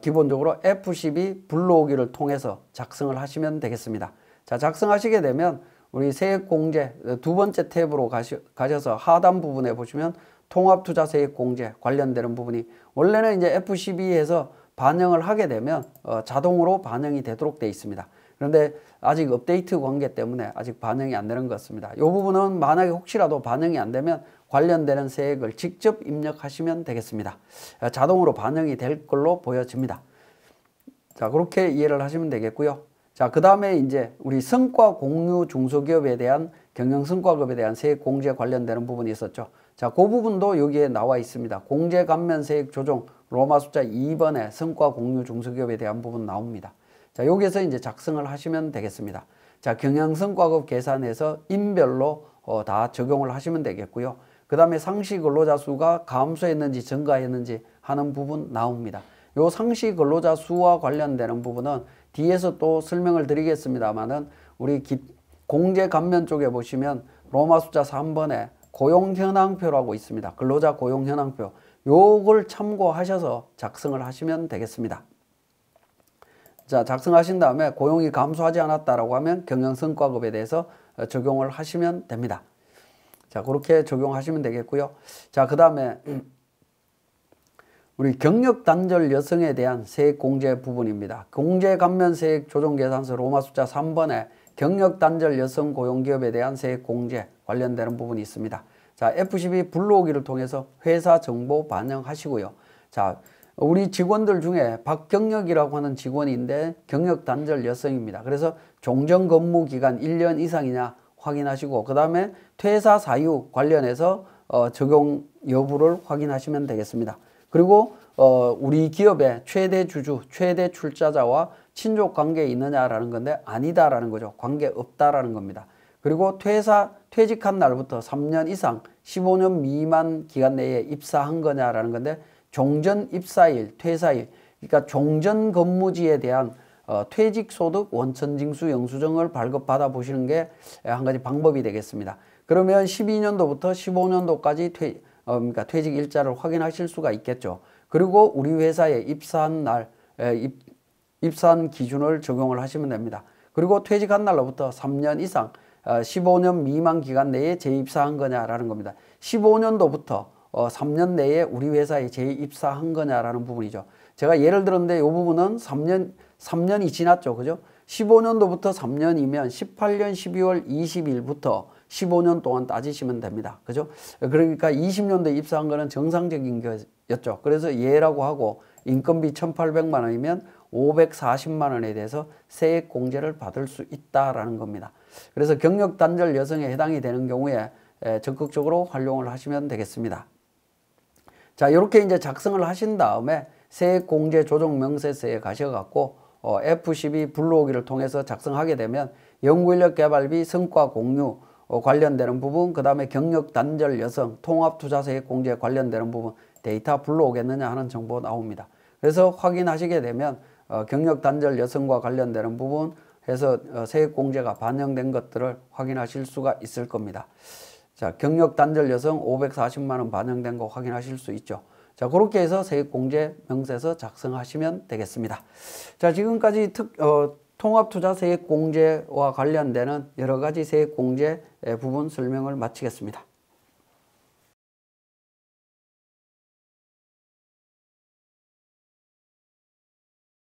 기본적으로 F12 불러오기를 통해서 작성을 하시면 되겠습니다. 자, 작성하시게 되면 우리 세액공제 두 번째 탭으로 가셔서 하단 부분에 보시면 통합투자세액공제 관련되는 부분이 원래는 이제 F12에서 반영을 하게 되면 자동으로 반영이 되도록 되어 있습니다. 그런데 아직 업데이트 관계 때문에 아직 반영이 안 되는 것 같습니다. 이 부분은 만약에 혹시라도 반영이 안 되면 관련되는 세액을 직접 입력하시면 되겠습니다. 자동으로 반영이 될 걸로 보여집니다. 자, 그렇게 이해를 하시면 되겠고요. 자, 그 다음에 이제 우리 성과 공유 중소기업에 대한 경영성과급에 대한 세액 공제 관련되는 부분이 있었죠. 자, 그 부분도 여기에 나와 있습니다. 공제 감면 세액 조정 로마 숫자 2번에 성과 공유 중소기업에 대한 부분 나옵니다. 자, 여기에서 이제 작성을 하시면 되겠습니다. 자, 경영성과급 계산해서 인별로 다 적용을 하시면 되겠고요. 그 다음에 상시 근로자 수가 감소했는지 증가했는지 하는 부분 나옵니다. 요 상시 근로자 수와 관련되는 부분은 뒤에서 또 설명을 드리겠습니다만은 우리 공제 감면 쪽에 보시면 로마 숫자 3번에 고용 현황표라고 있습니다. 근로자 고용 현황표. 요걸 참고하셔서 작성을 하시면 되겠습니다. 자, 작성하신 다음에 고용이 감소하지 않았다라고 하면 경영성과급에 대해서 적용을 하시면 됩니다. 자, 그렇게 적용하시면 되겠고요. 자, 그 다음에 우리 경력 단절 여성에 대한 세액 공제 부분입니다. 공제 감면 세액 조정 계산서 로마 숫자 3번에 경력 단절 여성 고용기업에 대한 세액 공제 관련되는 부분이 있습니다. 자, F12 불러오기를 통해서 회사 정보 반영하시고요. 자, 우리 직원들 중에 박경력이라고 하는 직원인데 경력 단절 여성입니다. 그래서 종전 근무 기간 1년 이상이냐 확인하시고 그 다음에 퇴사 사유 관련해서 적용 여부를 확인하시면 되겠습니다. 그리고 우리 기업의 최대 주주, 최대 출자자와 친족 관계에 있느냐라는 건데 아니다라는 거죠. 관계 없다라는 겁니다. 그리고 퇴직한 날부터 3년 이상 15년 미만 기간 내에 입사한 거냐라는 건데 종전 입사일, 퇴사일, 그러니까 종전 근무지에 대한 퇴직소득 원천징수 영수증을 발급받아 보시는 게 한 가지 방법이 되겠습니다. 그러면 12년도부터 15년도까지 그러니까 퇴직 일자를 확인하실 수가 있겠죠. 그리고 우리 회사에 입사한 날, 입사한 기준을 적용을 하시면 됩니다. 그리고 퇴직한 날로부터 3년 이상 15년 미만 기간 내에 재입사한 거냐라는 겁니다. 15년도부터 3년 내에 우리 회사에 재입사한 거냐라는 부분이죠. 제가 예를 들었는데 이 부분은 3년이 지났죠. 그죠? 15년도부터 3년이면 18년 12월 20일부터 15년 동안 따지시면 됩니다. 그죠? 그러니까 20년도에 입사한 거는 정상적인 거였죠. 그래서 예라고 하고 인건비 1,800만 원이면 540만 원에 대해서 세액 공제를 받을 수 있다라는 겁니다. 그래서 경력 단절 여성에 해당이 되는 경우에 적극적으로 활용을 하시면 되겠습니다. 자, 이렇게 이제 작성을 하신 다음에 세액 공제 조정 명세서에 가셔갖고 F12 불러오기를 통해서 작성하게 되면 연구인력 개발비 성과 공유 관련되는 부분, 그 다음에 경력 단절 여성 통합투자세액 공제 관련되는 부분 데이터 불러오겠느냐 하는 정보 나옵니다. 그래서 확인하시게 되면 경력 단절 여성과 관련되는 부분 해서 세액 공제가 반영된 것들을 확인하실 수가 있을 겁니다. 자, 경력 단절 여성 540만 원 반영된 거 확인하실 수 있죠. 자, 그렇게 해서 세액 공제 명세서 작성하시면 되겠습니다. 자, 지금까지 통합투자 세액 공제와 관련되는 여러 가지 세액 공제 부분 설명을 마치겠습니다.